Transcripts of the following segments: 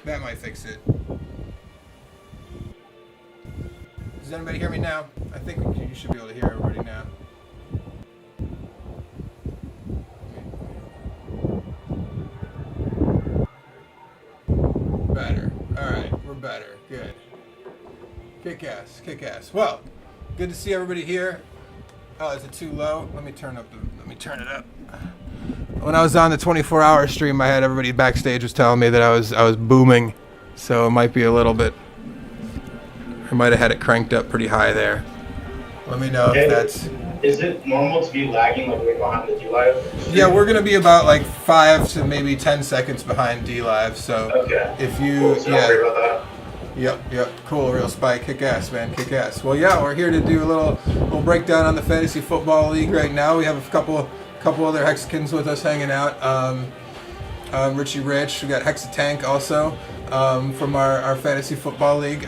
That might fix it. Does anybody hear me now? I think you should be able to hear everybody now. Better. Alright, we're better. Good. Kick ass. Kick ass. Well, good to see everybody here. Oh, is it too low? Let me turn it up. When I was on the 24-hour stream, I had everybody backstage was telling me that I was booming, so it might be a little bit. I might have had it cranked up pretty high there. Let me know if that's. Is it normal to be lagging like right behind the D-Live? Yeah, we're gonna be about like 5 to maybe 10 seconds behind D-Live. So okay. If you cool, so yeah. Don't worry about that. Yep, cool, real spike, kick ass, man, kick ass. Well, yeah, we're here to do a little breakdown on the fantasy football league right now. We have a couple other Hexicans with us hanging out. Richie Rich, we got Hexatank also from our fantasy football league.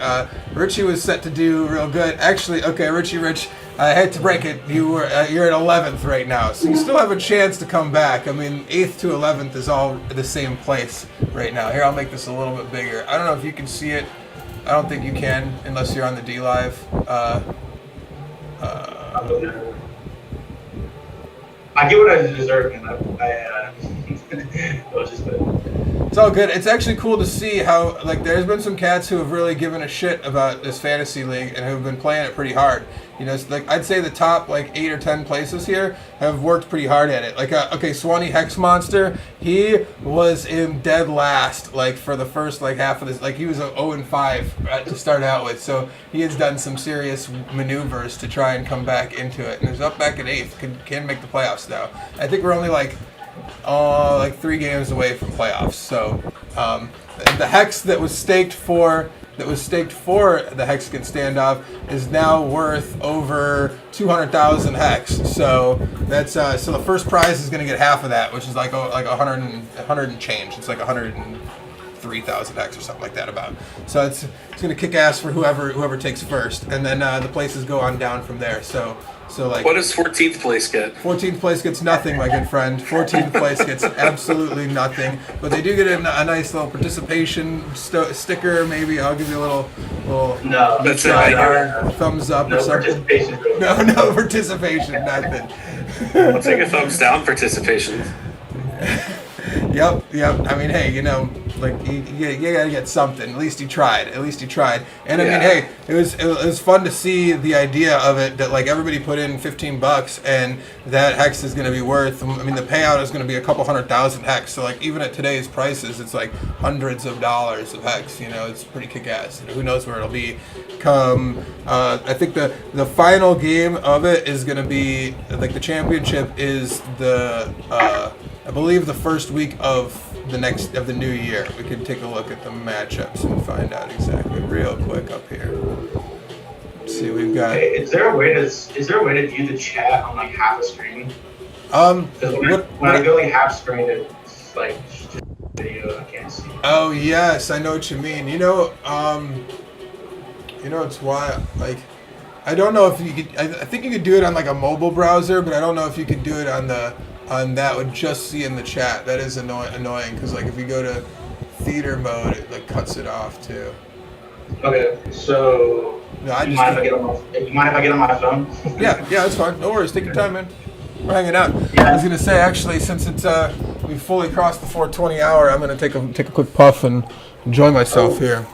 Richie was set to do real good. Actually, okay, Richie Rich, I hate to break it, you're at 11th right now, so you still have a chance to come back. I mean, 8th to 11th is all the same place right now. Here, I'll make this a little bit bigger. I don't know if you can see it. I don't think you can unless you're on the D-Live. I get what I deserve, and it was just good. It's all good. It's actually cool to see how, like, there's been some cats who have really given a shit about this fantasy league and who've been playing it pretty hard. You know, it's like I'd say the top like 8 or 10 places here have worked pretty hard at it. Like, okay, Swanee Hex Monster, he was in dead last, like for the first like half of this. Like he was a 0-5 to start out with, so he has done some serious maneuvers to try and come back into it. And he's up back at 8th, can make the playoffs now. I think we're only like 3 games away from playoffs. So the hex that was staked for the Hexican standoff is now worth over 200,000 hex. So that's so the first prize is going to get half of that, which is like 100 and change. It's like 103,000 hex or something like that about. So it's going to kick ass for whoever takes first, and then the places go on down from there. So like, what does 14th place get? 14th place gets nothing, my good friend. 14th place gets absolutely nothing. But they do get a nice little participation sticker. Maybe I'll give you a little no, that's thumbs up or something. Participation. No participation, nothing. I'll take a thumbs down participation. Yep. I mean, hey, you know, like you gotta get something. At least you tried. And I mean, hey, it was fun to see the idea of it that like everybody put in $15 and that hex is gonna be worth. I mean, the payout is gonna be a couple 100,000 hex. So like even at today's prices, it's like hundreds of dollars of hex. You know, it's pretty kick-ass. Who knows where it'll be come. I think the final game of it is gonna be like the championship is the. I believe the first week of the new year. We can take a look at the matchups and find out exactly real quick up here. Let's see, we've got. Hey, is there a way to view the chat on like half a screen? When I go like half screen, it's like just video. I can't see. Oh yes, I know what you mean. You know, it's why like. I don't know if you could. I think you could do it on like a mobile browser, but I don't know if you could do it on that would just see in the chat. That is annoying because like if you go to theater mode, it like cuts it off too. Okay, so no, you mind if I get on my phone? yeah, that's fine. No worries. Take your time, man. We're hanging out. Yeah. I was gonna say actually, since it's we fully crossed the 420 hour, I'm gonna take a quick puff and enjoy myself here.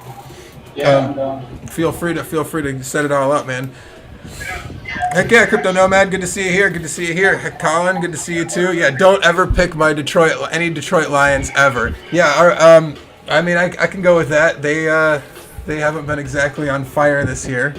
Yeah. Feel free to set it all up, man. Heck yeah, Crypto Nomad, good to see you here. Good to see you here. Heck, Colin, good to see you too. Yeah, don't ever pick any Detroit Lions ever. Yeah, I mean, I can go with that. They haven't been exactly on fire this year.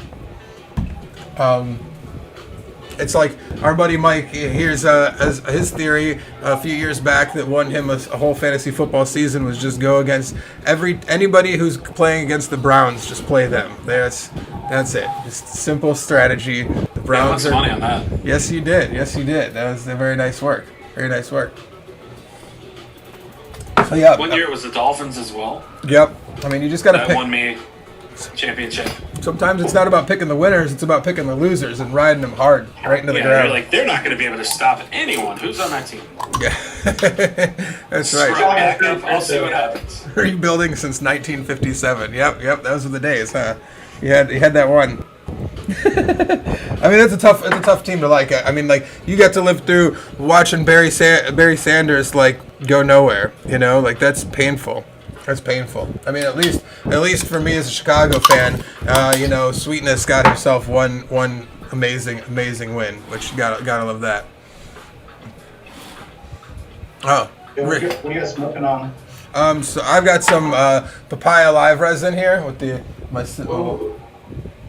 It's like our buddy Mike. Here's his theory a few years back that won him a whole fantasy football season was just go against anybody who's playing against the Browns. Just play them. That's it. Just simple strategy. The Browns are money on that. Yes, you did. That was very nice work. So yeah. 1 year it was the Dolphins as well. Yep. I mean, you just gotta pick. Won me championship. Sometimes it's not about picking the winners; it's about picking the losers and riding them hard right into the ground. You're like, they're not going to be able to stop anyone. Who's on that team? Yeah, that's Right right. back up. I'll see what happens. Rebuilding since 1957. Yep. Those were the days, huh? You had that one. I mean, it's a tough team to like. I mean, like you got to live through watching Barry Sanders like go nowhere. You know, like that's painful. That's painful. I mean, at least for me as a Chicago fan, you know, Sweetness got himself one amazing win, which gotta love that. Oh, What are you guys smoking on? So I've got some papaya live resin here with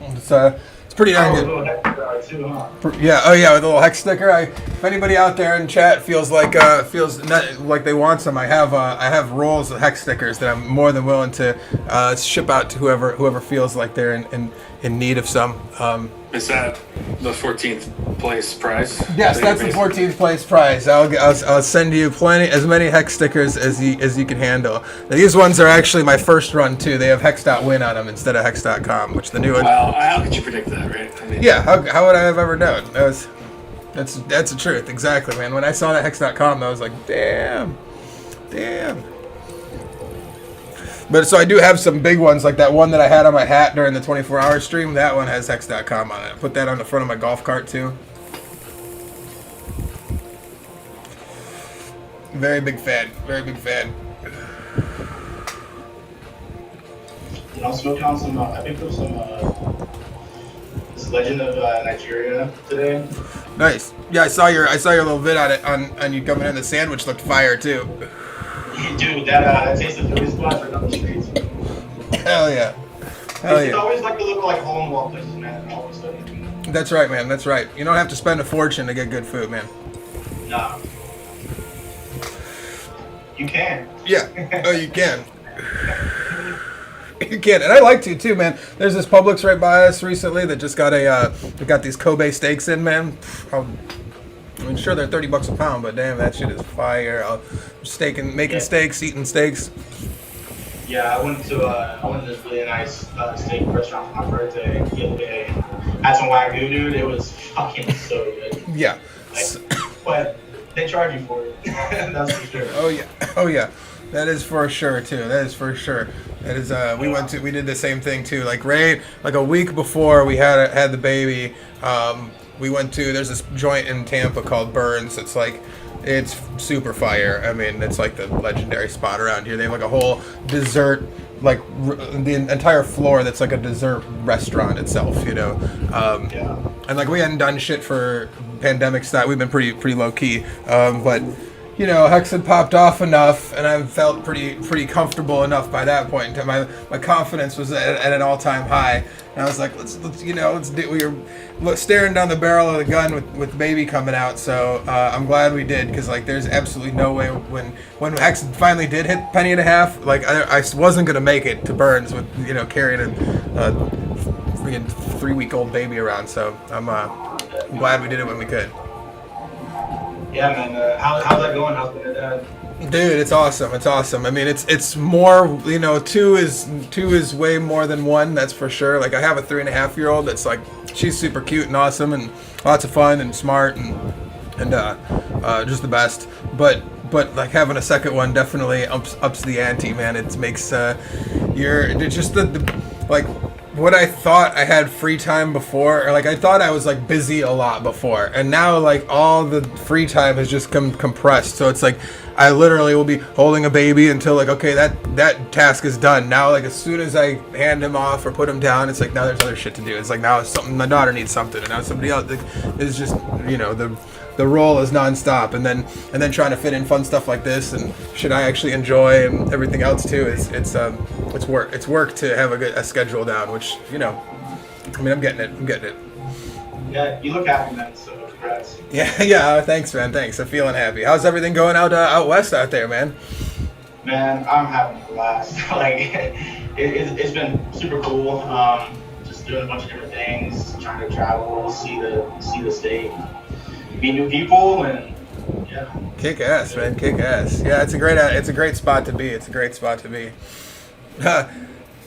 it's pretty darn good. Yeah. Oh yeah, with a little hex sticker. If anybody out there in chat feels like they want some, I have rolls of hex stickers that I'm more than willing to ship out to whoever feels like they're in need of some. Is that the 14th place prize? Yes, that's the 14th place prize. I'll send you as many hex stickers as you can handle. Now, these ones are actually my first run too. They have hex.win on them instead of hex.com, which the new one. Well, how could you predict that, right? I mean, yeah, how would I have ever known? That's the truth, exactly, man. When I saw that hex.com, I was like, damn. But so I do have some big ones, like that one that I had on my hat during the 24-hour stream. That one has hex.com on it. I put that on the front of my golf cart too. Very big fan. And I'll smoke on some. I picked up some. This Legend of Nigeria today. Nice. Yeah, I saw your little vid on it on you coming in. The sandwich looked fire too. Dude, that Taste of Philly spots right on the streets. Hell yeah. It's always like the little like hole in the wall places, man. All of a sudden. That's right, man. That's right. You don't have to spend a fortune to get good food, man. Nah. You can. Yeah. Oh, you can. You can, and I like to too, man. There's this Publix right by us recently that just got they got these Kobe steaks in, man. I mean, sure they're $30 a pound, but damn, that shit is fire. Making steaks, eating steaks. Yeah, I went to this really nice steak restaurant for my birthday the other day. Had some Wagyu, dude. It was fucking so good. Yeah. But they charge you for it. That's for sure. Oh yeah. That is for sure too. That is we did the same thing too. Like a week before we had the baby, we went to, there's this joint in Tampa called Burns. It's super fire. I mean, it's like the legendary spot around here. They have like a whole dessert, like the entire floor that's like a dessert restaurant itself, you know. And like we hadn't done shit for pandemic stuff. We've been pretty low key, but you know, Hex had popped off enough, and I felt pretty comfortable enough by that point. My confidence was at an all-time high, and I was like, let's do. We were staring down the barrel of the gun with baby coming out, so I'm glad we did, because like there's absolutely no way when Hex finally did hit penny and a half, like I wasn't gonna make it to Burns with carrying a freaking 3-week-old baby around. So I'm glad we did it when we could. Yeah, man. How's that going? How's being a dad? Dude, it's awesome. I mean, it's more, two is way more than one. That's for sure. Like I have a 3.5-year-old that's like, she's super cute and awesome and lots of fun and smart and just the best. But like having a second one definitely ups the ante, man. It makes it's just the like what I thought I had free time before, or like I thought I was like busy a lot before, and now like all the free time has just compressed. So it's like I literally will be holding a baby until like, okay, that task is done. Now like as soon as I hand him off or put him down, it's like now there's other shit to do. It's like now it's something, my daughter needs something, and now somebody else is just the role is nonstop, and then trying to fit in fun stuff like this and shit I actually enjoy and everything else too. It's work to have a schedule down, which I mean I'm getting it. Yeah, you look happy, man. So congrats. Yeah. Thanks, man. Thanks. I'm feeling happy. How's everything going out west out there, man? Man, I'm having a blast. Like it's been super cool. Just doing a bunch of different things, trying to travel, see the state, meet new people, and yeah. Kick ass, man. Kick ass. Yeah, it's a great spot to be.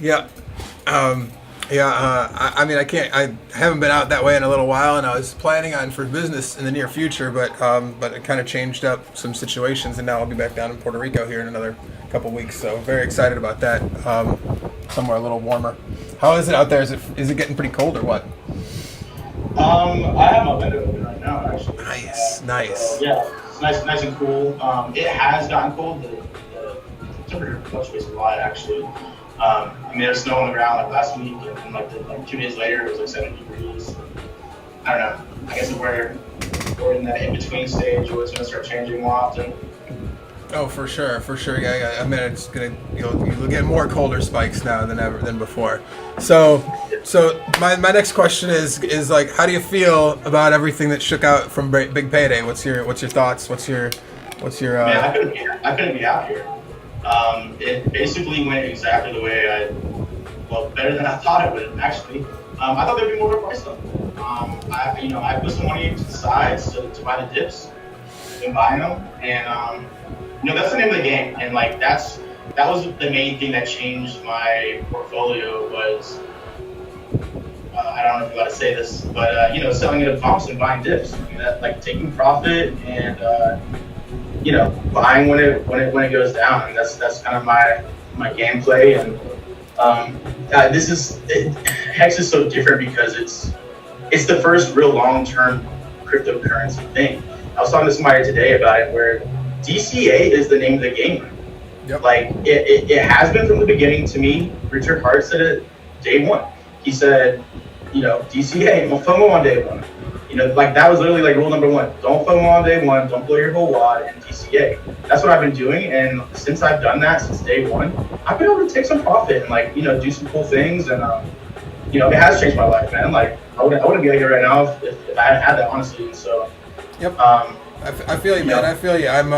Yeah. Yeah, I mean, I haven't been out that way in a little while, and I was planning on for business in the near future, but it kind of changed up some situations, and now I'll be back down in Puerto Rico here in another couple weeks. So very excited about that. Somewhere a little warmer. How is it out there? Is it getting pretty cold or what? I have my window open right now, actually. Nice. Yeah, it's nice and cool. It has gotten cold. The temperature fluctuates a lot, actually. I mean, there's snow on the ground like last week, and then like 2 days later, it was like 70 degrees. I don't know. I guess we're in that in between stage where it's gonna start changing more often. Oh, for sure. Yeah. I mean, it's you'll get more colder spikes now than before. So my next question is like, how do you feel about everything that shook out from Big Payday? What's your thoughts? What's your Man, I couldn't be happier. It basically went exactly the way better than I thought it would, actually. I thought there'd be more of a price though. I put some money to the sides to buy the dips and buying them, and that's the name of the game. And like that was the main thing that changed my portfolio was I don't know if you got to say this, but selling it at bumps and buying dips. I mean, that like taking profit and buying when it goes down, and that's kind of my gameplay. And Hex is so different because it's the first real long-term cryptocurrency thing. I was talking to somebody today about it, where DCA is the name of the game. Yep. Like it has been from the beginning to me. Richard Hart said it day one. He said, DCA, no FOMO on day one. Like that was literally like rule number one. Don't FOMO on day one. Don't blow your whole wad in DCA. That's what I've been doing, and since I've done that since day one, I've been able to take some profit and do some cool things, and it has changed my life, man. Like I wouldn't be out here right now if I hadn't had that, honestly. And so, yep. I feel you, man. I feel you. I'm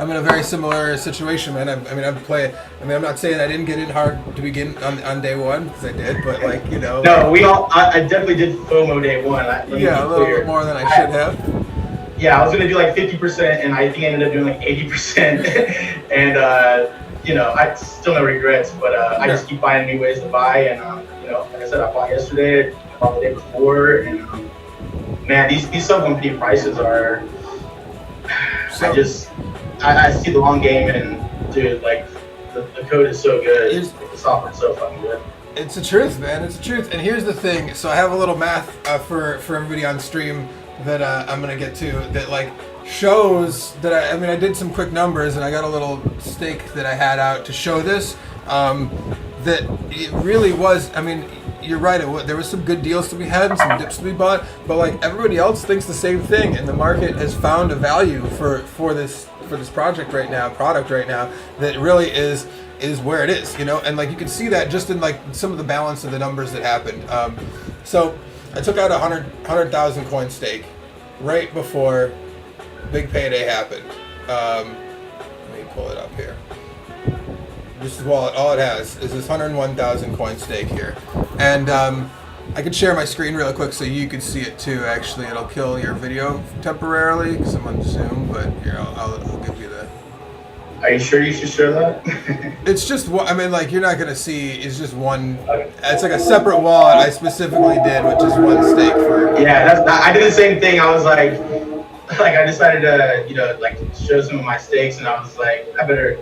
in a very similar situation, man. I'm not saying I didn't get in hard to begin on day one, because I did, but No, I definitely did FOMO day one. A little bit more than I should have. Yeah, I was gonna do like 50%, and I think I ended up doing like 80%. And I still no regrets, but I just keep finding new ways to buy. And like I said, I bought yesterday, I bought the day before, and man, these sub-1P prices are. I see the long game, and dude, like the code is so good. The software is so fucking good. It's the truth, man. It's the truth. And here's the thing. So I have a little math for everybody on stream that I'm gonna get to that like shows that I did some quick numbers, and I got a little stake that I had out to show this. That it really was. I mean, you're right. There was some good deals to be had and some dips to be bought, but like everybody else thinks the same thing, and the market has found a value for this product right now that really is where it is, and like you can see that just in like some of the balance of the numbers that happened. So I took out a 100,000 coin stake right before Big Payday happened. Let me pull it up here. This wallet, all it has is this 101,000 coin stake here, and I could share my screen real quick so you could see it too. Actually, it'll kill your video temporarily because I'm on Zoom, but here I'll give you the. Are you sure you should share that? It's just one. I mean, like you're not gonna see. It's just one. It's like a separate wallet I specifically did with just one stake for. Yeah, I did the same thing. I was like I decided to show some of my stakes, and I was like, I better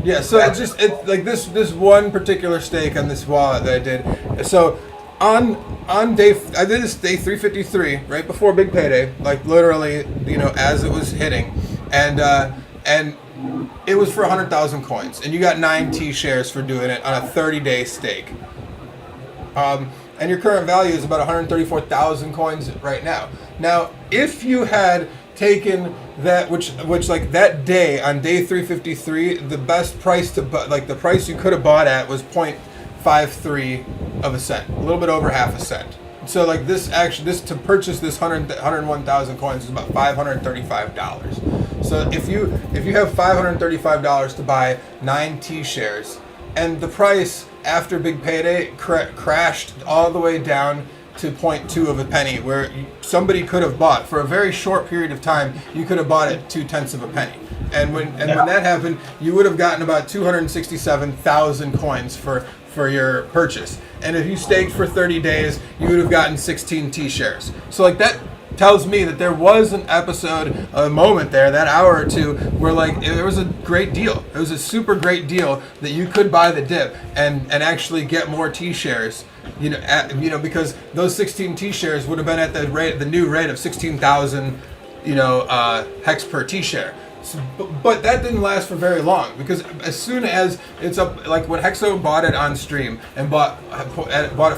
Yeah, so it's like this one particular stake on this wallet that I did. So on I did this day 353 right before Big Payday, like literally, as it was hitting, and it was for 100,000 coins, and you got 9 T shares for doing it on a 30-day stake. And your current value is about 134,000 coins right now. Now, if you had taken that, which like that day on day 353, the best price the price you could have bought at was 0.53 of a cent, a little bit over half a cent. So like this to purchase this 101,000 coins is about $535. So if you have $535 to buy 9 T shares, and the price after Big Payday crashed all the way down to 0.2 of a penny, where somebody could have bought for a very short period of time, you could have bought it 0.2 of a penny. And when that happened, you would have gotten about 267,000 coins for for your purchase. And if you staked for 30 days, you would have gotten 16 T-shares. So like that tells me that there was an episode, a moment there, that hour or two, where like it was a great deal. It was a super great deal that you could buy the dip and actually get more T-shares. Because those 16 T-shares would have been at the new rate of 16,000, hex per T-share. So, but that didn't last for very long, because as soon as it's up, like when Hexo bought it on stream and bought it for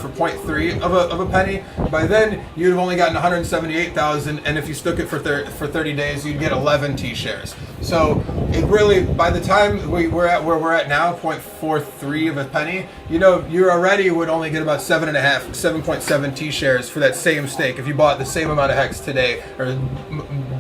0.3 of a penny, by then you'd have only gotten 178,000, and if you stuck it for 30 days, you'd get 11 T-shares. So it really, by the time we're at where we're at now, 0.43 of a penny, you already would only get about 7.7 T-shares for that same stake if you bought the same amount of hex today, or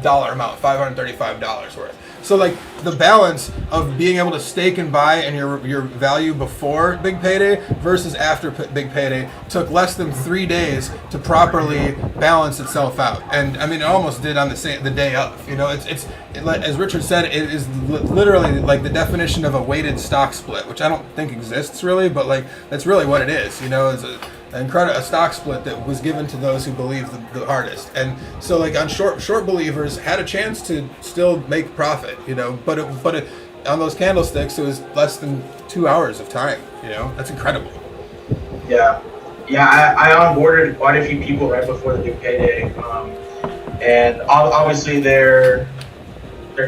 dollar amount, $535 worth. So like the balance of being able to stake and buy and your value before big payday versus after big payday took less than 3 days to properly balance itself out. And I mean, it almost did on the day of. It's as Richard said, it is literally like the definition of a weighted stock split, which I don't think exists really, but like that's really what it is. It's a stock split that was given to those who believe the hardest. And so like on short believers had a chance to still make profit, but on those candlesticks it was less than 2 hours of time. That's incredible. Yeah, I onboarded quite a few people right before the big payday, and obviously their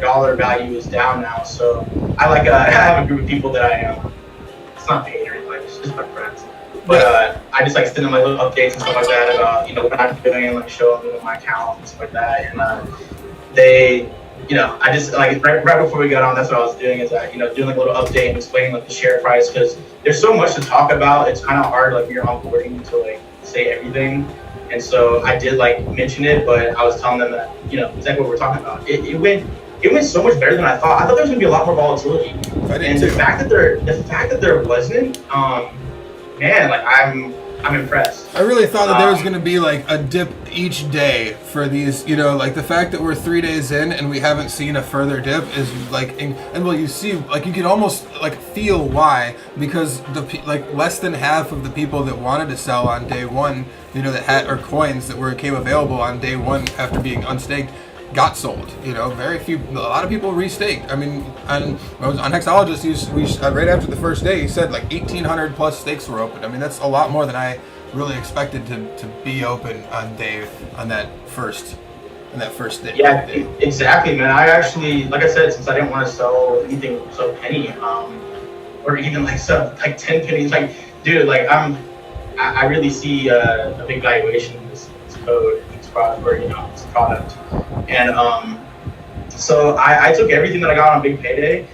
dollar value is down now. So I have a group of people that it's not paid or anything, it's just my friends. But I just like send them like little updates and stuff like that about what I'm doing, and like show them my account and stuff like that. And they, I just like right before we got on, that's what I was doing, is that doing like a little update and explaining like the share price, because there's so much to talk about. It's kind of hard like when you're onboarding to like say everything. And so I did like mention it, but I was telling them that exactly what we're talking about. It went so much better than I thought. I thought there was gonna be a lot more volatility. And the fact that there wasn't, man, like I'm impressed. I really thought that there was going to be like a dip each day for these, like the fact that we're 3 days in and we haven't seen a further dip is like, and well, you see, like you can almost like feel why, because less than half of the people that wanted to sell on day one, that had, or coins that became available on day one after being unstaked, got sold. Very few. A lot of people restaked. I mean, on Hexologist, right after the first day, he said like 1,800 plus stakes were open. I mean, that's a lot more than I really expected to be open on that first day. Yeah, exactly, man. I actually, like I said, since I didn't want to sell anything so penny, or even like sub like 10 pennies, like dude, like I really see a big valuation in this code, this product, or this product. And so I took everything that I got on big payday.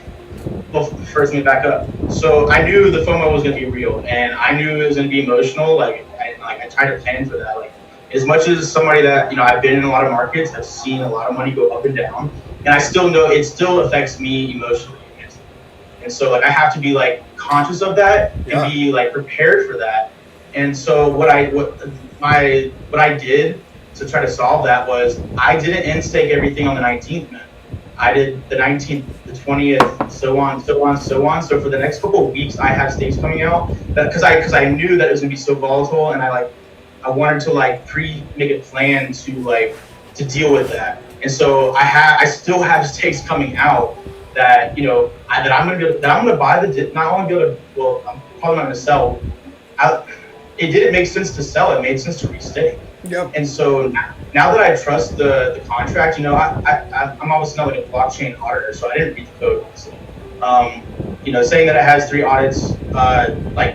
Well, first let me back up. So I knew the FOMO was gonna be real, and I knew it was gonna be emotional. Like I tried to plan for that. Like as much as somebody that I've been in a lot of markets, I've seen a lot of money go up and down, and I still know it still affects me emotionally. And so like I have to be like conscious of that and be like prepared for that. And so what I did to try to solve that was I didn't end stake everything on the 19th, man. I did the 19th, the 20th, so on. So for the next couple of weeks, I have stakes coming out because I knew that it was gonna be so volatile, and I wanted to like make a plan to deal with that. And so I still have stakes coming out that that I'm gonna buy not only go to, well, I'm probably not gonna sell. It didn't make sense to sell. It made sense to restake. Yep. And so now that I trust the contract, I'm obviously not like a blockchain auditor, so I didn't read the code. Honestly. Saying that it has 3 audits,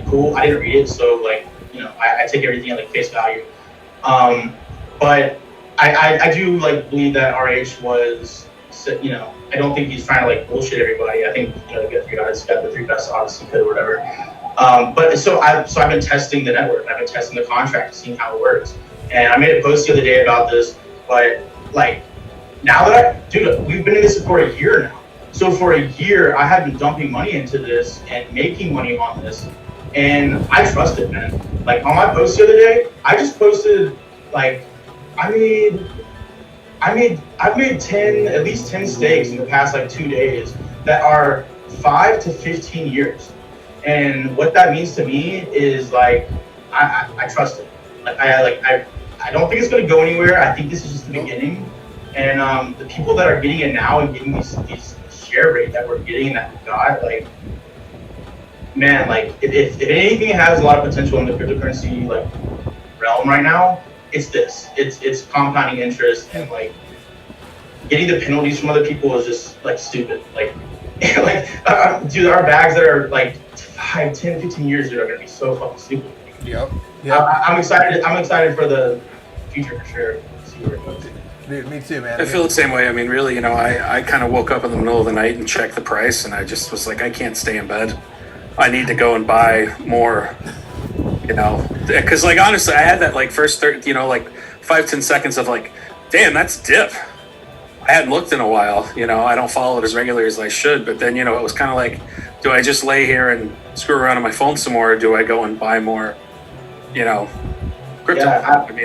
cool. I didn't read it, so I take everything at face value. But I do believe that RH was, I don't think he's trying to bullshit everybody. I think he got 3 audits, got the 3 best audits he could or whatever. But so I've been testing the network. I've been testing the contract, seeing how it works. And I made a post the other day about this, but now that we've been in this for a year now. So for a year, I have been dumping money into this and making money on this, and I trust it, man. On my post the other day, I just posted I've made at least 10 stakes in the past 2 days that are 5 to 15 years. And what that means to me is like I trust it. I don't think it's gonna go anywhere. I think this is just the beginning. And the people that are getting it now and getting these share rate that we're getting and that we got, like, man, like if anything has a lot of potential in the cryptocurrency like realm right now, it's this. It's compounding interest, and like getting the penalties from other people is just like stupid. Like dude, our bags that are like 5, 10, 15 years dude, are gonna be so fucking stupid. Yep. I'm excited. I'm excited for the future for sure. See where it goes. Dude, me too, man. I feel the same way. I mean, really, I kind of woke up in the middle of the night and checked the price, and I just was like, I can't stay in bed. I need to go and buy more, because like honestly, I had that like first 5-10 seconds of like, damn, that's dip. I hadn't looked in a while. I don't follow it as regularly as I should, but then it was kind of like, do I just lay here and screw around on my phone some more, or do I go and buy more, crypto? Yeah,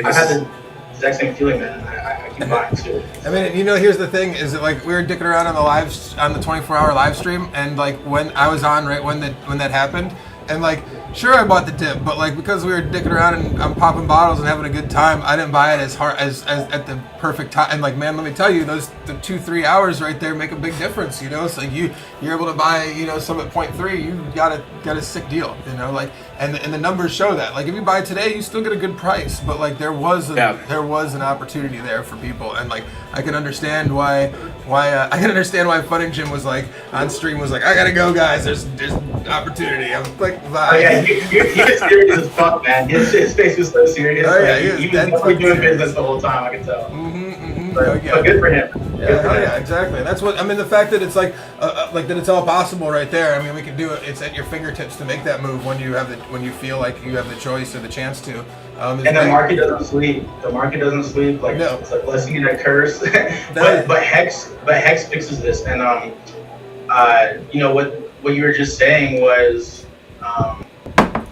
I had the exact same feeling, man. I keep buying too. I mean, here's the thing: is that like we were dicking around on the 24-hour live stream, and like when I was on right when that happened, and like sure I bought the dip, but like because we were dicking around and I'm popping bottles and having a good time, I didn't buy it as hard as at the perfect time. And like, man, let me tell you, the 2-3 hours right there make a big difference. So you're able to buy some at 0.3, you got a sick deal. And the numbers show that. Like if you buy today, you still get a good price, but like there was an opportunity there for people, and like I can understand why Funning Jim was like on stream was like, I gotta go, guys. There's opportunity. I'm like, bye. Oh yeah, he was serious as fuck, man. His face was so serious. Oh yeah, he was definitely doing business the whole time. I can tell. But good for him. Yeah, exactly. And that's what I mean. The fact that it's like that it's all possible right there. I mean, we can do it. It's at your fingertips to make that move when you feel like you have the choice or the chance to. And the market doesn't sleep. The market doesn't sleep. Like no. It's a blessing and a curse. but Hex fixes this. And what you were just saying was,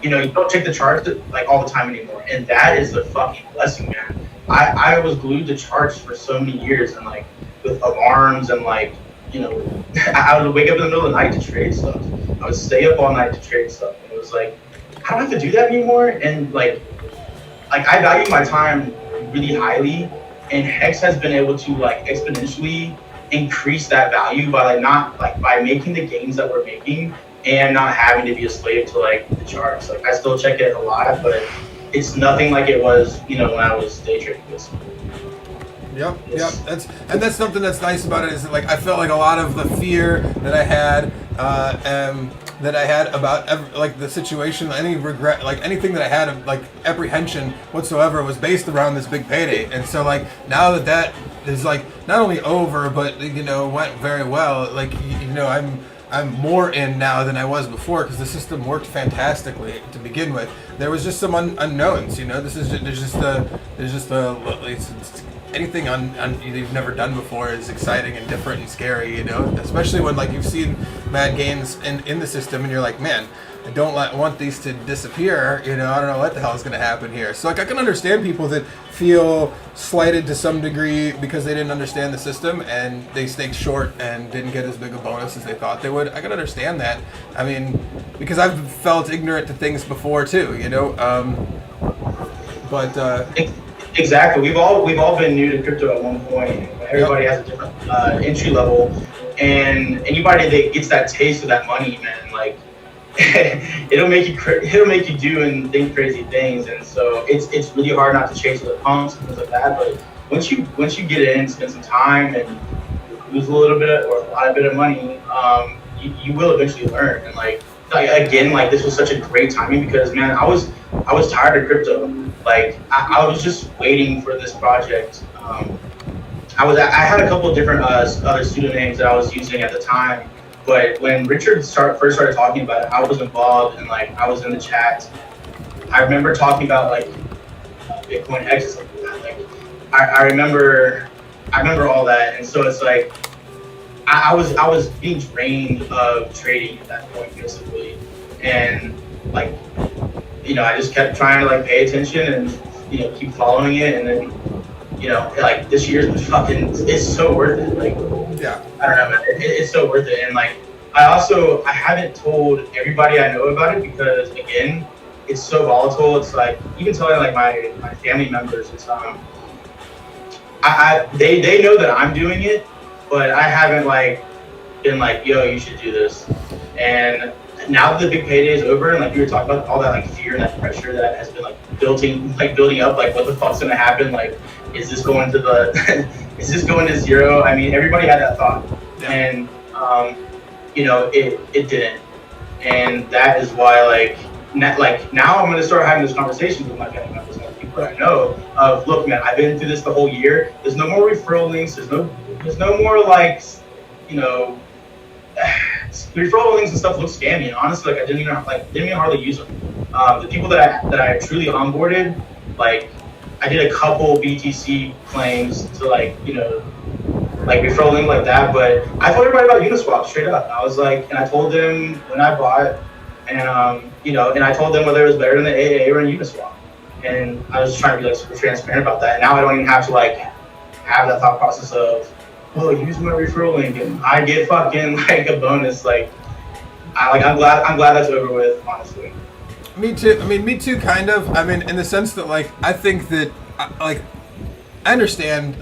you don't take the charts like all the time anymore, and that is a fucking blessing, man. I was glued to charts for so many years, and like with alarms and like I would wake up in the middle of the night to trade stuff. I would stay up all night to trade stuff, and it was like I don't have to do that anymore. And like I value my time really highly, and Hex has been able to like exponentially increase that value by by making the gains that we're making and not having to be a slave to like the charts. Like I still check it a lot, but it's nothing like it was, when I was day trading this. Yep. That's something that's nice about it is that, like I felt like a lot of the fear that I had about like the situation, any regret, like anything that I had like apprehension whatsoever was based around this big payday. And so like now that is like not only over, but went very well. Like I'm more in now than I was before because the system worked fantastically to begin with. There was just some unknowns, There's anything you've never done before is exciting and different and scary, Especially when like you've seen mad gains in the system and you're like, man, I don't want these to disappear. I don't know what the hell is going to happen here. So like I can understand people that feel slighted to some degree because they didn't understand the system and they staked short and didn't get as big a bonus as they thought they would. I can understand that. I mean, because I've felt ignorant to things before too, Exactly. We've all been new to crypto at one point. Everybody has a different entry level, and anybody that gets that taste of that money, man, like it'll make you do and think crazy things. And so it's really hard not to chase the pumps and things like that. But once you get in, spend some time, and lose a little bit or a lot bit of money, you will eventually learn. And like again, like this was such a great timing because man, I was tired of crypto. Like I was just waiting for this project. I had a couple of different other student names that I was using at the time, but when Richard first started talking about it, I was involved and like I was in the chat. I remember talking about like Bitcoin X and stuff like that. Like I remember all that, and so it's like I was being drained of trading at that point basically, and like I just kept trying to like pay attention and keep following it, and then like this year's been it's so worth it. Like yeah, I don't know, man, it's so worth it. And like I haven't told everybody I know about it because again, it's so volatile. It's like even telling like my family members, it's they know that I'm doing it, but I haven't like been like, yo, you should do this. And now that the big payday is over, and like we were talking about all that like fear and that pressure that has been building up, like what the fuck's gonna happen? Like, is this going to the is this going to zero? I mean, everybody had that thought, Yeah. and it didn't, and that is why like now I'm gonna start having this conversation with my family members and people that I know of, look, man, I've been through this the whole year. There's no more referral links. There's no more like, you know, referral links and stuff look scammy. And honestly, like I didn't even hardly use them. The people that I truly onboarded, like I did a couple BTC claims to like referral link like that. But I told everybody about Uniswap straight up. I was like, and I told them when I bought, and and I told them whether it was better than the AA or in Uniswap. And I was trying to be like super transparent about that. And now I don't even have to like have that thought process of, oh, use my referral link and I get fucking like a bonus. Like I'm glad that's over with, honestly. Me too. I mean, me too, kind of. I mean, in the sense that, like, I think that, like, I understand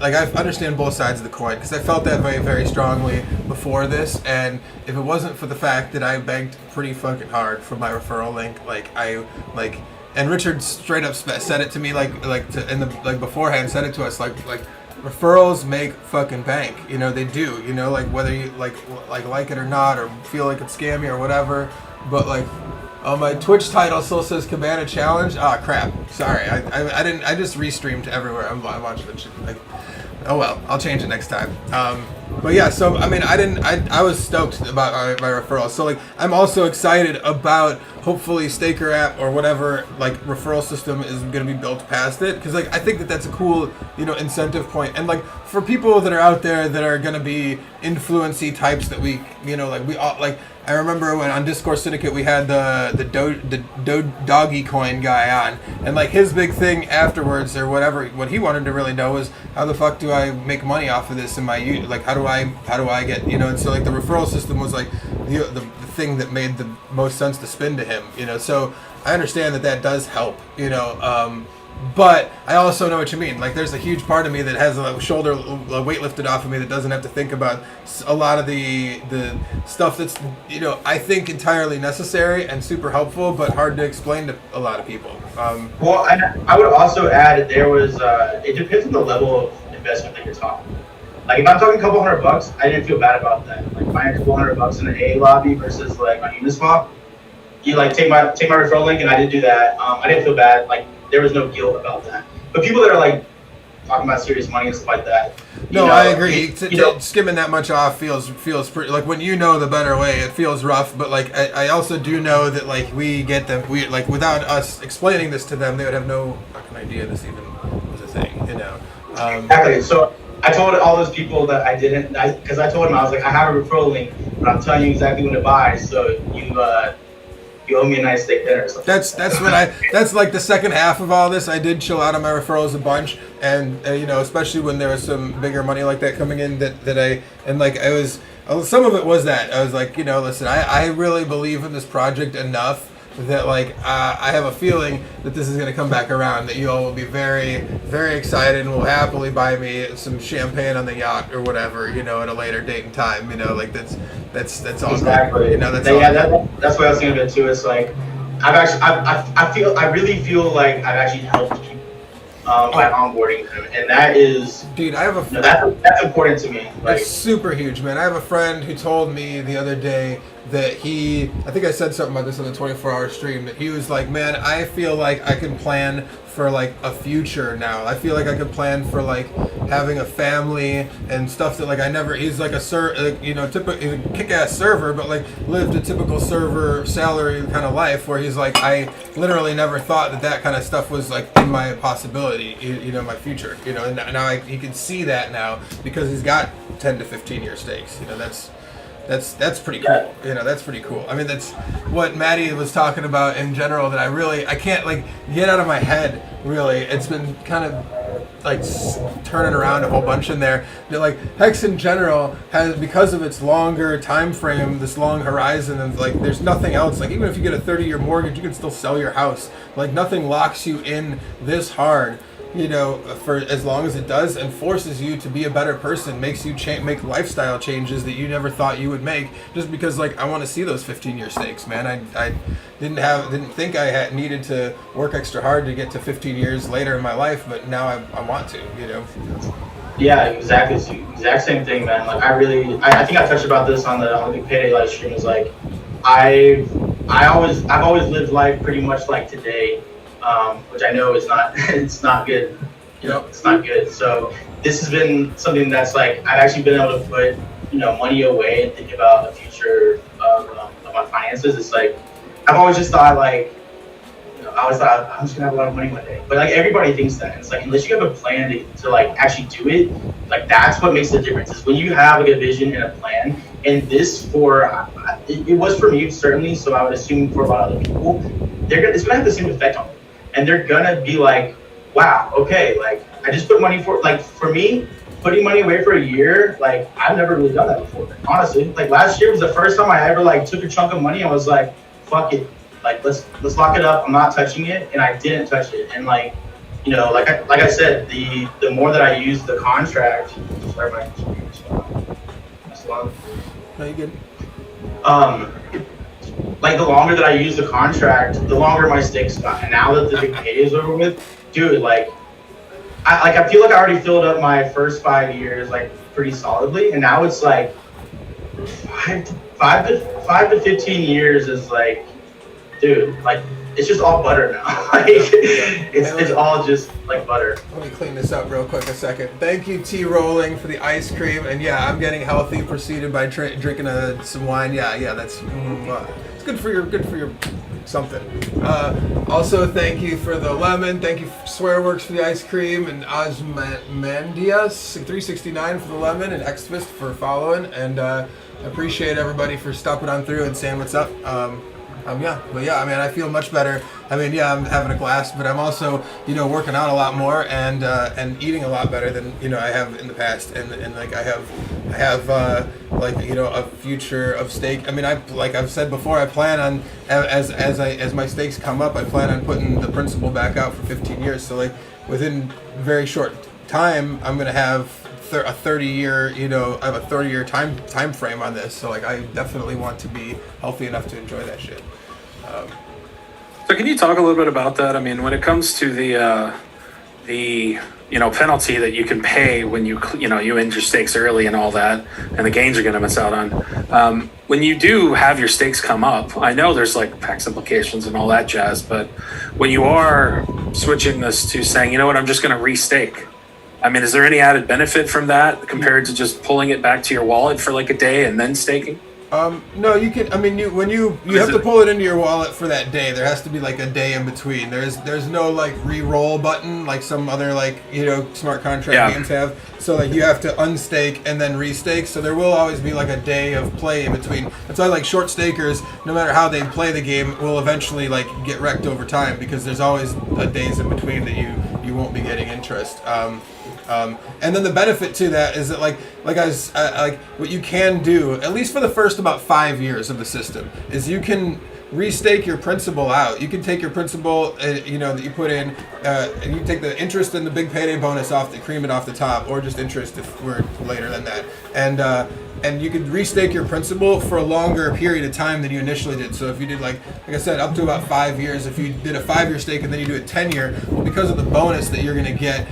both sides of the coin because I felt that very, very strongly before this. And if it wasn't for the fact that I begged pretty fucking hard for my referral link, and Richard straight up said it to me, beforehand, said it to us, like referrals make fucking bank. You know, they do. You know, like whether you like it or not, or feel like it's scammy or whatever. But like, my Twitch title still says Cabana Challenge. Ah, crap. Sorry, I didn't. I just restreamed everywhere. I'm watching it. Like, oh well, I'll change it next time. But yeah, so I mean, I was stoked about my referral. So like, I'm also excited about hopefully Staker app or whatever like referral system is going to be built past it, because like I think that that's a cool incentive point. And like for people that are out there that are going to be influency types that we we all like. I remember when on Discord Syndicate we had the doggy coin guy on, and like his big thing afterwards or whatever, what he wanted to really know was how the fuck do I make money off of this in my like how do I get and so like the referral system was like the thing that made the most sense to spin to him, so I understand that does help, but I also know what you mean. Like, there's a huge part of me that has a shoulder weight lifted off of me that doesn't have to think about a lot of the stuff that's, I think entirely necessary and super helpful, but hard to explain to a lot of people. Well, I would also add there was, it depends on the level of investment that you're talking. Like, if I'm talking a couple $100, I didn't feel bad about that. Like, buying a couple $100 in an AA lobby versus like on Uniswap, you like take my referral link, and I did do that. I didn't feel bad. Like, there was no guilt about that. But people that are like talking about serious money and stuff like that. I agree. Skimming that much off feels pretty, like when the better way, it feels rough. But like I also do know that like we get them. We like without us explaining this to them, they would have no fucking idea this even was a thing. Exactly. So I told all those people that I didn't, because I told them I was like, I have a referral link, but I'm telling you exactly when to buy. So you owe me a nice steak dinner or something. That's like the second half of all this. I did chill out on my referrals a bunch, and especially when there was some bigger money like that coming in some of it was that I was like, listen, I really believe in this project enough that like I have a feeling that this is going to come back around, that you all will be very, very excited and will happily buy me some champagne on the yacht or whatever, at a later date and time, like that's all exactly good. That's all that's what I was thinking of it too. It's like I really feel like I've actually helped people by onboarding them, and that is, dude, I have that's important to me. Like, it's super huge, man. I have a friend who told me the other day that I think I said something about this on the 24-hour stream, that he was like, man, I feel like I can plan for like a future now. I feel like I could plan for like having a family and stuff that like I never, he's like typical kick-ass server, but like lived a typical server salary kind of life where he's like, I literally never thought that kind of stuff was like in my possibility, my future, and now he can see that now because he's got 10 to 15 year stakes. that's pretty cool. You know, that's pretty cool. I mean, that's what Maddie was talking about in general that I can't like get out of my head. Really, it's been kind of like turning around a whole bunch in there. Like Hex in general has, because of its longer time frame, this long horizon, and like there's nothing else. Like even if you get a 30-year mortgage, you can still sell your house. Like nothing locks you in this hard, you know, for as long as it does, and forces you to be a better person, makes you make lifestyle changes that you never thought you would make, just because like I want to see those 15-year stakes, man. I didn't think I had needed to work extra hard to get to 15 years later in my life, but now I want to, you know. Yeah, exactly. It's the exact same thing, man. Like I think I touched about this on the Big Payday live stream. Is like I've always lived life pretty much like today, which I know is not it's not good. You know, it's not good. So this has been something that's like I've actually been able to put, you know, money away and think about the future of my finances. It's like I've always just thought like, you know, I always thought I'm just gonna have a lot of money one day. But like everybody thinks that. It's like unless you have a plan to like actually do it, like that's what makes the difference. Is when you have like a vision and a plan. And this it was for me certainly. So I would assume for a lot of other people, it's gonna have the same effect on them. And they're gonna be like, wow, okay, like I just put money for me, putting money away for a year, like I've never really done that before. Honestly, like last year was the first time I ever like took a chunk of money and was like, fuck it, like let's lock it up. I'm not touching it, and I didn't touch it. And like, you know, like I said, the more that I use the contract, sorry, my computer's slow. No, you good. Like the longer that I use the contract, the longer my stakes got. And now that the big payday is over with, dude, like I feel like I already filled up my first 5 years like pretty solidly, and now it's like five to 15 years is like, dude, like it's just all butter now. Like it's all just like butter. Let me clean this up real quick a second. Thank you, T Rolling, for the ice cream. And yeah, I'm getting healthy. Preceded by drinking some wine. Yeah, that's it's good for your something. Also, thank you for the lemon. Thank you, Swearworks, for the ice cream, and Osmandias 369 for the lemon, and Xfist for following. And I appreciate everybody for stopping on through and saying what's up. I mean, I feel much better. I mean, yeah, I'm having a glass, but I'm also, you know, working out a lot more and eating a lot better than, you know, I have in the past. And like I have like, you know, a future of steak. I mean, like I've said before, I plan on as my stakes come up, I plan on putting the principal back out for 15 years. So like within very short time, I'm gonna have a 30-year, you know, I have a 30-year time frame on this. So like I definitely want to be healthy enough to enjoy that shit. So can you talk a little bit about that? I mean, when it comes to the you know, penalty that you can pay when you end your stakes early and all that, and the gains you're going to miss out on. When you do have your stakes come up, I know there's like tax implications and all that jazz, but when you are switching this to saying, you know what, I'm just going to restake. I mean, is there any added benefit from that compared to just pulling it back to your wallet for like a day and then staking? No, you can. I mean, you have to pull it into your wallet for that day. There has to be like a day in between. There's no like re-roll button like some other like, you know, smart contract games have. So like you have to unstake and then restake. So there will always be like a day of play in between. That's why like short stakers, no matter how they play the game, will eventually like get wrecked over time because there's always days in between that you won't be getting interest. And then the benefit to that is that like what you can do, at least for the first about 5 years of the system, is you can restake your principal out. You can take your principal, you know, that you put in, and you take the interest and the big payday bonus off, cream it off the top, or just interest if we're later than that. And you could restake your principal for a longer period of time than you initially did. So if you did like I said, up to about 5 years, if you did a 5-year stake and then you do a 10-year, well, because of the bonus that you're going to get,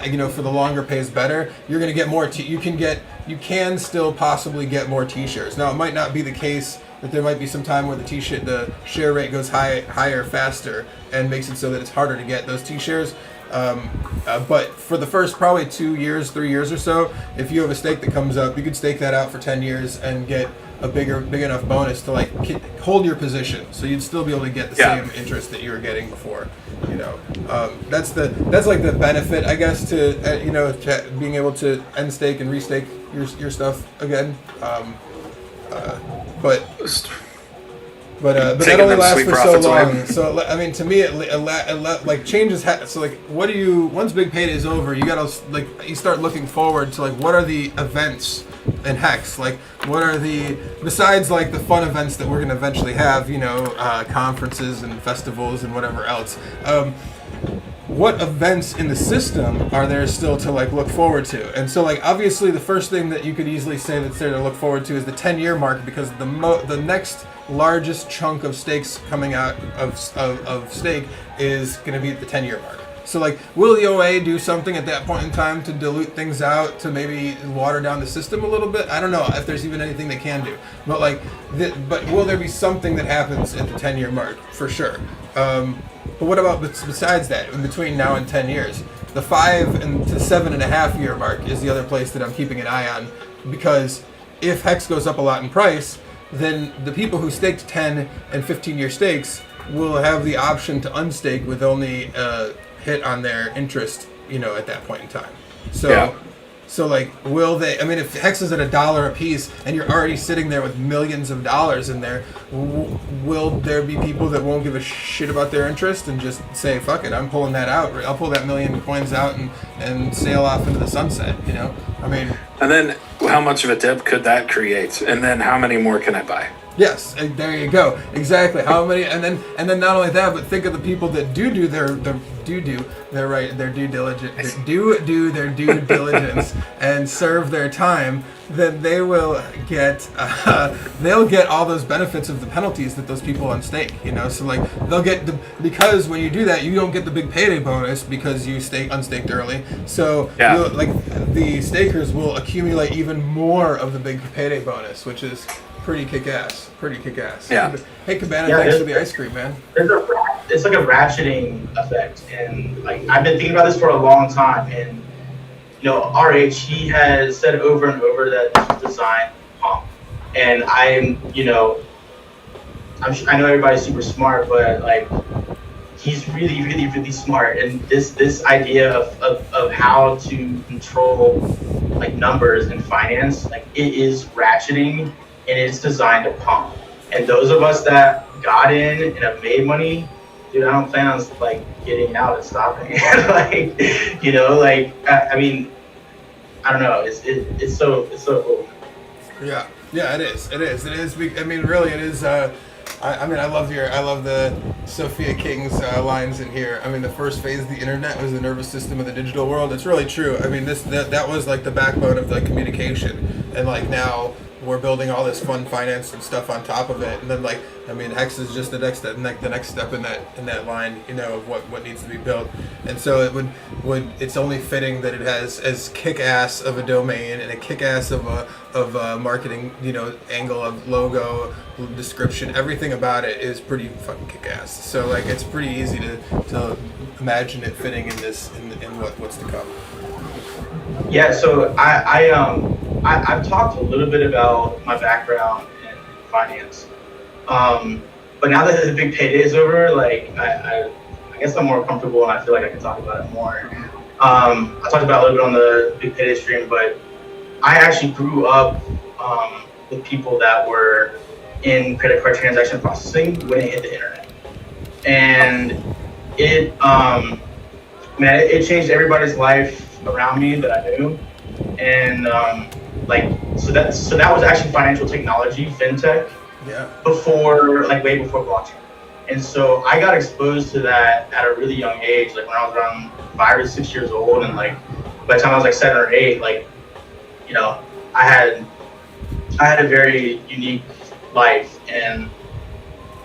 you know, for the longer pays better, you're going to get more. You can still possibly get more T-shares. Now, it might not be the case that there might be some time where the share rate goes higher faster and makes it so that it's harder to get those T-shares. But for the first probably 2 years, 3 years or so, if you have a stake that comes up, you could stake that out for 10 years and get a big enough bonus to like hold your position. So you'd still be able to get the same interest that you were getting before. You know, that's like the benefit, I guess, to you know, to being able to end stake and restake your stuff again. But that Taking only them lasts sweet for so profits away. long. So I mean, to me, like changes. So like, what do you? Once big payday is over, you gotta like you start looking forward to like what are the events in Hex? Like, what are the besides like the fun events that we're gonna eventually have? You know, conferences and festivals and whatever else. What events in the system are there still to like look forward to? And so like obviously the first thing that you could easily say that's there to look forward to is the 10-year mark, because the next largest chunk of stakes coming out of stake is going to be at the 10-year mark. So like, will the OA do something at that point in time to dilute things out, to maybe water down the system a little bit? I don't know if there's even anything they can do, but like, but will there be something that happens at the 10-year mark for sure? But what about besides that, in between now and 10 years? The 5 and to 7.5 year mark is the other place that I'm keeping an eye on, because if Hex goes up a lot in price, then the people who staked 10 and 15-year stakes will have the option to unstake with only a hit on their interest, you know, at that point in time. So, Yeah. So like, will they? I mean, if Hex is at $1 a piece and you're already sitting there with millions of dollars in there, will there be people that won't give a shit about their interest and just say, "Fuck it, I'm pulling that out. I'll pull that million coins out and sail off into the sunset." You know, I mean. And then how much of a dip could that create? And then how many more can I buy? Yes, there you go. Exactly. How many? And then not only that, but think of the people that do their due diligence and serve their time. Then they will get they'll get all those benefits of the penalties that those people unstake. You know, so like they'll get because when you do that, you don't get the big payday bonus because you unstaked early. So Yeah. like the stakers will accumulate even more of the big payday bonus, which is pretty kick-ass. Yeah. Hey, Cabana, Yeah, thanks for the ice cream, man. It's like a ratcheting effect, and like I've been thinking about this for a long time. And you know, RH, he has said over and over that this was designed to pump. And I know everybody's super smart, but like he's really, really, really smart. And this idea of how to control like numbers and finance, like it is ratcheting. And it's designed to pump. And those of us that got in and have made money, dude, I don't plan on like getting out and stopping. Like, you know, like I mean, I don't know. It's so cool. Yeah, it is. I mean, really, it is. I love the Sophia King's lines in here. I mean, the first phase of the internet was the nervous system of the digital world. It's really true. I mean, that was like the backbone of like communication, and like now we're building all this fun finance and stuff on top of it. And then like, I mean, Hex is just the next step in that line, you know, of what needs to be built. And so it would it's only fitting that it has as kick-ass of a domain and a kick-ass of a marketing, you know, angle of logo, description, everything about it is pretty fucking kick-ass. So like, it's pretty easy to imagine it fitting in what's to come. Yeah, so I've talked a little bit about my background in finance, but now that the big payday is over, like I guess I'm more comfortable and I feel like I can talk about it more. I talked about a little bit on the big payday stream, but I actually grew up with people that were in credit card transaction processing when it hit the internet, and it changed everybody's life around me that I knew. And so that was actually financial technology, fintech, way before blockchain. And so I got exposed to that at a really young age, like when I was around 5 or 6 years old, and like by the time I was like 7 or 8, like, you know, I had a very unique life. And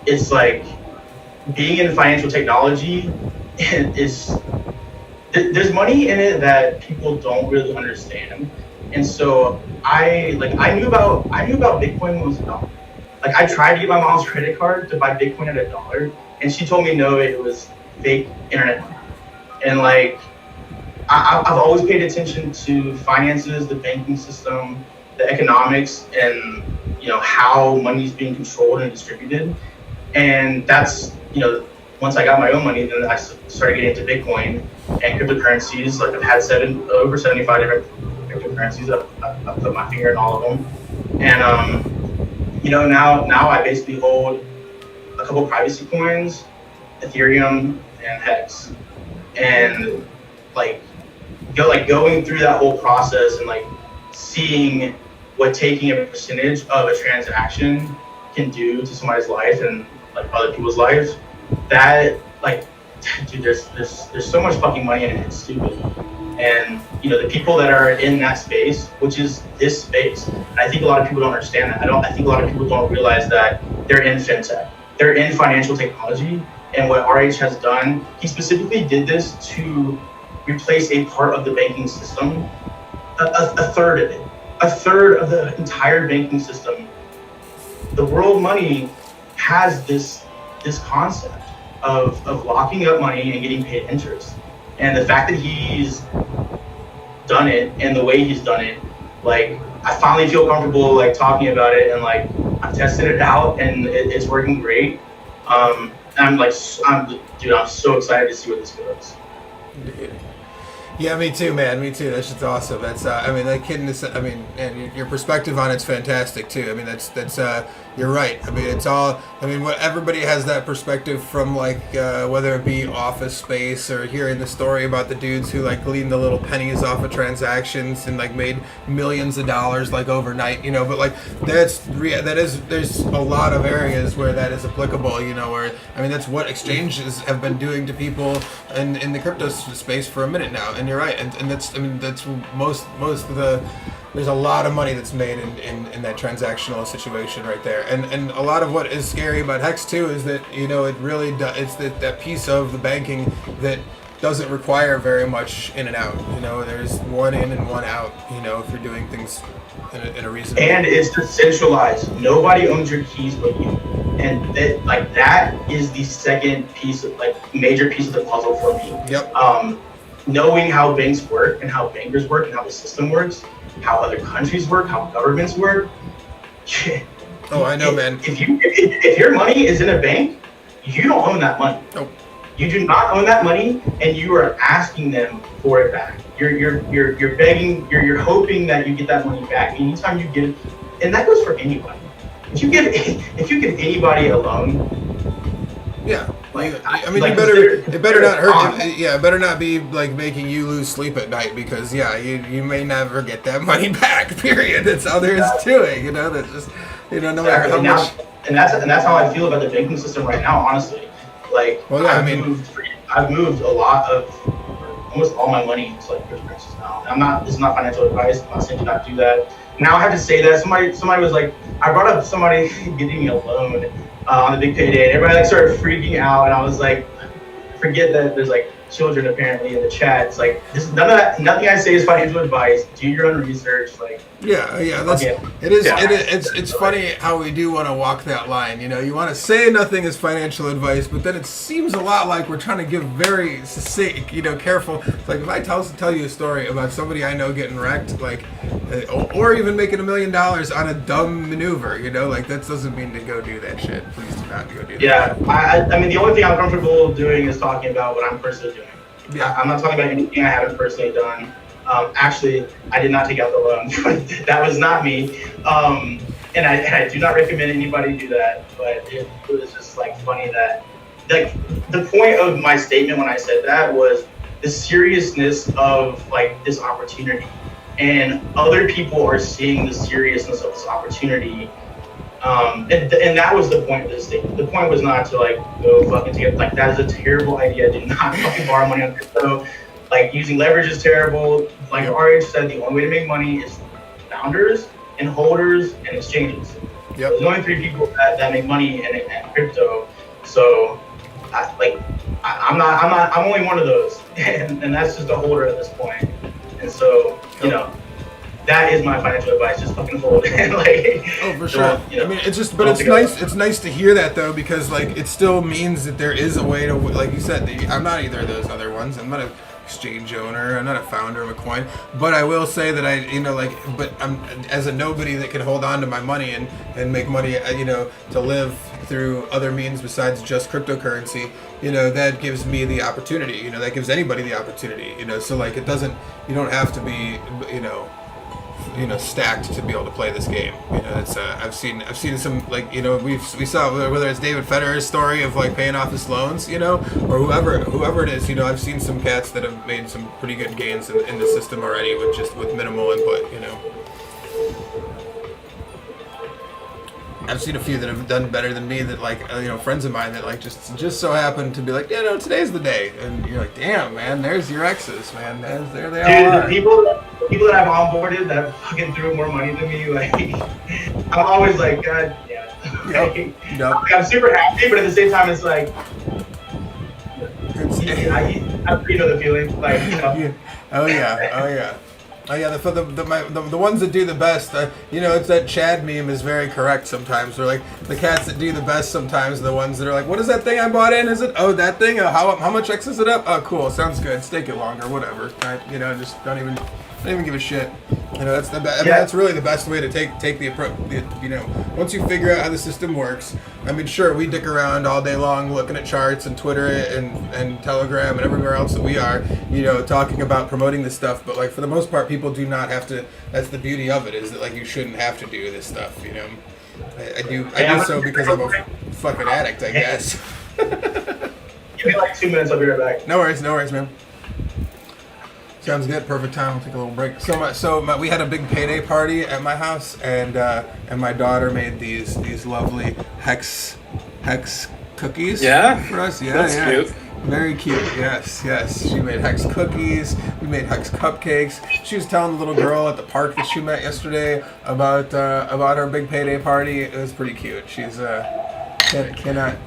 it's like being in financial technology is there's money in it that people don't really understand. And so I knew about Bitcoin when it was $1. Like I tried to get my mom's credit card to buy Bitcoin at $1, and she told me no, it was fake internet money. And like I've always paid attention to finances, the banking system, the economics, and you know how money is being controlled and distributed. And that's, you know, once I got my own money, then I started getting into Bitcoin and cryptocurrencies. Like I've had over 75 different cryptocurrencies. I've put my finger in all of them. And now I basically hold a couple privacy coins, Ethereum and Hex, and like going through that whole process and like seeing what taking a percentage of a transaction can do to somebody's life and like other people's lives. That like, dude, there's so much fucking money in it. It's stupid. And the people that are in that space, which is this space, and I think a lot of people don't understand that. I think a lot of people don't realize that they're in fintech, they're in financial technology, and what RH has done, he specifically did this to replace a part of the banking system, a third of it, a third of the entire banking system. The world money has this concept of locking up money and getting paid interest. And the fact that he's done it and the way he's done it, like, I finally feel comfortable like talking about it, and like I've tested it out and it's working great. I'm so excited to see where this goes. Yeah, me too, man. Me too. That shit's awesome. That's, that kid in this, and your perspective on it's fantastic too. I mean, that's, you're right. I mean, it's all, what everybody has that perspective from, like, whether it be Office Space or hearing the story about the dudes who like gleaned the little pennies off of transactions and like made millions of dollars like overnight, but like there's a lot of areas where that is applicable, where, that's what exchanges have been doing to people in the crypto space for a minute now. And you're right, and that's most of the, there's a lot of money that's made in that transactional situation right there, and a lot of what is scary about Hex too is that it really it's that piece of the banking that doesn't require very much in and out. There's one in and one out. If you're doing things in a reasonable. And it's decentralized. Nobody owns your keys but you, and that is the second piece of major piece of the puzzle for me. Yep. Knowing how banks work and how bankers work and how the system works, how other countries work, how governments work. Oh, I know, man. If your money is in a bank, you don't own that money. Nope. You do not own that money, and you are asking them for it back. You're begging. You're hoping that you get that money back. Anytime you give, and that goes for anybody. If you give anybody a loan. Yeah. It better not hurt. It better not be like making you lose sleep at night because you may never get that money back. Period. That's all there is to it. That's just no matter how much. And that's how I feel about the banking system right now. Honestly, I've moved a lot of almost all my money into like cryptocurrencies now. This is not financial advice. I'm not saying do not do that. Now I have to say that somebody was like, I brought up somebody getting me a loan on the big payday, and everybody started freaking out, and I was like, forget that there's like children apparently in the chat. It's like nothing I say is financial advice. Do your own research. It's funny how we do want to walk that line. You want to say nothing is financial advice, but then it seems a lot like we're trying to give very succinct, careful. It's like if I tell you a story about somebody I know getting wrecked, or even making $1 million on a dumb maneuver, that doesn't mean to go do that shit. Please do not go do that. Yeah, the only thing I'm comfortable doing is talking about what I'm personally doing. Yeah. I'm not talking about anything I haven't personally done. Actually, I did not take out the loan. That was not me. And I do not recommend anybody do that. But it was just funny that the point of my statement when I said that was the seriousness of this opportunity, and other people are seeing the seriousness of this opportunity. And that was the point of this statement. The point was not to go fucking take it. That is a terrible idea. Do not fucking borrow money on crypto. Using leverage is terrible. Like RH said, the only way to make money is founders and holders and exchanges. Yep. There's only 3 people that make money in crypto. So, I'm only one of those, and that's just a holder at this point. And so, that is my financial advice. Just fucking hold. Oh, for sure. It's just, but it's nice. It's nice to hear that though, because it still means that there is a way to, like you said, I'm not either of those other ones. I'm not a exchange owner. I'm not a founder of a coin, but I will say that but I'm as a nobody that can hold on to my money and make money, to live through other means besides just cryptocurrency. That gives me the opportunity. That gives anybody the opportunity. So it doesn't. You don't have to be. stacked to be able to play this game. It's I've seen some, like, we saw whether it's David Federer's story of like paying off his loans, or whoever it is. I've seen some cats that have made some pretty good gains in the system already with minimal input. I've seen a few that have done better than me, that like friends of mine that like just so happen to be like, today's the day, and you're like, damn man, there's your exes, man, there they all are. The people that I've onboarded that have fucking threw more money than me, like I'm always like, God, yeah. Yep. I'm super happy, but at the same time, it's like, you know the feeling, like Yeah. Oh yeah. The ones that do the best, it's that Chad meme is very correct sometimes. They're like, the cats that do the best sometimes are the ones that are like, what is that thing I bought in? Is it, that thing? How much X is it up? Oh, cool, sounds good. Stake it longer, whatever. Just don't even give a shit. That's that's really the best way to take the approach. Once you figure out how the system works. I mean, sure, we dick around all day long looking at charts and Twitter and Telegram and everywhere else that we are, talking about promoting this stuff. But like for the most part, people do not have to. That's the beauty of it, is that like you shouldn't have to do this stuff. I do so because I'm a fucking addict, I guess. Give me like 2 minutes. I'll be right back. No worries, man. Sounds good. Perfect time. We'll take a little break. We had a big payday party at my house, and my daughter made these lovely hex cookies. Yeah, for us. Yeah, that's cute. Very cute. Yes. She made hex cookies. We made hex cupcakes. She was telling the little girl at the park that she met yesterday about her big payday party. It was pretty cute. She's cannot.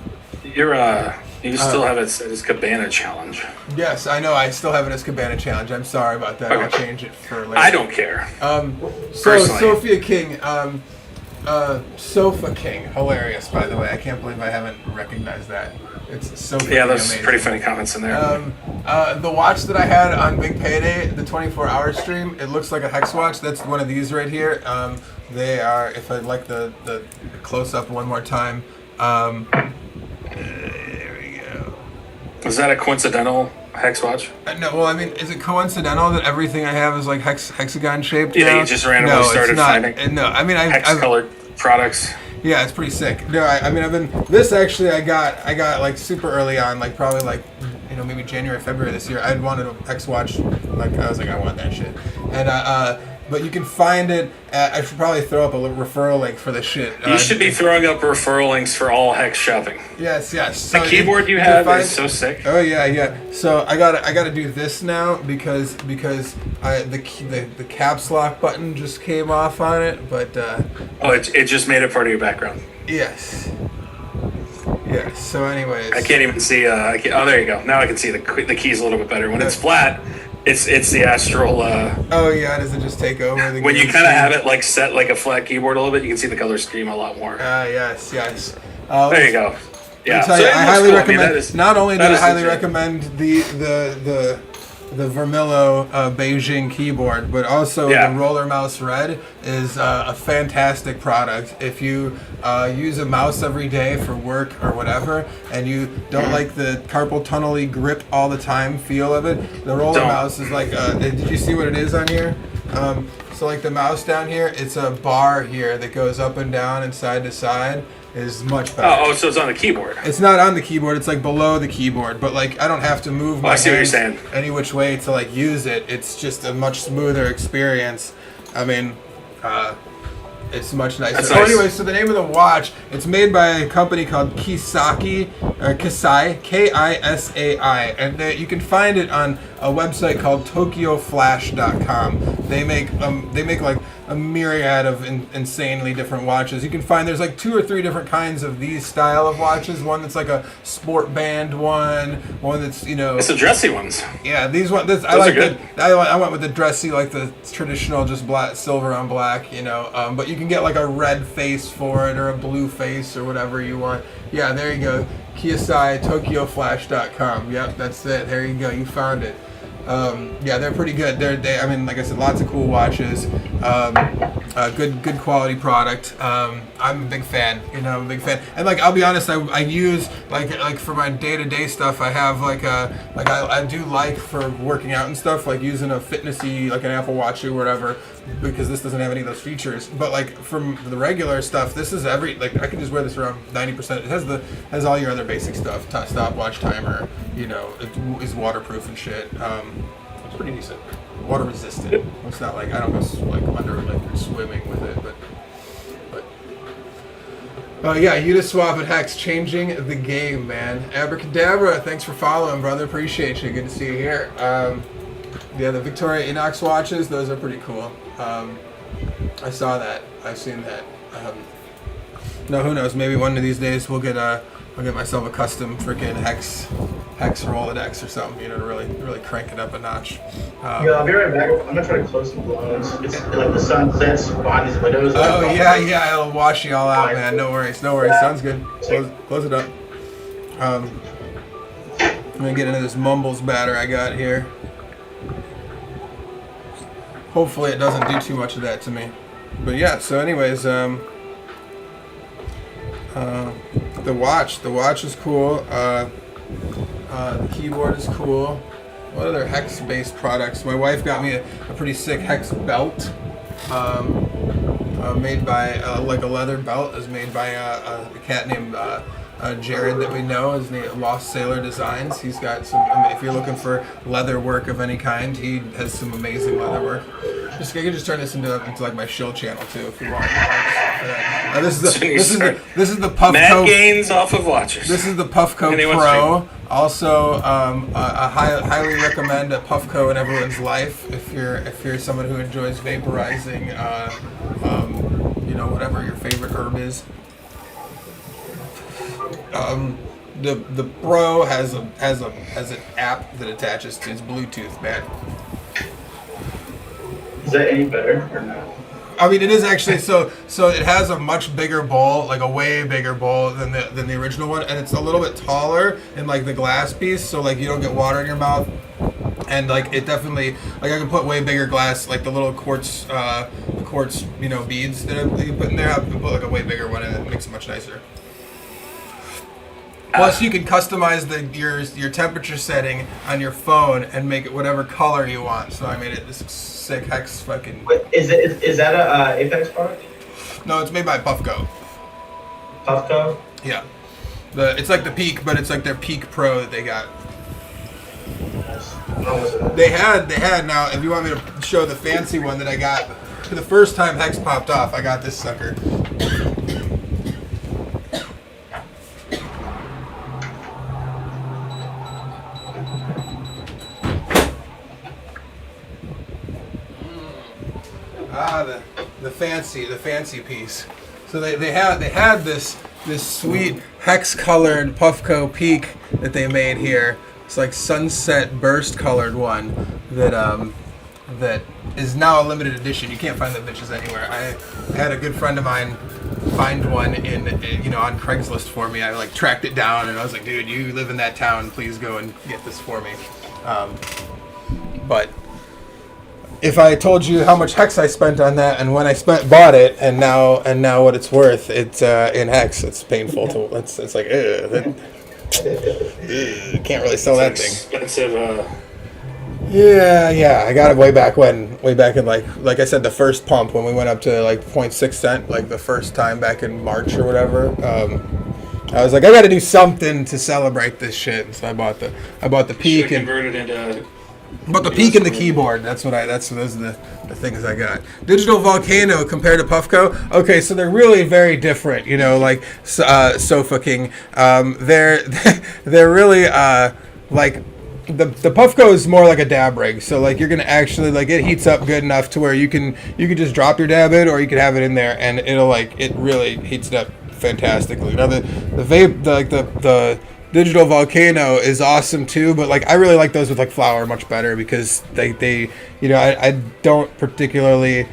You still have it set as Cabana challenge. Yes, I know. I still have it as Cabana challenge. I'm sorry about that. Okay. I'll change it for later. I don't care. So Sophia King, Sofa King, hilarious, by the way. I can't believe I haven't recognized that. It's Sophia King, there's amazing. pretty funny comments in there. The watch that I had on Big Payday, the 24-hour stream, it looks like a hex watch. That's one of these right here. They are, if I like the close-up one more time, Is that a coincidental hex watch? No, well, I mean, is it coincidental that everything I have is like hexagon shaped? Yeah, you just randomly started finding. No, I mean, I've colored products. Yeah, it's pretty sick. No, I mean, I got like super early on, like probably like, maybe January, February this year. I'd wanted a hex watch, like I was like, I want that shit, and but you can find it I should probably throw up a little referral link for this shit. You should be throwing up referral links for all hex shopping. Yes. So the keyboard you have is so sick. Oh yeah. So I gotta do this now because the caps lock button just came off on it, but it just made it part of your background. Yes. So anyways, I can't even see. Oh, there you go. Now I can see the keys a little bit better. When it's flat, it's the astral. Oh yeah, does it just take over? When you kind of have it like set like a flat keyboard a little bit, you can see the color scheme a lot more. Yes. There you go. Yeah. I highly recommend. Not only do I highly recommend the Vermillo Beijing keyboard, but also the Roller Mouse Red is a fantastic product. If you use a mouse every day for work or whatever, and you don't like the carpal tunnel-y grip all the time feel of it, the Roller Mouse is like, did you see what it is on here? So like the mouse down here, it's a bar here that goes up and down and side to side. Is much better. Oh, so it's on the keyboard. It's not on the keyboard. It's like below the keyboard, but like I don't have to move my hands any which way to like use it. It's just a much smoother experience. I mean, it's much nicer. That's so nice. Anyway, so the name of the watch, it's made by a company called Kisai, Kisai, and you can find it on a website called TokyoFlash.com. They make like a myriad of insanely different watches. You can find there's like 2 or 3 different kinds of these style of watches. One that's like a sport band one that's It's the dressy ones. Yeah, these ones. I like I went with the dressy, like the traditional, just black, silver on black. But you can get like a red face for it or a blue face or whatever you want. Yeah, there you go. Kisai, TokyoFlash.com. Yep, that's it. There you go. You found it. They're pretty good. I mean, like I said, lots of cool watches. Good quality product. I'm a big fan. I'm a big fan. And like, I'll be honest, I use like for my day-to-day stuff, I have I do like for working out and stuff, like using a fitnessy, like an Apple Watch or whatever, because this doesn't have any of those features. But like from the regular stuff, this is I can just wear this around 90%. It has all your other basic stuff, stopwatch, timer, you know, it is waterproof and shit. It's pretty decent. Water resistant. It's not like I don't go like under like you're swimming with it, but yeah, Uniswap and Hex changing the game, man. Abracadabra, thanks for following, brother. Appreciate you. Good to see you here. Yeah, the Victoria Inox watches, those are pretty cool. I saw that. I've seen that. No, who knows? Maybe one of these days I'll get myself a custom freaking Hex Rolodex or something, you know, to really crank it up a notch. Yeah, I'll be right back. I'm gonna try to close some blinds. It's like the sun sets behind these windows. Oh yeah, it'll wash you all out, man. No worries. Sounds good. Close it up. I'm gonna get into this Mumbles batter I got here. Hopefully it doesn't do too much of that to me. But yeah, so anyways, the watch is cool. The keyboard is cool. What other Hex-based products? My wife got me a pretty sick Hex belt, made by like a leather belt. Is made by a cat named Jared that we know. His name Lost Sailor Designs. He's got some. If you're looking for leather work of any kind, he has some amazing leather work. I can just turn this into like my shill channel too, if you want. This is the Puffco. Mad gains off of watches. This is the Puffco Pro. Also, I highly recommend a Puffco in everyone's life if you're someone who enjoys vaporizing, you know, whatever your favorite herb is. The Pro has an app that attaches to its Bluetooth, man. Is that any better or no? I mean, it is actually so it has a much bigger bowl, like a way bigger bowl than the original one, and it's a little bit taller in like the glass piece, so like you don't get water in your mouth, and like it definitely like I can put way bigger glass, like the little quartz you know beads that you put in there. I can put like a way bigger one, and it makes it much nicer. Plus, you can customize your temperature setting on your phone and make it whatever color you want. So I made it this sick Hex fucking. Wait, is that a Apex product? No, it's made by Puffco. Puffco? Yeah, it's like the Peak, but it's like their Peak Pro that they got. They had now. If you want me to show the fancy one that I got for the first time Hex popped off, I got this sucker. The fancy piece. So they had this sweet hex colored Puffco Peak that they made here. It's like sunset burst colored one that is now a limited edition. You can't find the bitches anywhere. I had a good friend of mine find one on Craigslist for me. I like tracked it down and I was like, dude, you live in that town, please go and get this for me. But if I told you how much Hex I spent on that and when I bought it and now what it's worth, it's in Hex. It's painful to. It's like can't really sell that thing. Expensive. Yeah. I got it way back in like I said, the first pump when we went up to like 0.6 cent, like the first time back in March or whatever. I was like, I got to do something to celebrate this shit, and so I bought the Peak and converted into. But the Peak and the keyboard, those are the things I got. Digital Volcano compared to Puffco. Okay, so they're really very different, you know, like Sofa King. They're really like the Puffco is more like a dab rig. So like you're gonna actually like it heats up good enough to where you can just drop your dab in or you can have it in there and it really heats it up fantastically. Now the vape the Digital Volcano is awesome too, but like I really like those with like flour much better because they you know I don't particularly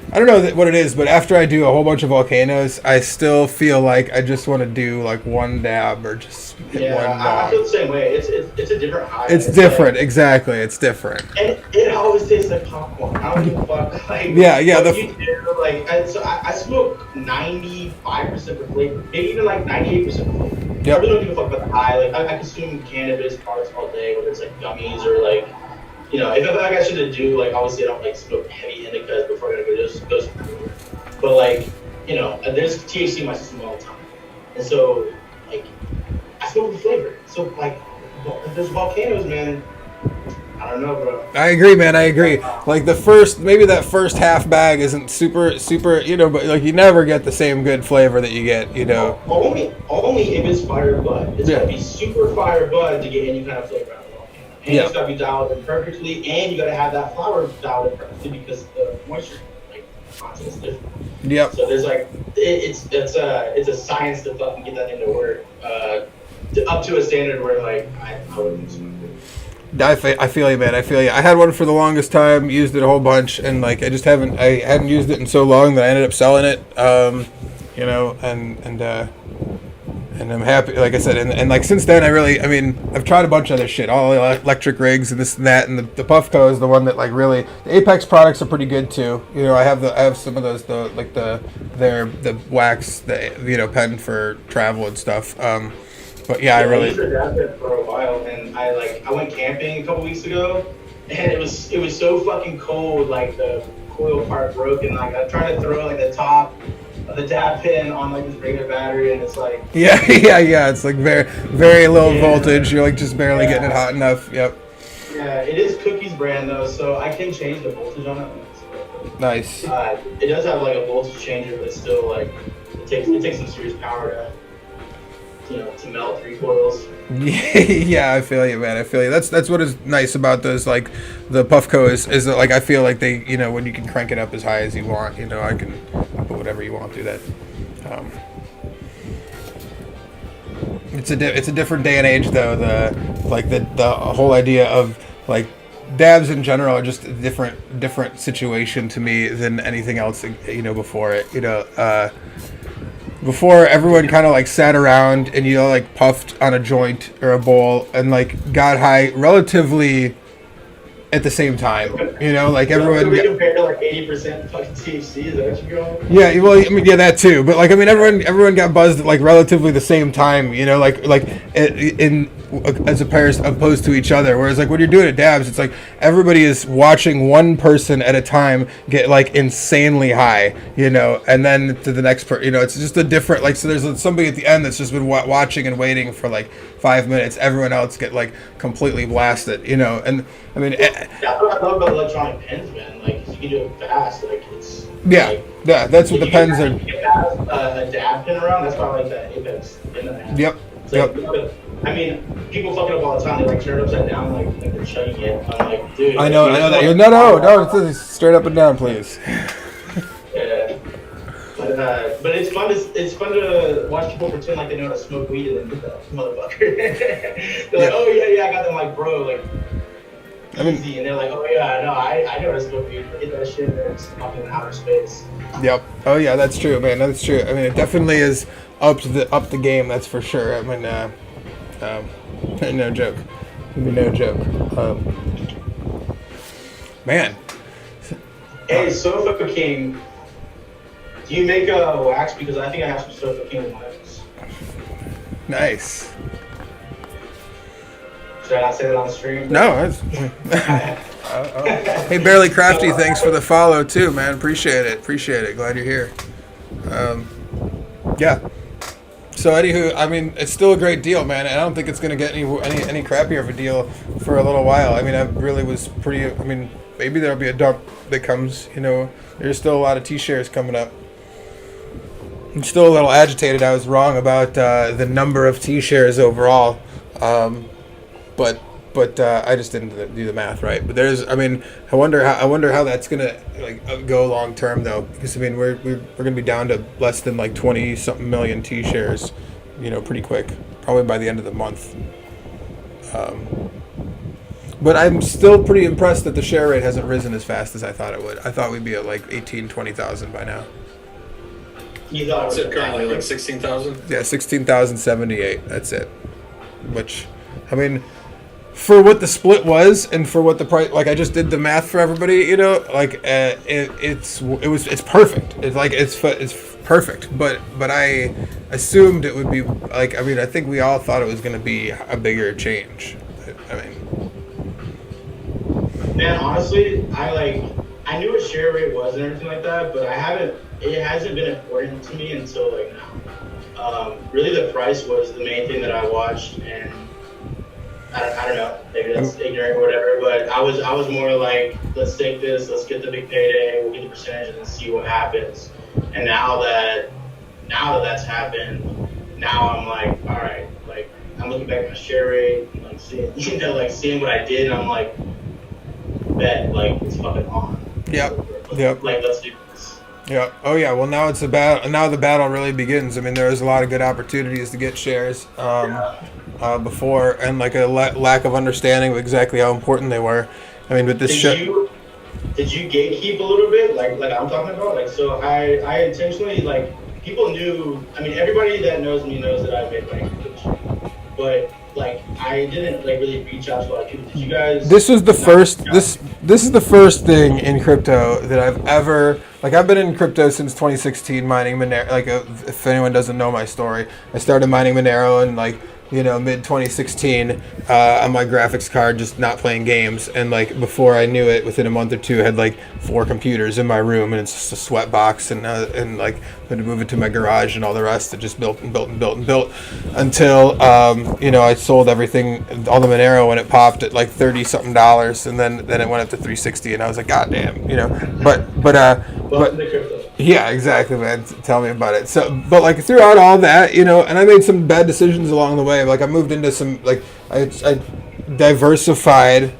I don't know what it is, but after I do a whole bunch of volcanoes, I still feel like I just want to do like one dab or just hit one bong. I feel the same way. It's a different high. It's different, like, exactly. It's different. And it always tastes like popcorn. I don't give a fuck. Like, yeah. I smoke 95% for flavor, maybe even like 98% for flavor. Yep. really don't give a fuck about the high. Like I consume cannabis products all day, whether it's like gummies or like, if I got shit to do, like obviously I don't like smoke heavy indicas before I gotta go somewhere. But like, there's THC in my system all the time, and so like I smoke the flavor. So like, there's volcanoes, man. I don't know, bro. I agree, man. I agree. Like maybe that first half bag isn't super, but like you never get the same good flavor that you get, Only if it's fire bud. It's gotta be super fire bud to get any kind of flavor out of the volcano. And it's gotta be dialed in perfectly, and you gotta have that flower dialed in perfectly because the moisture content is different. Yep. So there's like it's a science to fucking get that thing to work up to a standard where like I wouldn't smoke it. I feel you, man. I feel you. I had one for the longest time, used it a whole bunch, and like I hadn't used it in so long that I ended up selling it. And I'm happy, like I said, and like since then I've tried a bunch of other shit, all electric rigs and this and that, and the Puffco is the one that like really, the Apex products are pretty good too. I have some of those, the wax, pen for travel and stuff. But yeah, I really used that for a while, and I went camping a couple weeks ago, and it was so fucking cold, like the coil part broke, and like I tried to throw like the top of the dab pin on like this regular battery, and it's like yeah, it's like very very low voltage. You're like just barely getting it hot enough. Yep. Yeah, it is Cookie's brand though, so I can change the voltage on it. Nice. It does have like a voltage changer, but it's still like it takes some serious power to melt 3 coils. Yeah, I feel you, man. I feel you. That's what is nice about those, like the Puffco is that like I feel like they, when you can crank it up as high as you want, I can put whatever you want through that. It's a different day and age though. The whole idea of like dabs in general are just a different situation to me than anything else. Before it. Before everyone kind of like sat around and like puffed on a joint or a bowl and like got high relatively at the same time, like everyone. So we compared to like 80% fucking THC. Is that what you're going? Yeah, well, that too. But like, everyone got buzzed at like relatively the same time, as opposed to each other. Whereas like when you're doing it dabs, it's like everybody is watching one person at a time get like insanely high, and then to the next person, it's just a different like. So there's somebody at the end that's just been watching and waiting for like 5 minutes. Everyone else get like completely blasted, and I mean. That's what I love about electronic pens, man. Like, you can do it fast. Like, it's that's what the pens are. Get a dab pin around. That's why I like that Apex pin that I have. Yep. I mean, people fuck it up all the time. They like turn it upside down, like they're chugging it. I'm like, dude. I know that. No. It's straight up and down, please. Yeah. But it's fun to watch people pretend like they know how to smoke weed and then get that motherfucker. They're like, oh yeah, I got them. Like, bro, like. Easy, and they're like, oh yeah, no, I know how to smoke weed. Get that shit, and it's fucking in outer space. Yep. Oh yeah, that's true, man. That's true. I mean, it definitely is up the game. That's for sure. I mean, no joke. No joke. Man. Hey, Sofa King, do you make a wax? Because I think I have some Sofa King wax. Nice. Should I not say that on the stream? No. Hey, Barely Crafty, thanks for the follow too, man. Appreciate it. Glad you're here. Yeah. So anywho, I mean, it's still a great deal, man. I don't think it's gonna get any crappier of a deal for a little while. I mean, I really was pretty. I mean, maybe there'll be a dump that comes. There's still a lot of T-shares coming up. I'm still a little agitated. I was wrong about the number of T-shares overall. But I just didn't do the math right. But I wonder how that's gonna like go long term though, because I mean we're gonna be down to less than like 20-something million T-shares, pretty quick, probably by the end of the month. But I'm still pretty impressed that the share rate hasn't risen as fast as I thought it would. I thought we'd be at like 18,000-20,000 by now. You thought Is it currently like 16,000? Yeah, 16,078. That's it. Which, I mean, for what the split was and for what the price, like I just did the math for everybody, it's perfect. It's like it's perfect. But I assumed it would be like, I mean, I think we all thought it was going to be a bigger change. I mean, Man, honestly, I knew what share rate was and everything like that, but it hasn't been important to me until like now. Really, the price was the main thing that I watched, and I don't know, maybe that's ignorant or whatever, but I was more like, let's take this, let's get the big payday, we'll get the percentage and see what happens. And now that that's happened, now I'm like, all right, like I'm looking back at my share rate, and like seeing what I did, and I'm like, bet, like it's fucking on. Yep. Like let's do this. Yeah. Oh yeah. Well, now it's a battle. Now the battle really begins. I mean, there was a lot of good opportunities to get shares before, and like a lack of understanding of exactly how important they were. I mean, with this show. Did you gatekeep a little bit, like I'm talking about? Like, so I intentionally, like, people knew. I mean, everybody that knows me knows that I made money from this, but like I didn't like really reach out to a lot of people. Did you guys? This was the first. This is the first thing in crypto that I've ever. Like, I've been in crypto since 2016, mining Monero. Like, if anyone doesn't know my story, I started mining Monero in like, you know, mid 2016 on my graphics card, just not playing games. And like before I knew it, within a month or two, I had like 4 computers in my room, and it's just a sweat box, and like had to move it to my garage and all the rest. It just built until you know, I sold everything, all the Monero when it popped at like $30-something, and then it went up to 360, and I was like, God damn, you know. But yeah, exactly, man. Tell me about it. So, but like throughout all that, you know, and I made some bad decisions along the way. Like I moved into some, like I diversified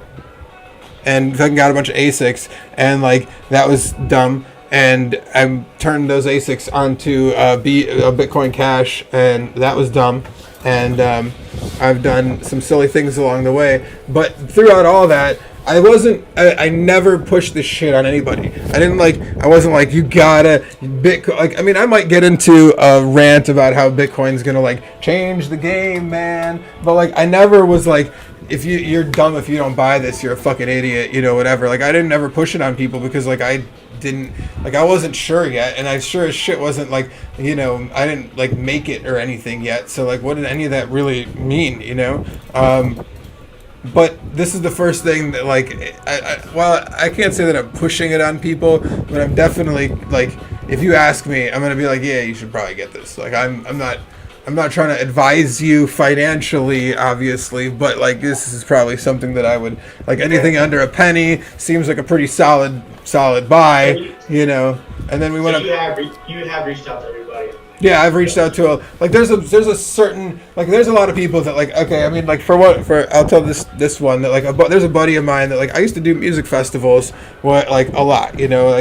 and fucking got a bunch of ASICs, and like that was dumb. And I turned those ASICs onto a Bitcoin Cash, and that was dumb. And I've done some silly things along the way. But throughout all that, I never pushed this shit on anybody. I wasn't like, you gotta Bitcoin. Like, I mean, I might get into a rant about how Bitcoin's gonna like change the game, man. But like, I never was like, if you're dumb if you don't buy this, you're a fucking idiot, you know, whatever. Like, I didn't ever push it on people because like I wasn't sure yet, and I sure as shit wasn't like, you know, I didn't like make it or anything yet. So like, what did any of that really mean, you know? But this is the first thing that, like, I can't say that I'm pushing it on people, but I'm definitely, like, if you ask me, I'm going to be like, yeah, you should probably get this. Like, I'm not trying to advise you financially, obviously, but, like, this is probably something that I would, like, anything under a penny seems like a pretty solid buy, you know. And then we went up. You have reached out to everybody. Yeah, I've reached out to there's a certain, like, there's a lot of people that, like, okay, I mean, like, I'll tell this one that, like, there's a buddy of mine that, like, I used to do music festivals, like, a lot, you know.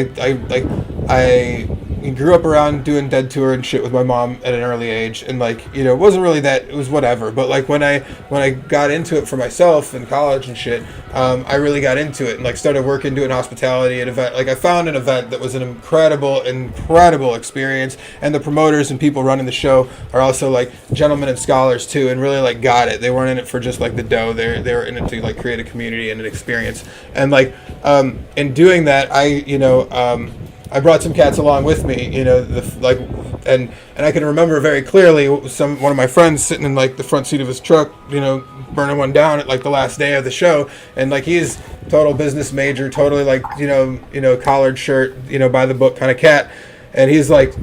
I grew up around doing Dead Tour and shit with my mom at an early age, and like, you know, it wasn't really that, it was whatever, but like when I got into it for myself in college and shit, I really got into it and like started working doing hospitality at event. Like, I found an event that was an incredible experience, and the promoters and people running the show are also like gentlemen and scholars too, and really like got it. They weren't in it for just like the dough. They were in it to like create a community and an experience. And like in doing that, I brought some cats along with me, you know, and I can remember very clearly one of my friends sitting in like the front seat of his truck, you know, burning one down at like the last day of the show, and like he's total business major, totally like, you know, collared shirt, you know, by the book kind of cat, and he's like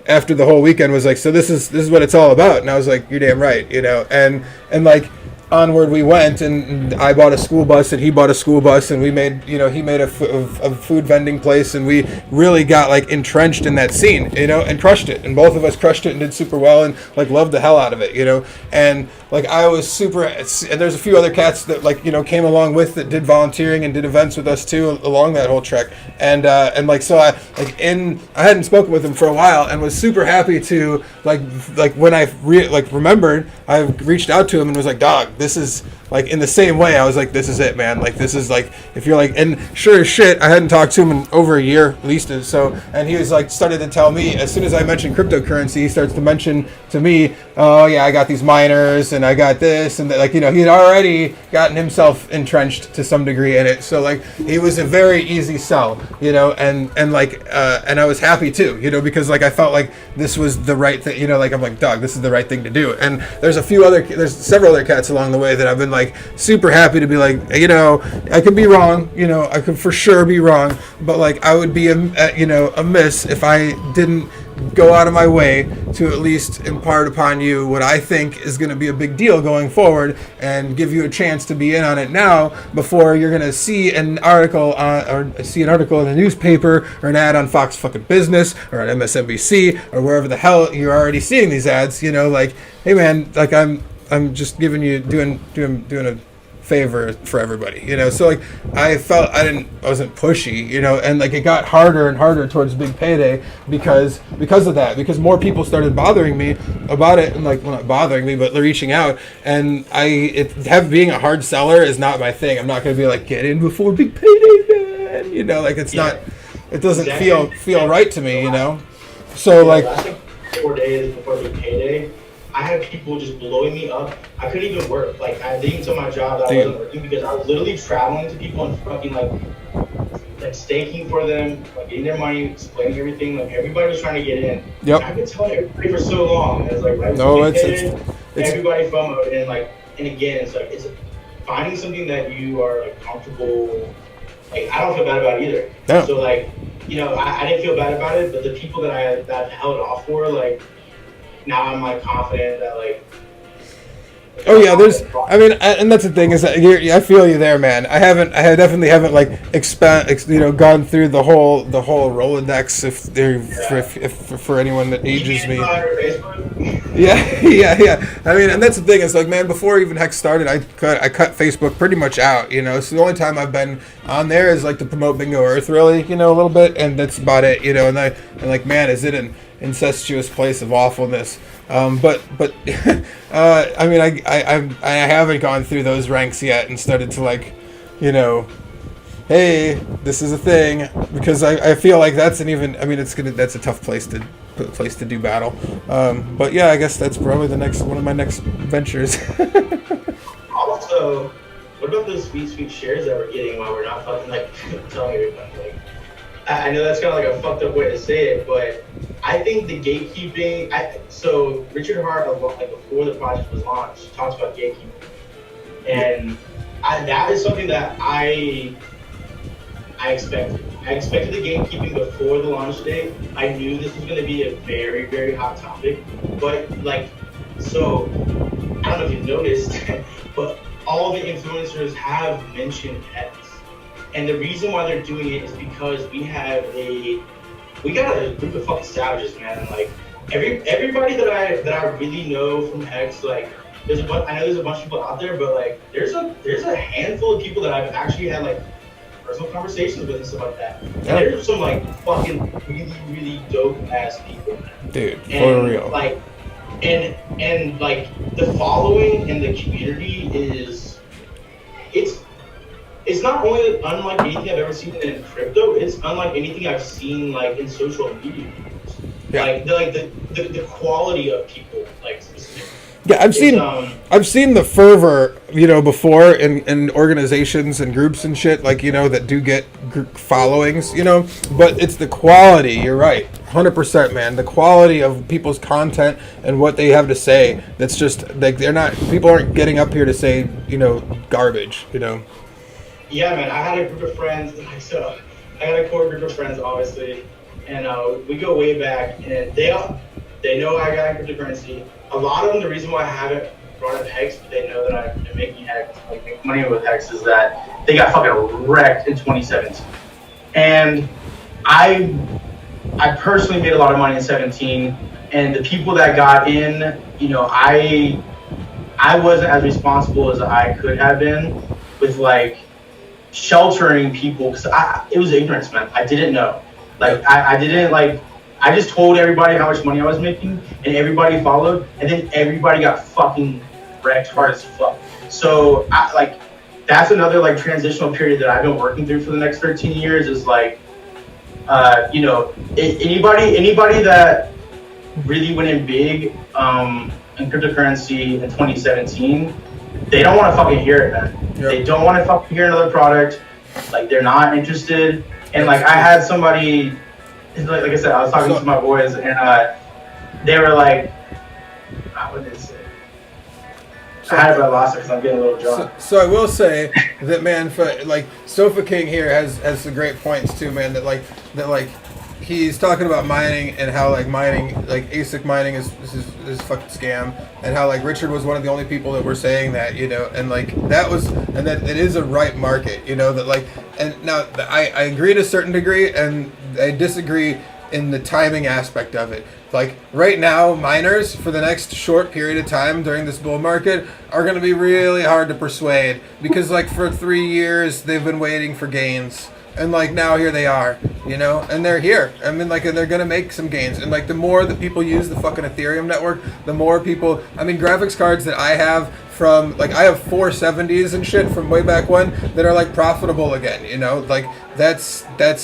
after the whole weekend was like, so this is what it's all about, and I was like, you're damn right, you know, and like onward we went, and I bought a school bus and he bought a school bus, and we made, you know, he made a food vending place, and we really got like entrenched in that scene, you know, and crushed it, and both of us crushed it and did super well, and like loved the hell out of it, you know. And like I was super, and there's a few other cats that like, you know, came along with that did volunteering and did events with us too along that whole trek, and like, so I hadn't spoken with him for a while, and was super happy to like when I remembered, I reached out to him and was like, dog, this is like in the same way, I was like, this is it, man. Like this is like, if you're like, and sure as shit, I hadn't talked to him in over a year at least, so, and he was like started to tell me as soon as I mentioned cryptocurrency, he starts to mention to me, oh yeah, I got these miners and I got this and that, like, you know, he had already gotten himself entrenched to some degree in it, so like he was a very easy sell, you know, and I was happy too, you know, because like I felt like this was the right thing, you know, like I'm like, dog, this is the right thing to do. And there's several other cats along the way that I've been like super happy to be like, you know, I could be wrong, you know, I could for sure be wrong, but like I would be amiss if I didn't go out of my way to at least impart upon you what I think is going to be a big deal going forward, and give you a chance to be in on it now before you're going to see an article in a newspaper or an ad on Fox fucking Business or on MSNBC or wherever the hell you're already seeing these ads. You know, like, hey man, like I'm just doing a favor for everybody, you know. So like I felt I wasn't pushy, you know, and like it got harder and harder towards big payday because of that, because more people started bothering me about it, and like, well, not bothering me, but reaching out. And being a hard seller is not my thing. I'm not going to be like, get in before big payday, man, you know, like it doesn't feel right to me, you know. So like I think 4 days before big payday, I had people just blowing me up. I couldn't even work. Like, I didn't tell my job that I wasn't working because I was literally traveling to people and fucking like staking for them, like getting their money, explaining everything. Like, everybody was trying to get in. Yep. And I've been telling everybody for so long. It was like, right, no, it's everybody FOMO, and again, it's like, it's finding something that you are like comfortable. Like, I don't feel bad about it either. Yeah. So like, you know, I didn't feel bad about it, but the people that I've held off for, like, now I'm like confident that like. Oh yeah, and that's the thing is that I feel you there, man. I definitely haven't like gone through the whole Rolodex if for anyone that ages me. Yeah. I mean, and that's the thing is like, man, before even Hex started, I cut Facebook pretty much out, you know. So the only time I've been on there is like to promote Bingo Earth, really, you know, a little bit, and that's about it, you know. And like, man, is it an incestuous place of awfulness? But I mean, I haven't gone through those ranks yet and started to like, you know, hey, this is a thing, because I feel like that's a tough place to do battle. But yeah, I guess that's probably one of my next ventures. Also, what about those sweet shares that we're getting while we're not fucking like telling everybody? Like, I know that's kind of like a fucked up way to say it, but I think the gatekeeping. So Richard Hart, like before the project was launched, talks about gatekeeping, and that is something that I expected. I expected the gatekeeping before the launch date. I knew this was going to be a very, very hot topic, but like, so I don't know if you've noticed, but all the influencers have mentioned X. And the reason why they're doing it is because we got a group of fucking savages, man. And like everybody that I really know from X, like I know there's a bunch of people out there, but like there's a handful of people that I've actually had like personal conversations with and stuff like that. And there's some like fucking really, really dope ass people, man. Dude, for real. Like and like the following and the community it's not only unlike anything I've ever seen in crypto, it's unlike anything I've seen like in social media. Yeah. Like the quality of people, like specifically. Yeah, I've seen the fervor, you know, before in organizations and groups and shit, like, you know, that do get followings, you know, but it's the quality. You're right, 100%, man. The quality of people's content and what they have to say. That's just like people aren't getting up here to say, you know, garbage, you know. Yeah, man. I had a group of friends. So I got a core group of friends, obviously, and we go way back. And they know I got cryptocurrency. A lot of them, the reason why I haven't brought up Hex, but they know that I'm making Hex, like making money with Hex, is that they got fucking wrecked in 2017. And I personally made a lot of money in 17. And the people that got in, you know, I wasn't as responsible as I could have been with like sheltering people, because it was ignorance, man. I didn't know. Like I didn't like. I just told everybody how much money I was making, and everybody followed, and then everybody got fucking wrecked hard as fuck. So that's another like transitional period that I've been working through for the next 13 years is like, anybody that really went in big in cryptocurrency in 2017, they don't want to fucking hear it, man. Yep. They don't want to fucking hear another product. Like they're not interested. And like I had somebody, like I said, I was talking to my boys and they were like, what did they say? I had it, but I lost it because I'm getting a little drunk. So I will say that, man, like Sofa King here has some great points too, man. That he's talking about mining and how like mining, like ASIC mining is a fucking scam, and how like Richard was one of the only people that were saying that, and like that it is a right market, that like, and now I agree to a certain degree, and I disagree in the timing aspect of it. Like right now, miners for the next short period of time during this bull market are going to be really hard to persuade because like for 3 years they've been waiting for gains. And like now here they are, and they're here. I mean, like, and they're gonna make some gains. And like the more that people use the fucking Ethereum network, the more people. I mean, graphics cards that I have from like I have 470s and shit from way back when that are like profitable again. Like that's that.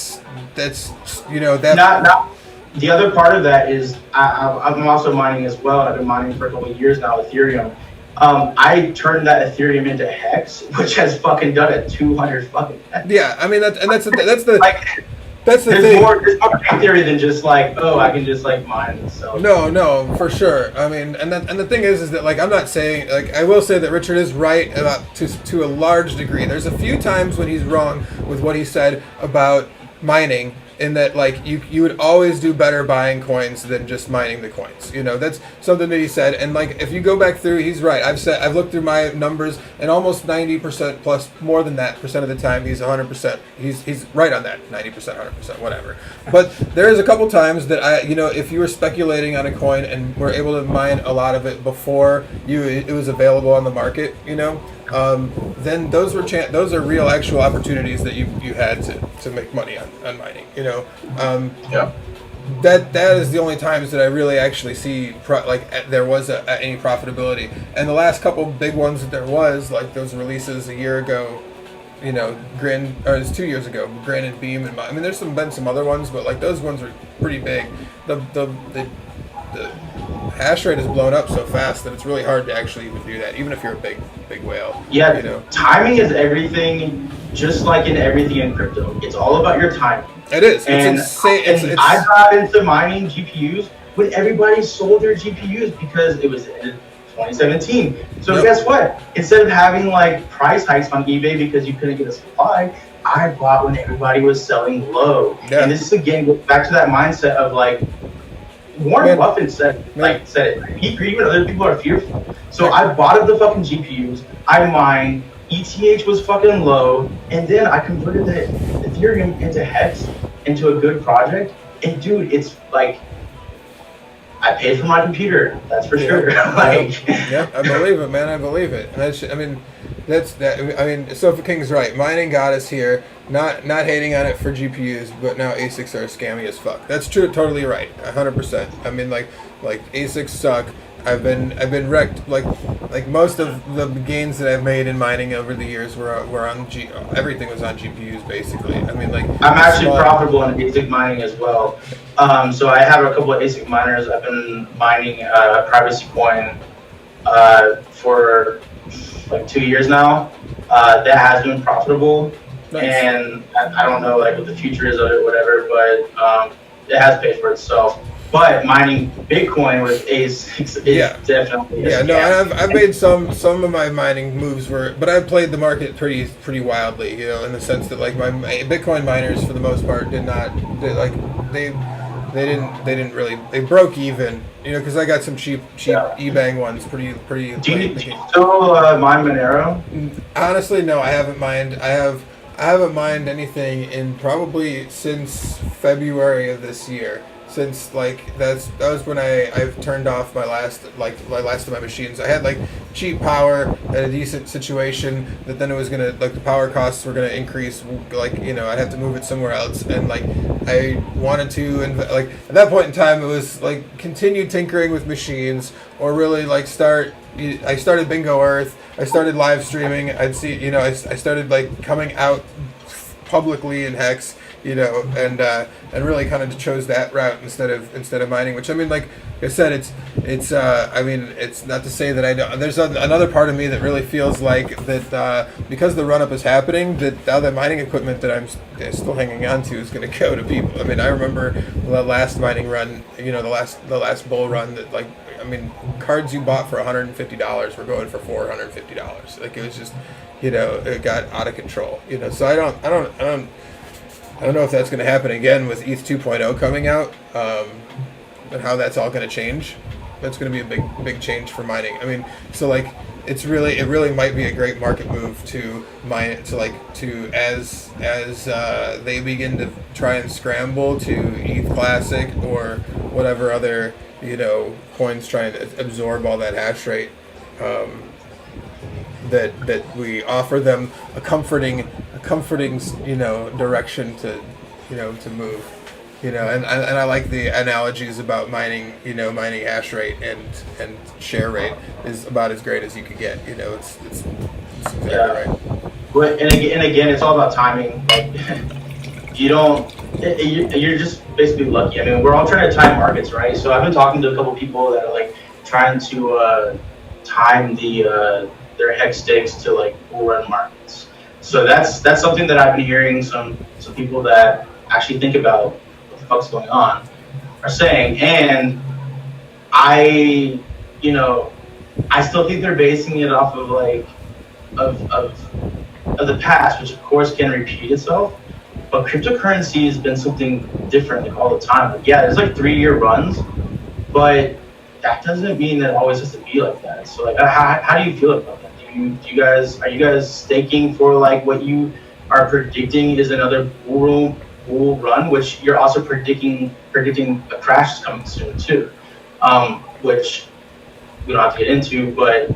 Not. The other part of that is I'm also mining as well. I've been mining for a couple of years now, Ethereum. I turned that Ethereum into Hex, which has fucking done it 200 fucking times. Yeah, I mean that's the like, that's the there's thing. There's more game theory than just like, oh, I can just like mine and sell. No, for sure. I mean, and the thing is that like I'm not saying, like, I will say that Richard is right about to a large degree. There's a few times when he's wrong with what he said about mining. In that, like, you would always do better buying coins than just mining the coins. That's something that he said. And like, if you go back through, he's right. I've looked through my numbers, and almost 90% plus, more than that percent of the time, he's 100%. He's right on that, 90%, 100%, whatever. But there is a couple times that if you were speculating on a coin and were able to mine a lot of it before it was available on the market, then those are real actual opportunities that you had to make money on mining. Yeah. That is the only times that I really actually see there was any profitability. And the last couple big ones that there was, like those releases a year ago, Grin, or it was 2 years ago, Grin and Beam, and I mean there's been some other ones, but like those ones were pretty big. The hash rate has blown up so fast that it's really hard to actually even do that, even if you're a big whale. Yeah, timing is everything, just like in everything in crypto. It's all about your timing. It is. And, it's insane. I got into mining GPUs when everybody sold their GPUs because it was in 2017. So guess what? Instead of having like price hikes on eBay because you couldn't get a supply, I bought when everybody was selling low. Yeah. And this is again goes back to that mindset of like, Warren Buffett said it. Even other people are fearful. So I bought up the fucking GPUs. I mined. ETH was fucking low, and then I converted the Ethereum into Hex, into a good project. And dude, it's like I paid for my computer. That's for sure. I believe it, man. I believe it. And Sofa King's right. Mining got us here. Not hating on it for GPUs, but now ASICs are scammy as fuck. That's true. Totally right. 100%. I mean, like ASICs suck. I've been wrecked. Like most of the gains that I've made in mining over the years were on everything was on GPUs basically. I mean, like I'm actually profitable in ASIC mining as well. So I have a couple of ASIC miners. I've been mining privacy coin for like 2 years now. That has been profitable. Nice. And I don't know like what the future is of it, whatever, but it has paid for itself. But mining Bitcoin with ASICs is definitely a scam. I've made some of my mining moves but I've played the market pretty wildly, in the sense that like my Bitcoin miners for the most part they broke even, because I got some cheap eBang ones, pretty. Do you still mine Monero? Honestly, no, I haven't mined. I haven't mined anything in probably since February of this year. Since that was when I've turned off my last of my machines. I had like cheap power at a decent situation that then it was gonna the power costs were gonna increase. I'd have to move it somewhere else, and I wanted to at that point in time it was continue tinkering with machines or really start I started Bingo Earth. I started live streaming. I'd see, you know, I started like coming out publicly in Hex, you know, and really kind of chose that route instead of mining. Which I mean, like I said, it's I mean, it's not to say that I don't. There's another part of me that really feels like that because the run up is happening, that now the mining equipment that I'm still hanging on to is going to go to people. I mean, I remember the last mining run, you know, the last bull run that like. I mean, cards you bought for $150 were going for $450. Like it was just, you know, it got out of control. You know, so I don't know if that's going to happen again with ETH 2.0 coming out, and how that's all going to change. That's going to be a big change for mining. I mean, so like it really might be a great market move to mine it to as they begin to try and scramble to ETH Classic or whatever other, you know, coins trying to absorb all that hash rate, that we offer them a comforting, you know, direction to, you know, to move, you know, and I like the analogies about mining, you know, mining hash rate and share rate is about as great as you could get, you know, it's exactly right. But and again, it's all about timing. Like, you're just basically lucky. I mean, we're all trying to time markets, right? So I've been talking to a couple people that are like trying to time their hex stakes to like bull run markets. So that's something that I've been hearing some people that actually think about what the fuck's going on are saying, and I still think they're basing it off of like of the past, which of course can repeat itself. But cryptocurrency has been something different like all the time. Like, yeah, there's like 3-year runs, but that doesn't mean that it always has to be like that. So like, how do you feel about that? Are you guys staking for like what you are predicting is another bull run, which you're also predicting a crash is coming soon too, which we don't have to get into. But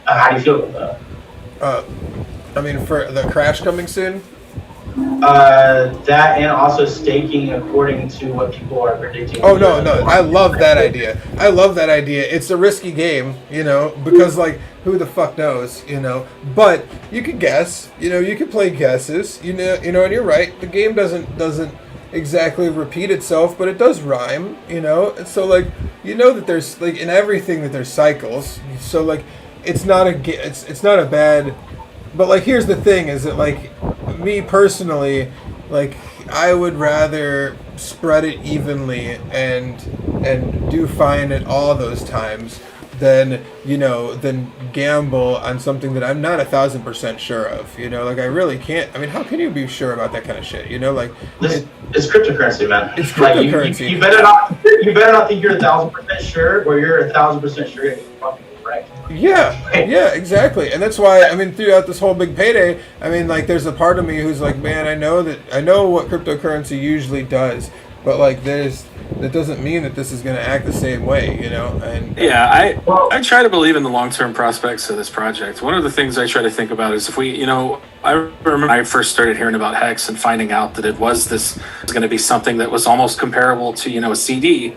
how do you feel about that? I mean, for the crash coming soon. That and also staking according to what people are predicting. Oh no, I love that idea. It's a risky game, you know, because like who the fuck knows, you know. But you could guess, you know, you could play guesses, you know, and you're right. The game doesn't exactly repeat itself, but it does rhyme, you know. And so like, you know that there's like in everything that there's cycles. So like, it's not a bad. But like, here's the thing: is that like, me personally, like, I would rather spread it evenly and do fine at all those times than gamble on something that I'm not 1,000% sure of. You know, like I really can't. I mean, how can you be sure about that kind of shit? You know, like it's cryptocurrency, man. It's cryptocurrency. Like, you better not think you're 1,000% sure, or you're 1,000% sure you're fucking correct. Yeah, exactly. And that's why, I mean, throughout this whole big payday, I mean, like, there's a part of me who's like, man, I know what cryptocurrency usually does, but like, that doesn't mean that this is going to act the same way, you know? And yeah, I try to believe in the long-term prospects of this project. One of the things I try to think about is if we, you know, I remember I first started hearing about Hex and finding out that it was going to be something that was almost comparable to, you know, a CD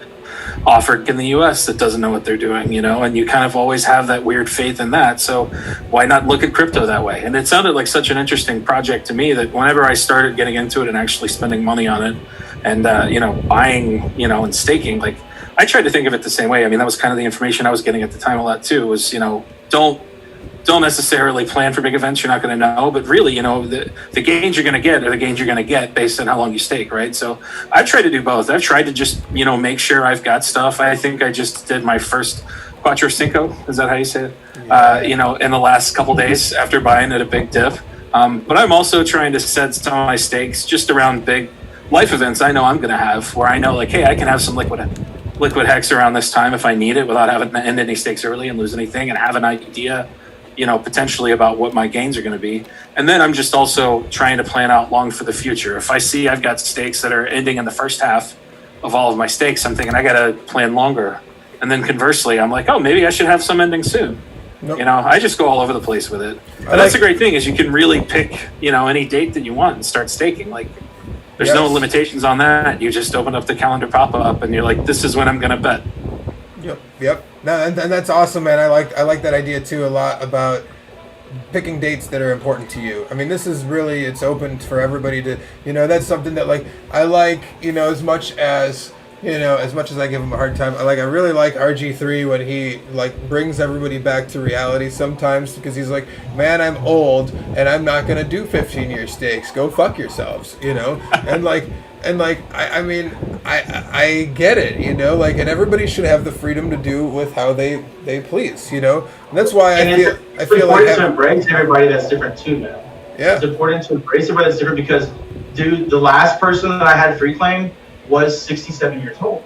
offered in the US that doesn't know what they're doing, you know, and you kind of always have that weird faith in that. So why not look at crypto that way? And it sounded like such an interesting project to me that whenever I started getting into it and actually spending money on it and, you know, buying, you know, and staking, like I tried to think of it the same way. I mean, that was kind of the information I was getting at the time a lot too, was, you know, don't necessarily plan for big events you're not going to know, but really, you know, the gains you're going to get are the gains you're going to get based on how long you stake, right? So I've tried to do both. I've tried to just, you know, make sure I've got stuff. I think I just did my first Quattro Cinco, is that how you say it? Yeah. You know, in the last couple days after buying at a big dip. But I'm also trying to set some of my stakes just around big life events I know I'm going to have, where I know like, hey, I can have some liquid hex around this time if I need it without having to end any stakes early and lose anything, and have an idea, you know, potentially about what my gains are going to be. And then I'm just also trying to plan out long for the future. If I see I've got stakes that are ending in the first half of all of my stakes, I'm thinking I got to plan longer. And then conversely, I'm like, oh, maybe I should have some ending soon. Nope. You know, I just go all over the place with it. And that's the great thing, is you can really pick, you know, any date that you want and start staking. Like, there's no limitations on that. You just open up the calendar pop-up and you're like, this is when I'm going to bet. Yep. Yep. No, and that's awesome, man. I like that idea too a lot about picking dates that are important to you. I mean, this is really, it's open for everybody to, that's something that like I like, as much as I give him a hard time, I really like RG3 when he like brings everybody back to reality sometimes, because he's like, man, I'm old and I'm not gonna do 15-year stakes. Go fuck yourselves, I mean, I get it, and everybody should have the freedom to do with how they please, And that's why I feel it's important to embrace everybody that's different too, man. Yeah. It's important to embrace everybody that's different because, dude, the last person that I had free claim was 67 years old.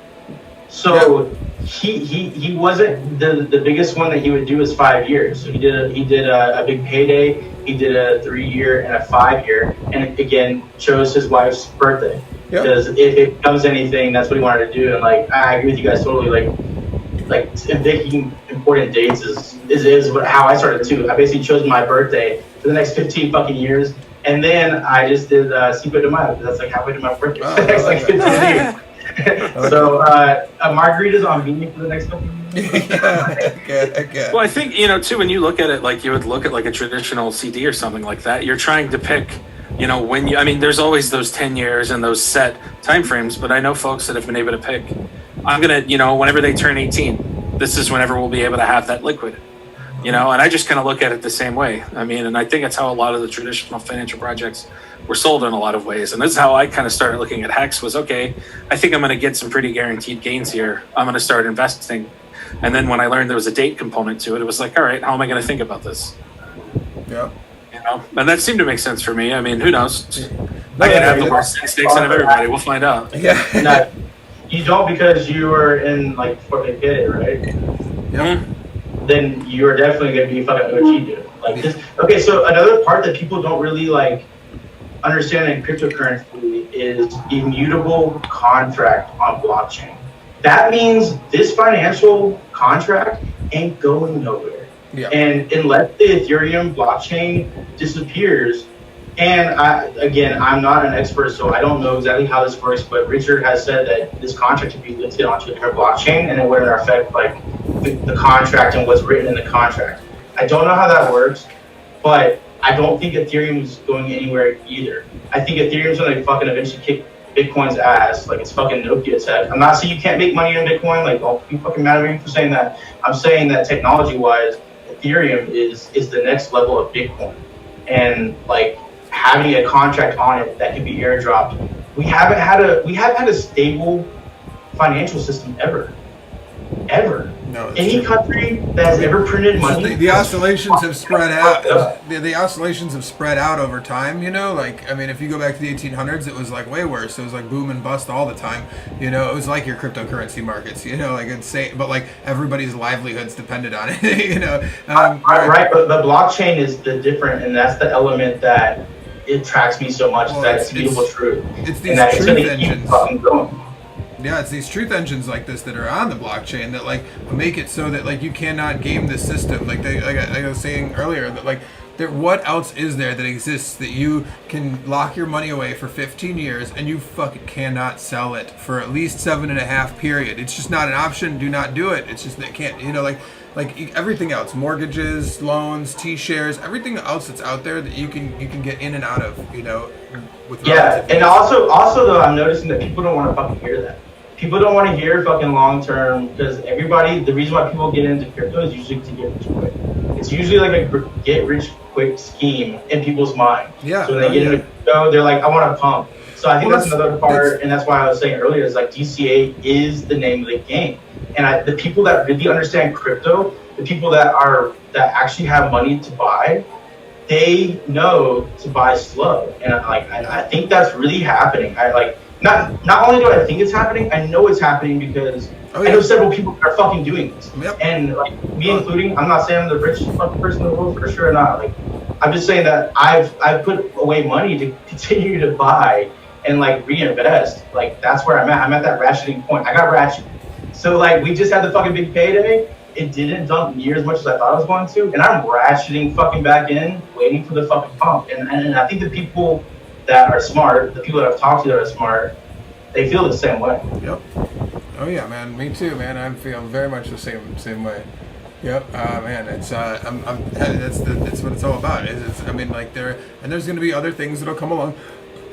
So he wasn't the biggest one that he would do is 5 years. So he did a big payday. He did a 3-year and a 5-year, and again chose his wife's birthday. Because if it becomes anything, that's what he wanted to do. And like, I agree with you guys totally. Like picking important dates is how I started too. I basically chose my birthday for the next 15 fucking years, and then I just did Cinco de Mayo. That's like halfway to my birthday. For the next 15 years. So margaritas on me for the next couple of years. Okay. Well, I think too, when you look at it, like you would look at like a traditional CD or something like that. You're trying to pick. There's always those 10 years and those set time frames, but I know folks that have been able to pick, I'm going to, whenever they turn 18, this is whenever we'll be able to have that liquid, and I just kind of look at it the same way. I mean, and I think it's how a lot of the traditional financial projects were sold in a lot of ways. And this is how I kind of started looking at Hex was, okay, I think I'm going to get some pretty guaranteed gains here. I'm going to start investing. And then when I learned there was a date component to it, it was like, all right, how am I going to think about this? Yeah. And that seemed to make sense for me. I mean, who knows? I can have the worst stakes out of everybody. We'll find out. Yeah. No, you don't because you were in like Fort McKinney, right? Yeah. Then you are definitely going to be fucking OG, dude. Like this. Okay, so another part that people don't really like understand in cryptocurrency is immutable contract on blockchain. That means this financial contract ain't going nowhere. Yeah. And unless the Ethereum blockchain disappears, and I'm not an expert, so I don't know exactly how this works, but Richard has said that this contract could be lifted onto a different blockchain and it wouldn't affect like the contract and what's written in the contract. I don't know how that works, but I don't think Ethereum is going anywhere either. I think Ethereum's gonna fucking eventually kick Bitcoin's ass, like it's fucking Nokia tech. I'm not saying you can't make money in Bitcoin, like don't be fucking mad at me for saying that. I'm saying that technology-wise, Ethereum is the next level of Bitcoin, and like having a contract on it that can be airdropped. We haven't had a stable financial system ever. No, any true. country that has ever printed money. The oscillations have spread out. The oscillations have spread out over time. If you go back to the 1800s, it was like way worse. It was like boom and bust all the time. It was like your cryptocurrency markets. Like insane, but like everybody's livelihoods depended on it. Right, but the blockchain is the different, and that's the element that it attracts me so much. Well, that it's immutable truth. It's these truth engines. Yeah, it's these truth engines like this that are on the blockchain that like make it so that like you cannot game the system. Like I was saying earlier that like what else is there that exists that you can lock your money away for 15 years and you fucking cannot sell it for at least 7.5 period. It's just not an option. Do not do it. It's just that can't like everything else, mortgages, loans, T-shares, everything else that's out there that you can get in and out of, with and also though I'm noticing that people don't want to fucking hear that. People don't want to hear fucking long term because the reason why people get into crypto is usually to get rich quick. It's usually like a get rich quick scheme in people's mind. Yeah. So when they get into crypto, they're like, I want to pump. So I think that's another part, and that's why I was saying earlier is like DCA is the name of the game. And the people that really understand crypto, the people that actually have money to buy, they know to buy slow. And I think that's really happening. Not only do I think it's happening, I know it's happening because I know several people that are fucking doing this. Yep. And like me including, I'm not saying I'm the richest fucking person in the world, for sure not. Like I'm just saying that I've put away money to continue to buy and like reinvest. Like that's where I'm at. I'm at that ratcheting point. I got ratchet. So like we just had the fucking big payday. It didn't dump near as much as I thought it was going to, and I'm ratcheting fucking back in, waiting for the fucking pump. And I think the people that are smart, the people that I've talked to that are smart, they feel the same way. Yep. Oh yeah, man. Me too, man. I feel very much the same way. Yep, man. It's that's what it's all about. I mean, like there's going to be other things that'll come along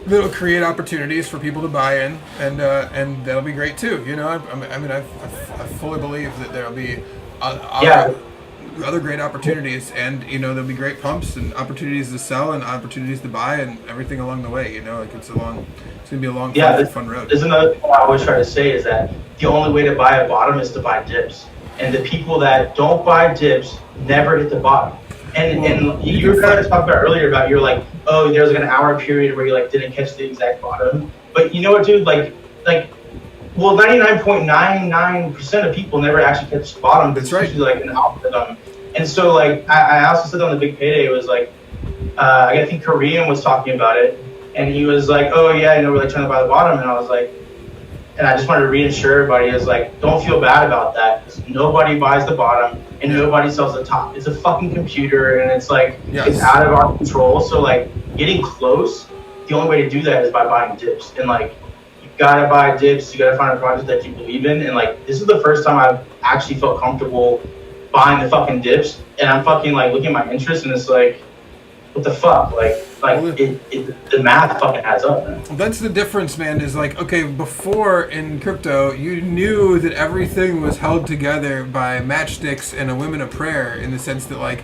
that'll create opportunities for people to buy in, and that'll be great too. You know, I fully believe that there'll be other great opportunities, and you know there'll be great pumps and opportunities to sell and opportunities to buy and everything along the way. You know, like it's gonna be a long, fun road. There's another thing I always try to say is that the only way to buy a bottom is to buy dips. And the people that don't buy dips never hit the bottom. And you were kind of talking about earlier about you're like, oh, there's like an hour period where you like didn't catch the exact bottom. But you know what, dude? Like, well, 99.99% of people never actually catch the bottom. That's right. It's usually like an algorithm. And so like I also said on the Big Payday, it was like I think Korean was talking about it, and he was like, oh yeah, I know we're like trying to buy the bottom, and I was like. And I just wanted to reassure everybody is like, don't feel bad about that. Because nobody buys the bottom and nobody sells the top. It's a fucking computer, and it's like It's out of our control. So like getting close, the only way to do that is by buying dips. And like you gotta buy dips. You gotta find a project that you believe in. And like this is the first time I've actually felt comfortable buying the fucking dips. And I'm fucking like looking at my interest, and it's like, what the fuck? The math fucking adds up, man. That's the difference, man, is like, okay, before in crypto, you knew that everything was held together by matchsticks and a women of prayer, in the sense that like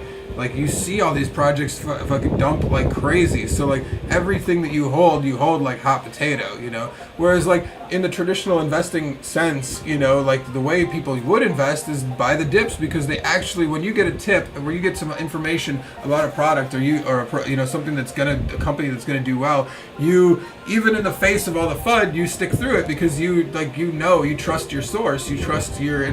you see all these projects fucking dump like crazy. So like everything that you hold like hot potato, you know? Whereas like in the traditional investing sense, you know, like the way people would invest is buy the dips, because they actually, when you get a tip where you get some information about a product or something that's a company that's gonna do well, you, even in the face of all the FUD, you stick through it because you trust your source, you trust your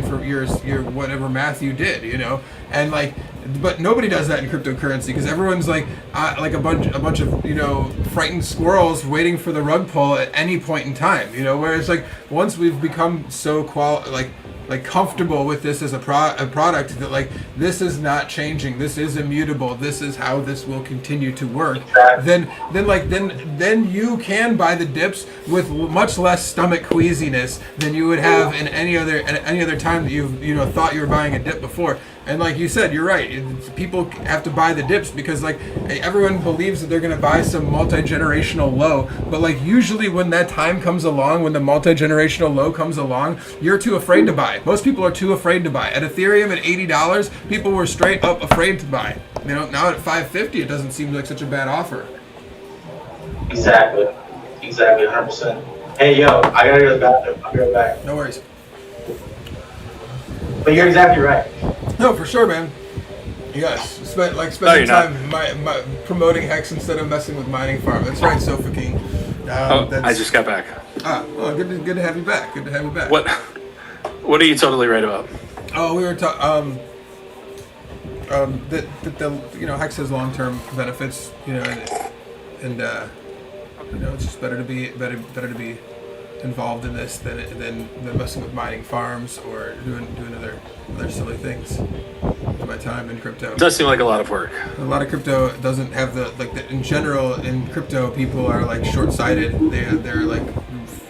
whatever math you did, you know, and like. But nobody does that in cryptocurrency, because everyone's like a bunch of frightened squirrels waiting for the rug pull at any point in time, you know. Whereas like once we've become so comfortable with this as a product that like this is not changing, this is immutable, this is how this will continue to work, then you can buy the dips with much less stomach queasiness than you would have in any other time that you've thought you were buying a dip before. And like you said, you're right. People have to buy the dips because like everyone believes that they're going to buy some multi-generational low. But like usually when that time comes along, when the multi-generational low comes along, you're too afraid to buy. Most people are too afraid to buy. At Ethereum at $80, people were straight up afraid to buy. You know, now at $550, it doesn't seem like such a bad offer. Exactly, 100%. Hey, yo, I gotta go to the bathroom. I'll be right back. No worries. But you're exactly right. No, for sure, man. Yes, spending time promoting Hex instead of messing with mining farm. That's right, Sofa King. I just got back. Well, good to have you back. Good to have you back. What are you totally right about? Oh, we were talking. That Hex has long-term benefits. And it's just better to be involved in this than messing with mining farms or doing other silly things with my time in crypto. It does seem like a lot of work. A lot of crypto doesn't have in general in crypto, people are like short-sighted. They're like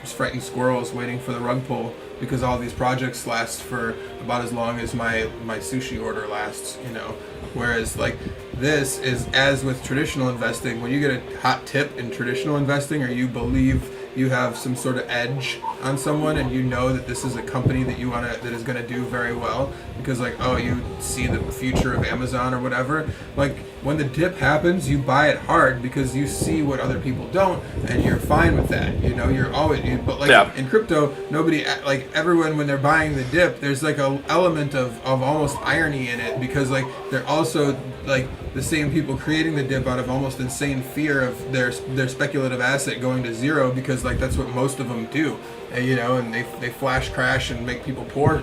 frightened squirrels waiting for the rug pull, because all these projects last for about as long as my sushi order lasts, you know. Whereas like this is, as with traditional investing, when you get a hot tip in traditional investing, or you believe you have some sort of edge on someone, and you know that this is a company that that is going to do very well, because like, oh, you see the future of Amazon or whatever. Like when the dip happens, you buy it hard because you see what other people don't, and you're fine with that. You know, in crypto, nobody, like everyone, when they're buying the dip, there's like a element of almost irony in it, because like they're also like the same people creating the dip out of almost insane fear of their speculative asset going to zero, because like that's what most of them do, and they flash crash and make people poor,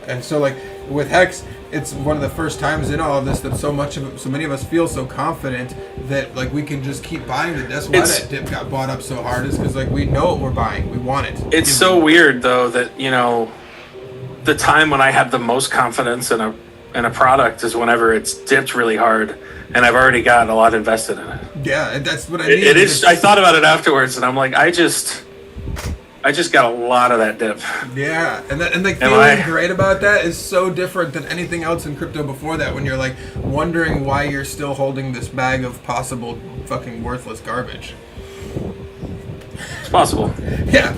and so like with Hex, it's one of the first times in all of this that so many of us feel so confident that like we can just keep buying the. That's why that dip got bought up so hard, is because like we know what we're buying, we want it. It's so weird though that the time when I have the most confidence in a product is whenever it's dipped really hard and I've already got a lot invested in it. Yeah, that's what I mean. It is. I thought about it afterwards, and I'm like, I just got a lot of that dip. Yeah, and like Am feeling I? great about that is so different than anything else in crypto before that. When you're like wondering why you're still holding this bag of possible fucking worthless garbage. It's possible. Yeah,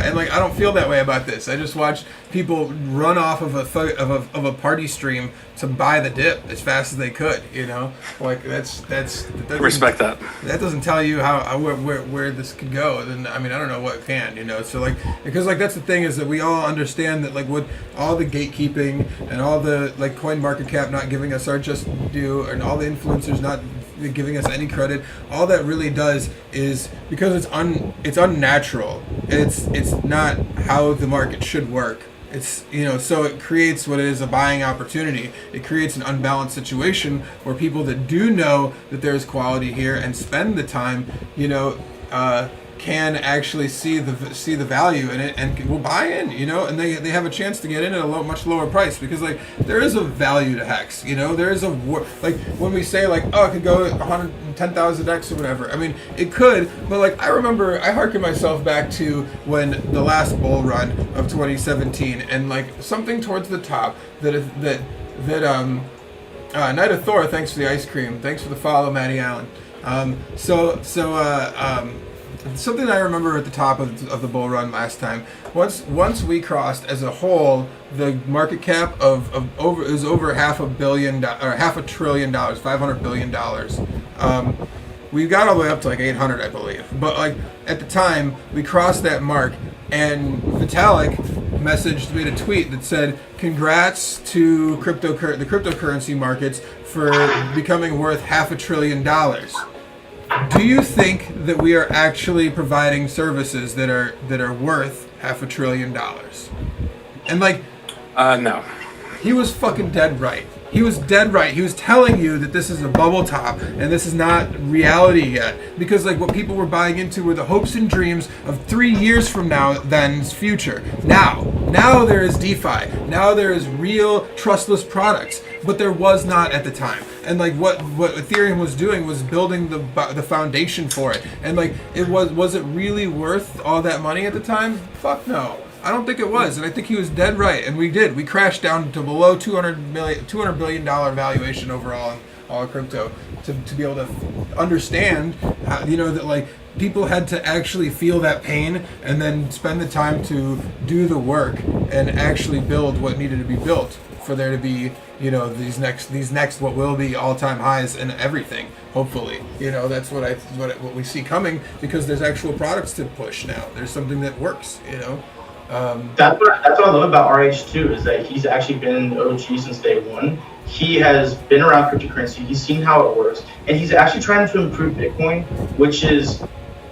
and like I don't feel that way about this. I just watch people run off of a party stream to buy the dip as fast as they could. You know, like that I respect that. That doesn't tell you how where this could go. Then I mean I don't know what can. You know, so like because like that's the thing is that we all understand that like with all the gatekeeping and all the like coin market cap not giving us our just due and all the influencers not giving us any credit, all that really does is because it's unnatural. It's not how the market should work. It's, you know, so it creates what is a buying opportunity. It creates an unbalanced situation where people that do know that there's quality here and spend the time, you know, can actually see the value in it and will buy in, you know, and they have a chance to get in at a much lower price because like there is a value to Hex, you know, there is like when we say like, oh, it could go 110,000 X or whatever. I mean, it could, but like I remember I harken myself back to when the last bull run of 2017 and like something towards the top that Knight of Thor, thanks for the ice cream, thanks for the follow, Matty Allen. Something I remember at the top of the bull run last time. Once we crossed as a whole, the market cap of over is over $500 billion or $500 billion, $500 billion. We got all the way up to like 800, I believe. But like at the time, we crossed that mark, and Vitalik made a tweet that said, "Congrats to the cryptocurrency markets for becoming worth $500 billion." Do you think that we are actually providing services that are worth $500 billion? And like, No. he was fucking dead right. He was dead right. He was telling you that this is a bubble top and this is not reality yet. Because like what people were buying into were the hopes and dreams of 3 years from now, then's future. Now there is DeFi. Now there is real trustless products. But there was not at the time. And like what Ethereum was doing was building the foundation for it. And like was it really worth all that money at the time? Fuck no. I don't think it was, and I think he was dead right. And we crashed down to below $200 billion valuation overall in all of crypto to be able to understand how, you know, that like people had to actually feel that pain and then spend the time to do the work and actually build what needed to be built for there to be, you know, these next what will be all-time highs in everything. Hopefully, you know, that's what we see coming because there's actual products to push now. There's something that works, you know. That's what I love about RH too, is that he's actually been in OG since day one. He has been around cryptocurrency. He's seen how it works, and he's actually trying to improve Bitcoin,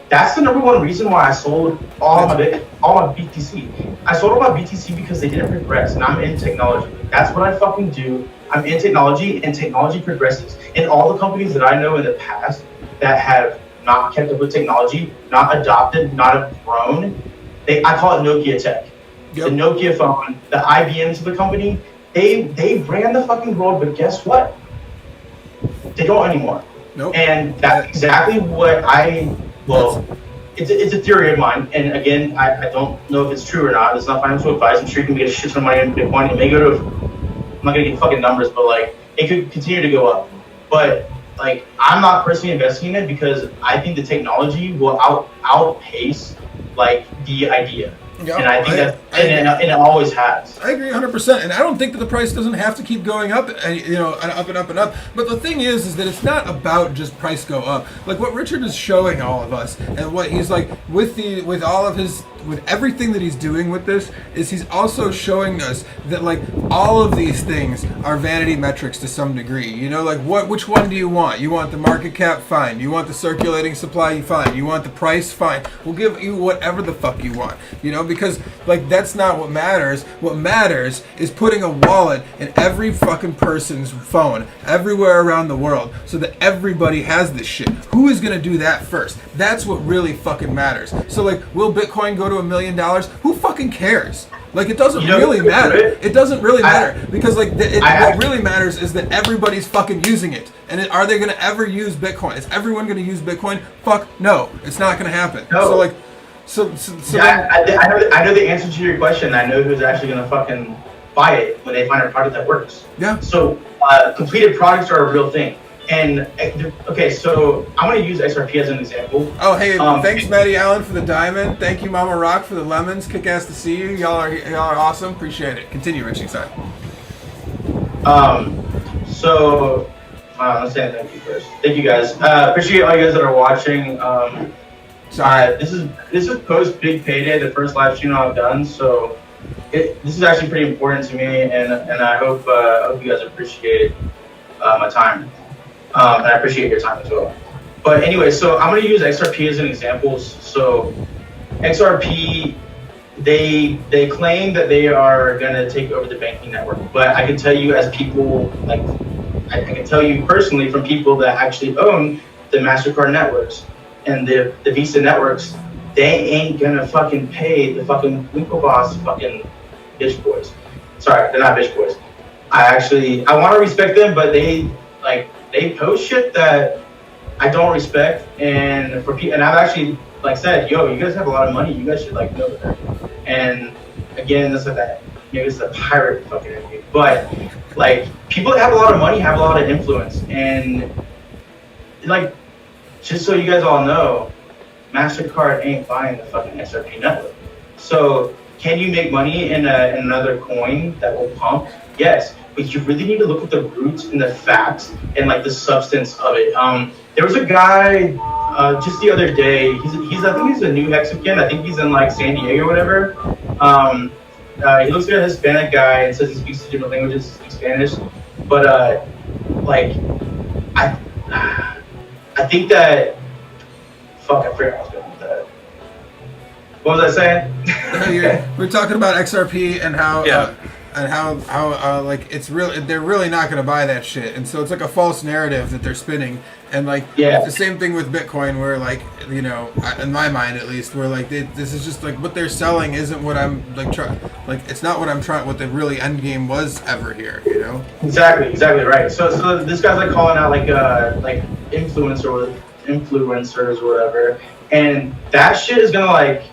that's the number one reason why I sold all my BTC. I sold all my BTC because they didn't progress, and I'm in technology. That's what I fucking do. I'm in technology, and technology progresses. And all the companies that I know in the past that have not kept up with technology, not adopted, not grown, I call it Nokia tech. Yep. The Nokia phone, the IBMs of the company, they ran the fucking world, but guess what? They don't anymore. Nope. And that's exactly what it's a theory of mine. And again, I don't know if it's true or not. It's not financial advice. I'm sure you can get a shit ton of money in Bitcoin. It may go to, I'm not gonna get fucking numbers, but like it could continue to go up. But like I'm not personally investing in it because I think the technology will outpace like the idea. Yeah, and I think and it always has. I agree 100%, and I don't think that the price doesn't have to keep going up, you know, and up and up and up. But the thing is that it's not about just price go up. Like what Richard is showing all of us, and what he's like with everything that he's doing with this, is he's also showing us that like all of these things are vanity metrics to some degree. You know, like which one do you want? You want the market cap? Fine. You want the circulating supply? Fine. You want the price? Fine. We'll give you whatever the fuck you want. You know, because like that's not what matters. What matters is putting a wallet in every fucking person's phone everywhere around the world so that everybody has this shit. Who is gonna do that first? That's what really fucking matters. So like, will Bitcoin go to $1 million? Who fucking cares? Like it doesn't really matter. It doesn't really matter because like what really matters is that everybody's fucking using it. And are they gonna ever use Bitcoin? Is everyone gonna use Bitcoin? Fuck no, it's not gonna happen. No. So Yeah, I know the answer to your question. I know who's actually gonna fucking buy it when they find a product that works. yeah. So completed products are a real thing. And okay, so I'm gonna use XRP as an example. Oh, hey, thanks, Maddie Allen, for the diamond. Thank you, Mama Rock, for the lemons. Kick ass to see you. Y'all are awesome. Appreciate it. Continue, Richie. Sorry. So let's say thank you first. Thank you guys. Appreciate all you guys that are watching. Sorry. This is post big payday, the first live stream I've done. So this is actually pretty important to me, and I hope you guys appreciate my time. And I appreciate your time as well. But anyway, so I'm going to use XRP as an example. So XRP, they claim that they are going to take over the banking network. But I can tell you as people, like I can tell you personally from people that actually own the MasterCard networks and the Visa networks, they ain't going to fucking pay the fucking Winklevoss fucking bitch boys. Sorry, they're not bitch boys. I want to respect them, but they post shit that I don't respect, and for people, and I've actually said, yo, you guys have a lot of money, you guys should know that. And again, that's like that. It's the pirate fucking in me. But people that have a lot of money have a lot of influence, and just so you guys all know, MasterCard ain't buying the fucking XRP network. So can you make money in another coin that will pump? Yes. But you really need to look at the roots and the facts and the substance of it. There was a guy just the other day. I think he's a new Mexican. I think he's in San Diego or whatever. He looks like a Hispanic guy and says he speaks different languages, he speaks Spanish. But I think that fuck, I forgot what I was going with that. What was I saying? We're talking about XRP and how. Yeah. And how it's really, they're really not going to buy that shit, and so it's like a false narrative that they're spinning, and it's the same thing with Bitcoin, where in my mind at least, where this is just what they're selling isn't what I'm it's not what I'm trying, what the really end game was ever here, Exactly right. So this guy's calling out influencers or whatever, and that shit is gonna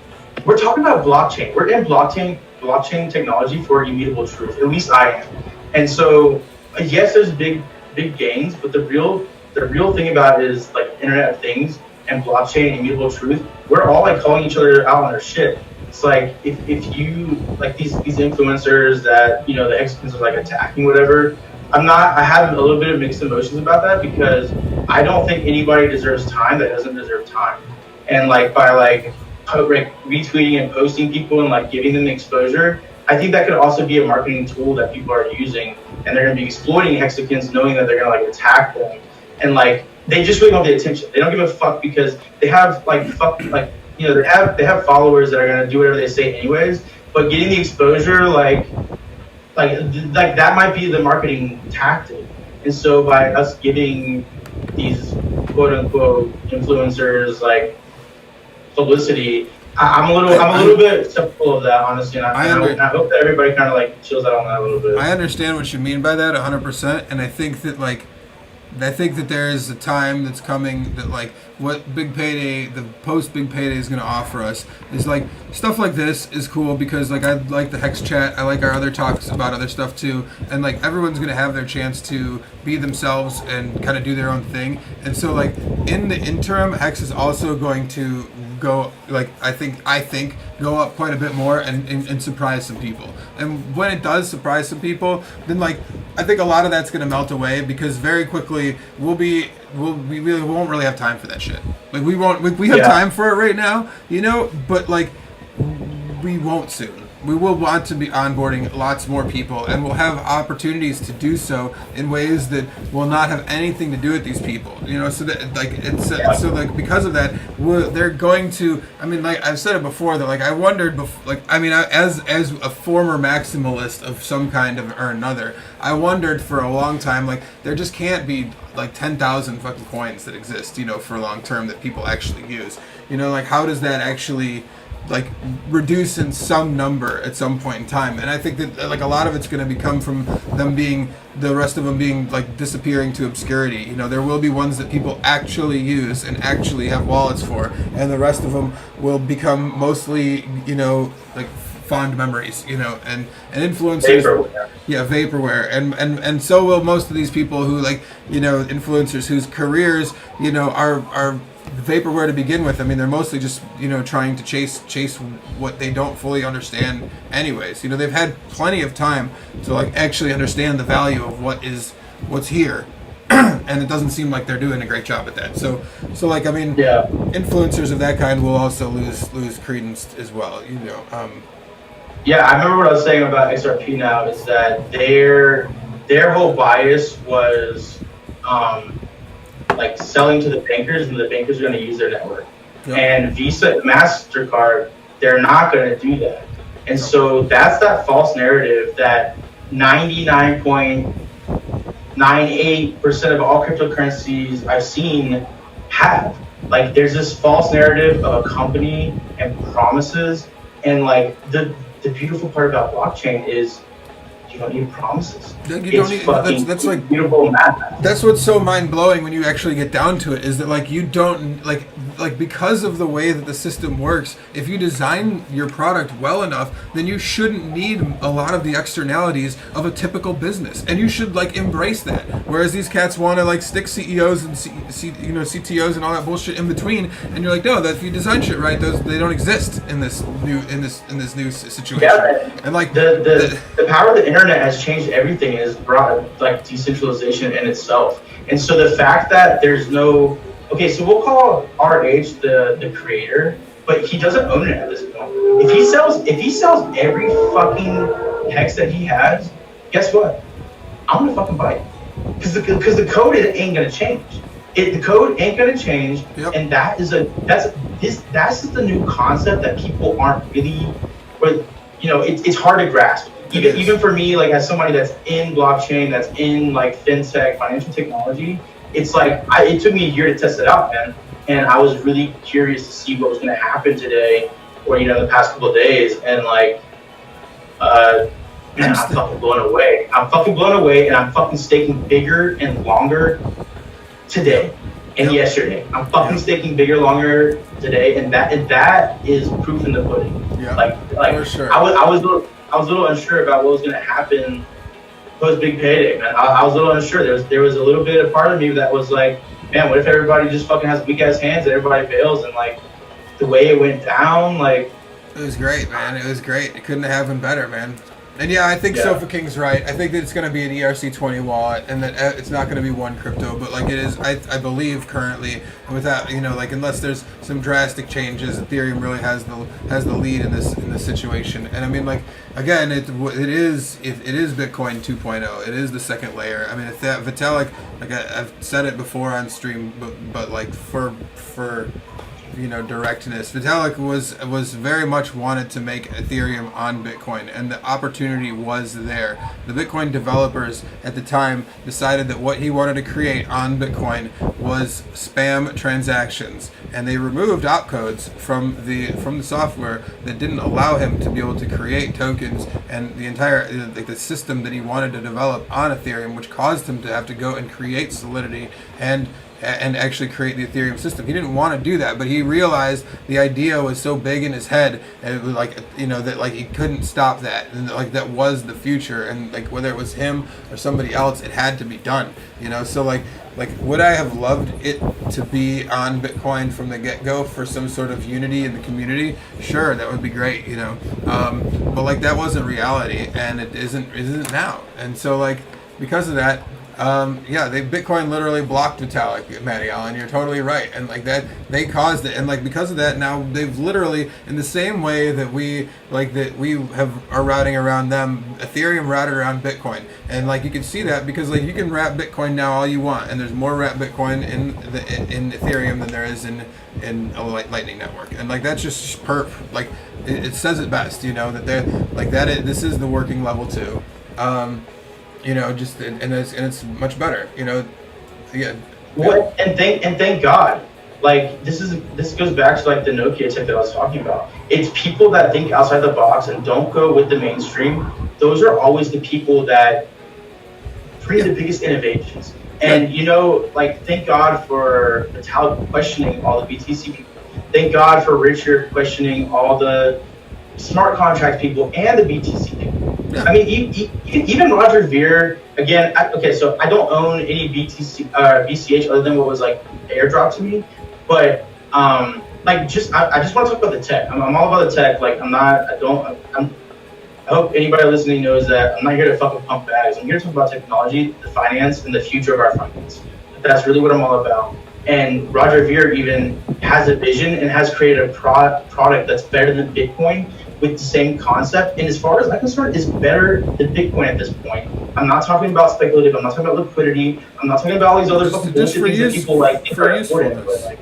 we're talking about blockchain. We're in blockchain technology for immutable truth. At least I am. And so, yes, there's big gains, but the real thing about it is Internet of Things and blockchain and immutable truth. We're all calling each other out on their shit. It's if you these influencers that the Mexicans are attacking whatever. I have a little bit of mixed emotions about that, because I don't think anybody deserves time that doesn't deserve time. And by retweeting and posting people and giving them exposure, I think that could also be a marketing tool that people are using, and they're going to be exploiting Mexicans, knowing that they're going to attack them, and they just really want the attention. They don't give a fuck, because they have they have followers that are going to do whatever they say anyways. But getting the exposure, that might be the marketing tactic. And so by us giving these quote unquote influencers publicity, I'm a little bit skeptical of that, honestly, and I hope that everybody kind of chills out on that a little bit. I understand what you mean by that 100%, and I think that there is a time that's coming that what Big Payday, the post Big Payday is going to offer us is stuff like this is cool, because I like the Hex chat, I like our other talks about other stuff too, and everyone's going to have their chance to be themselves and kind of do their own thing. And so in the interim, Hex is also going to go I think go up quite a bit more and surprise some people. And when it does surprise some people, then I think a lot of that's going to melt away, because very quickly we really won't really have time for that shit. We won't. We have time for it right now, but we won't soon. We will want to be onboarding lots more people, and we'll have opportunities to do so in ways that will not have anything to do with these people. So that because of that, they're going to. I mean, I've said it before that I wondered, as a former maximalist of some kind or another, I wondered for a long time there just can't be 10,000 fucking coins that exist, for long term that people actually use. How does that actually like reduce in some number at some point in time. And I think that like a lot of it's going to become from them being, the rest of them being like disappearing to obscurity. You know, there will be ones that people actually use and actually have wallets for, and the rest of them will become mostly, you know, like fond memories, you know, and influencers. Vaporware. Yeah, vaporware, and so will most of these people who, like, you know, influencers whose careers, you know, are vaporware to begin with. I mean, they're mostly just, you know, trying to chase what they don't fully understand anyways. You know, they've had plenty of time to like actually understand the value of what's here. And it doesn't seem like they're doing a great job at that. So like, I mean, Yeah. influencers of that kind will also lose credence as well, you know. Yeah, I remember what I was saying about XRP now is that their whole bias was like selling to the bankers, and the bankers are going to use their network. Yep. And Visa, MasterCard, they're not going to do that. And so that's that false narrative that 99.98% of all cryptocurrencies I've seen have. Like, there's this false narrative of a company and promises, and like the beautiful part about blockchain is you don't need promises. You don't need, that's like beautiful math. That's what's so mind-blowing when you actually get down to it, is that like you don't like because of the way that the system works, if you design your product well enough, then you shouldn't need a lot of the externalities of a typical business, and you should like embrace that. Whereas these cats want to like stick CEOs and CTOs and all that bullshit in between, and you're like, no, that if you design shit right, they don't exist in this new situation. Yeah, and like the power of the internet has changed everything and has brought like decentralization in itself. And so the fact that there's no, okay, so we'll call RH the creator, but he doesn't own it at this point. If he sells every fucking hex that he has, guess what? I'm gonna fucking buy it, because the code ain't gonna change. The code ain't gonna change. Yep. And that's just the new concept that people aren't really, or you know, it's hard to grasp. Even for me, like as somebody that's in blockchain, that's in like fintech, financial technology, it's like it took me a year to test it out, man. And I was really curious to see what was going to happen today, or the past couple of days, and like, man, I'm fucking blown away. I'm fucking blown away, and I'm fucking staking bigger and longer today and yesterday. I'm fucking staking bigger, longer today, and that is proof in the pudding. Yeah, like for sure. I was a little unsure about what was going to happen post big payday, man. I was a little unsure. There was a little bit of part of me that was like, man, what if everybody just fucking has weak ass hands and everybody fails? And like the way it went down, like it was great, man. It was great. It couldn't have been better, man. And yeah, I think Sofa King's right. I think that it's going to be an ERC20 wallet, and that it's not going to be one crypto, but like it is, I believe currently, without like unless there's some drastic changes, Ethereum really has the lead in this situation. And I mean, like again, it is Bitcoin 2.0. It is the second layer. I mean, if that Vitalik, like I've said it before on stream, but like for directness, Vitalik was very much wanted to make Ethereum on Bitcoin, and the opportunity was there. The Bitcoin developers at the time decided that what he wanted to create on Bitcoin was spam transactions, and they removed opcodes from the software that didn't allow him to be able to create tokens and the entire the system that he wanted to develop on Ethereum, which caused him to have to go and create Solidity and actually create the Ethereum system. He didn't want to do that, but he realized the idea was so big in his head, and it was like that like he couldn't stop that, and like that was the future, and like whether it was him or somebody else, it had to be done. So like would I have loved it to be on Bitcoin from the get-go for some sort of unity in the community? Sure, that would be great, but like that wasn't reality, and it isn't now. And so like because of that, Bitcoin literally blocked Vitalik, Matty Allen. You're totally right, and like that, they caused it, and like because of that, now they've literally, in the same way that we are routing around them, Ethereum routed around Bitcoin, and like you can see that because like you can wrap Bitcoin now all you want, and there's more wrapped Bitcoin in Ethereum than there is in a Lightning network, and like that's just like it says it best, that they're like that. This is the working level too. And it's much better, yeah. What? And thank God, Like this goes back to like the Nokia tech that I was talking about. It's people that think outside the box and don't go with the mainstream. Those are always the people that bring the biggest innovations. And like thank God for Vitalik questioning all the BTC people. Thank God for Richard questioning all the smart contract people and the BTC people. Yeah. I mean, even Roger Ver. Again, so I don't own any BCH other than what was like airdropped to me. But I just want to talk about the tech. I'm all about the tech. Like I hope anybody listening knows that I'm not here to fucking pump bags. I'm here to talk about technology, the finance, and the future of our finance. That's really what I'm all about. And Roger Ver even has a vision and has created a product that's better than Bitcoin with the same concept. And as far as I'm concerned, is better than Bitcoin at this point. I'm not talking about speculative. I'm not talking about liquidity. I'm not talking about all these other fucking bullshit things that people like think are important, but like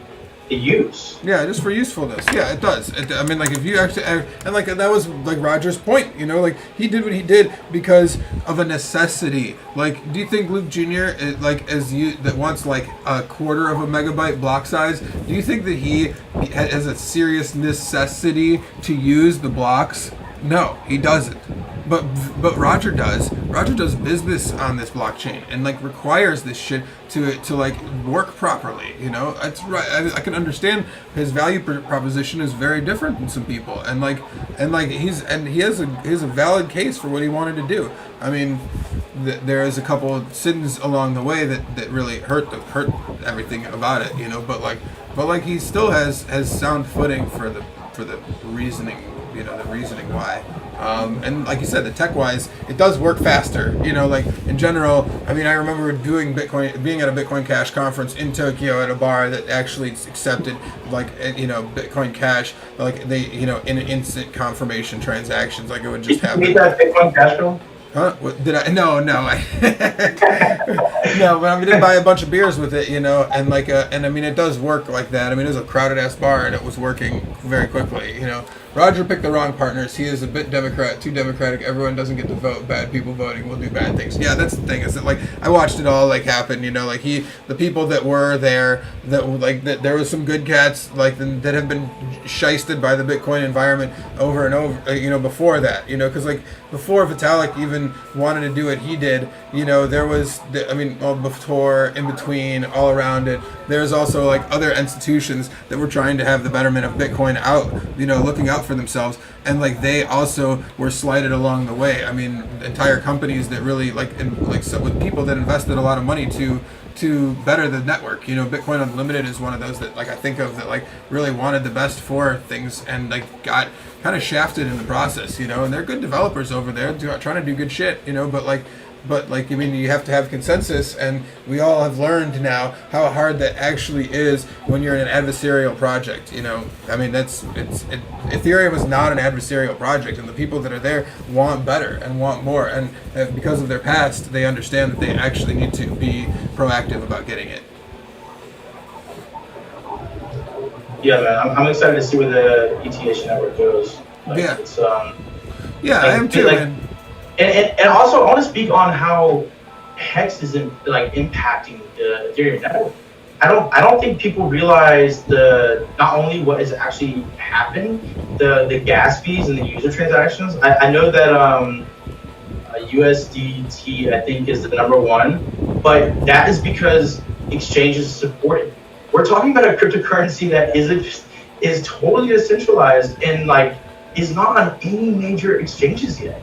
the use. Yeah, just for usefulness. Yeah, it does. I mean, like if you actually, and like that was like Roger's point. Like he did what he did because of a necessity. Like, do you think Luke Jr. that wants like a quarter of a megabyte block size? Do you think that he has a serious necessity to use the blocks? No, he doesn't. But Roger does. Roger does business on this blockchain and like requires this shit to like work properly. That's right. I can understand his value proposition is very different than some people, and he has a valid case for what he wanted to do. I mean, there is a couple of sins along the way that really hurt everything about it. But he still has sound footing for the reasoning. The reasoning why. And like you said, the tech-wise, it does work faster. Like in general, I mean, I remember being at a Bitcoin Cash conference in Tokyo at a bar that actually accepted Bitcoin Cash, like they, in an instant confirmation transactions, like it would just happen. Did you meet that Bitcoin Cash girl? Huh? What, did I? No. No, but I did buy a bunch of beers with it, and and I mean, it does work like that. I mean, it was a crowded ass bar, and it was working very quickly. Roger picked the wrong partners. He is a bit too democratic. Everyone doesn't get to vote. Bad people voting will do bad things. Yeah, that's the thing. Is that like I watched it all happen. The people that were there, that there was some good cats that have been shysted by the Bitcoin environment over and over. Before that, because before Vitalik even wanted to do what he did, there was before, in between, all around it, there's also other institutions that were trying to have the betterment of Bitcoin out, looking out for themselves, and they also were slighted along the way. I mean, entire companies that really with people that invested a lot of money to better the network. Bitcoin Unlimited is one of those that I think of that really wanted the best for things and got kind of shafted in the process. And they're good developers over there trying to do good shit. But I mean, you have to have consensus, and we all have learned now how hard that actually is when you're in an adversarial project. I mean, Ethereum is not an adversarial project, and the people that are there want better and want more, and because of their past, they understand that they actually need to be proactive about getting it. Yeah, man, I'm excited to see where the ETH network goes. Yeah. It's, I am too, man. And also, I want to speak on how Hex is impacting the Ethereum network. I don't think people realize not only what is actually happening, the gas fees and the user transactions. I know that USDT I think is the number one, but that is because exchanges support it. We're talking about a cryptocurrency that is totally decentralized and is not on any major exchanges yet.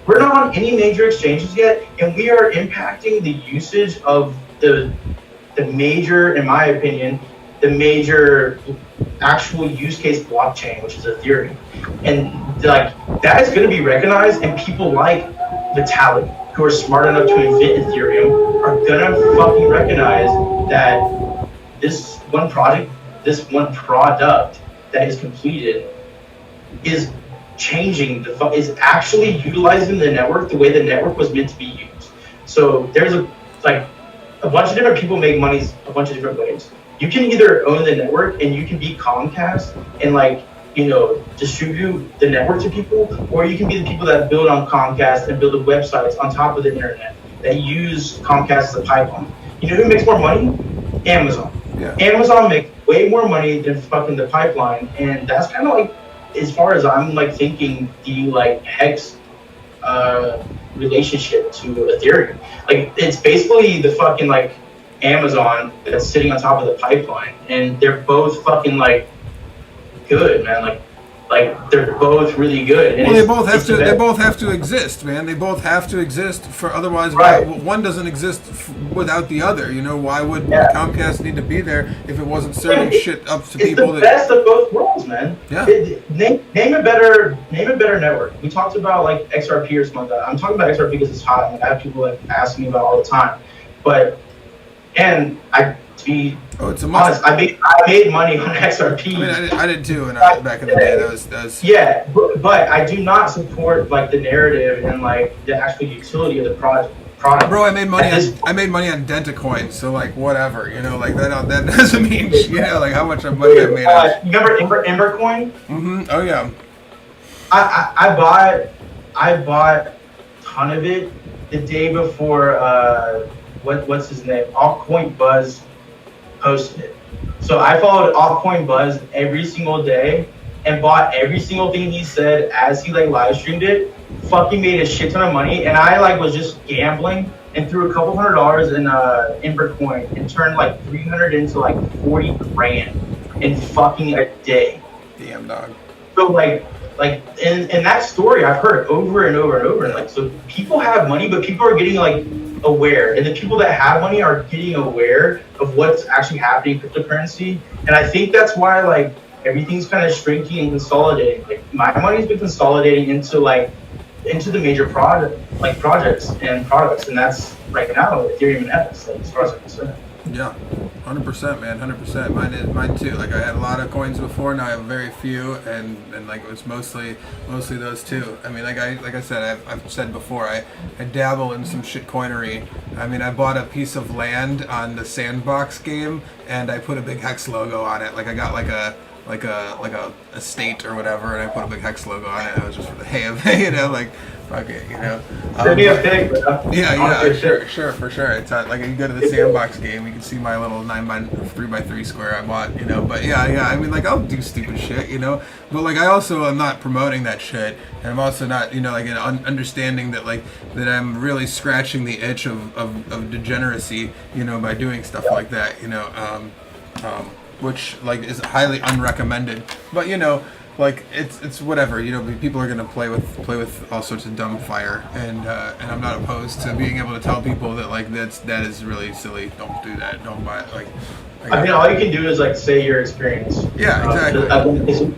We're not on any major exchanges yet, and we are impacting the usage of the major, in my opinion, the major actual use case blockchain, which is Ethereum. And that is going to be recognized, and people like Vitalik, who are smart enough to invent Ethereum, are going to fucking recognize that this one product that is completed is changing is actually utilizing the network the way the network was meant to be used. So there's a bunch of different people make money a bunch of different ways. You can either own the network and you can be Comcast and distribute the network to people, or you can be the people that build on Comcast and build the websites on top of the internet that use Comcast as a pipeline. You know who makes more money? Amazon. Yeah. Amazon makes way more money than fucking the pipeline, and that's kind of like, as far as I'm like thinking, the like hex relationship to Ethereum. Like it's basically the fucking like Amazon that's sitting on top of the pipeline, and they're both fucking like good, man. Like they're both really good. And Well, they both have to exist, man. They both have to exist for otherwise, Right. one doesn't exist without the other. You know, why would Yeah. Comcast need to be there if it wasn't serving shit up to It's people the that? best of both worlds, man. Yeah. Name a better network. We talked about like XRP or something like that. I'm talking about XRP because it's hot. Like, I have people like asking me about it all the time. But to be It's a must. honest, I made money on XRP. I mean, I did too, and back in the day, that was. Yeah, but I do not support like the narrative and like the actual utility of the product. Bro, I made money on Dentacoin, so like whatever, you know, like that doesn't mean you know like how much money I made. You remember Embercoin? Mm-hmm. Oh yeah. I bought a ton of it the day before what's his name? Altcoin Buzz posted it. So I followed Altcoin Buzz every single day and bought every single thing he said as he like live streamed it. Fucking made a shit ton of money, and I like was just gambling and threw a couple $100 in Embercoin and turned like 300 into like 40 grand in fucking a day. Damn dog. So like in that story I've heard over and over and over. Like, so people have money, but people are getting like aware, and the people that have money are getting aware of what's actually happening in cryptocurrency. And I think that's why like everything's kind of shrinking and consolidating. Like my money's been consolidating into the major projects and products, and that's right now Ethereum and X, like, as far as I'm concerned. Yeah, 100%, man, 100%. Mine too. Like I had a lot of coins before, now I have very few, and like it was mostly those two. I mean, like I said, I've said before, I dabble in some shit coinery. I mean, I bought a piece of land on the Sandbox game, and I put a big hex logo on it. Like I got like a estate or whatever, and I put a big hex logo on it. I was just for the hay of it, you know, like fuck it, you know. Send me a pic, bro. Yeah, sure, for sure. It's like you go to the Sandbox game, you can see my little 3x3 square I bought, you know. But yeah, I mean, like I'll do stupid shit, you know. But like I also am not promoting that shit, and I'm also not, you know, like understanding that that I'm really scratching the itch of degeneracy, you know, by doing stuff like that, you know. Which like is highly unrecommended, but you know, like it's whatever, you know. People are gonna play with all sorts of dumb fire, and I'm not opposed to being able to tell people that like that is really silly. Don't do that. Don't buy it. Like I mean, all you can do is like say your experience. Yeah, exactly.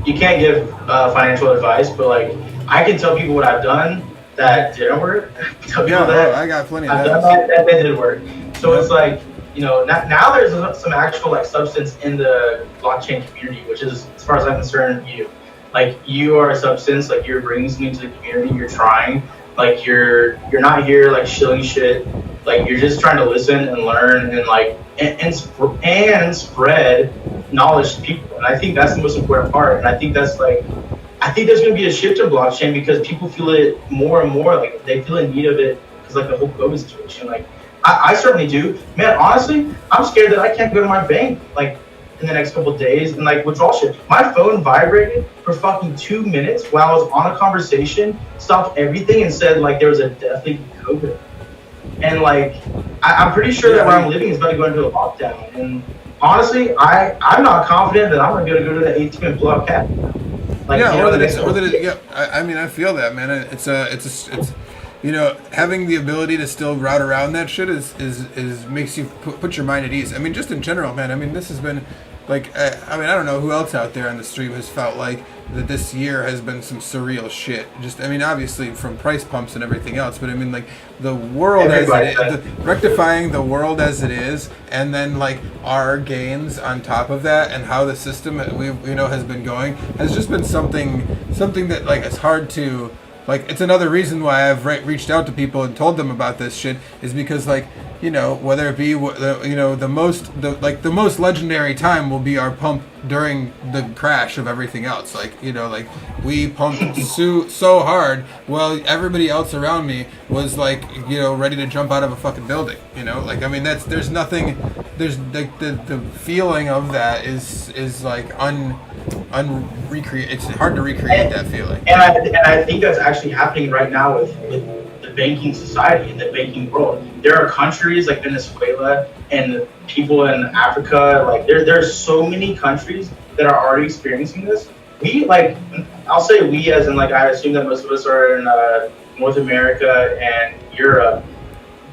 You can't give financial advice, but like I can tell people what I've done that didn't work. Tell people that I got plenty of I've that. done that did work. So it's like, you know, now there's some actual like substance in the blockchain community, which is, as far as I'm concerned, you. Like you are a substance, like you're bringing something to the community, you're trying, like you're not here like shilling shit, like you're just trying to listen and learn and like and spread knowledge to people. And I think that's the most important part. And I think there's going to be a shift in blockchain because people feel it more and more, like they feel in need of it because like the whole COVID situation. Like I certainly do, man. Honestly, I'm scared that I can't go to my bank like in the next couple of days and like withdraw shit. My phone vibrated for fucking 2 minutes while I was on a conversation, stopped everything and said like there was a death leak in COVID. And like I'm pretty sure that where I'm living is about to go into a lockdown. And honestly, I'm not confident that I'm gonna go to the ATM and pull out cash. Like, Yeah, you know, or the that it's, next or that it, yeah. I mean, I feel that, man. It's you know, having the ability to still route around that shit is makes you put your mind at ease. I mean, just in general, man. I mean, this has been like, I mean, I don't know who else out there on the stream has felt like that this year has been some surreal shit. Just, I mean, obviously from price pumps and everything else, but I mean, like the world rectifying the world as it is, and then like our gains on top of that, and how the system has been going has just been something that like it's hard to. Like, it's another reason why I've reached out to people and told them about this shit, is because, like, whether it be the most legendary time will be our pump during the crash of everything else. We pumped so hard while everybody else around me was ready to jump out of a fucking building. There's nothing. There's the feeling of that is like unrecreate. It's hard to recreate that feeling. And I think that's actually happening right now with the banking society and the banking world. There are countries like Venezuela and people in Africa. There's so many countries that are already experiencing this. I'll say we, as in I assume that most of us are in North America and Europe.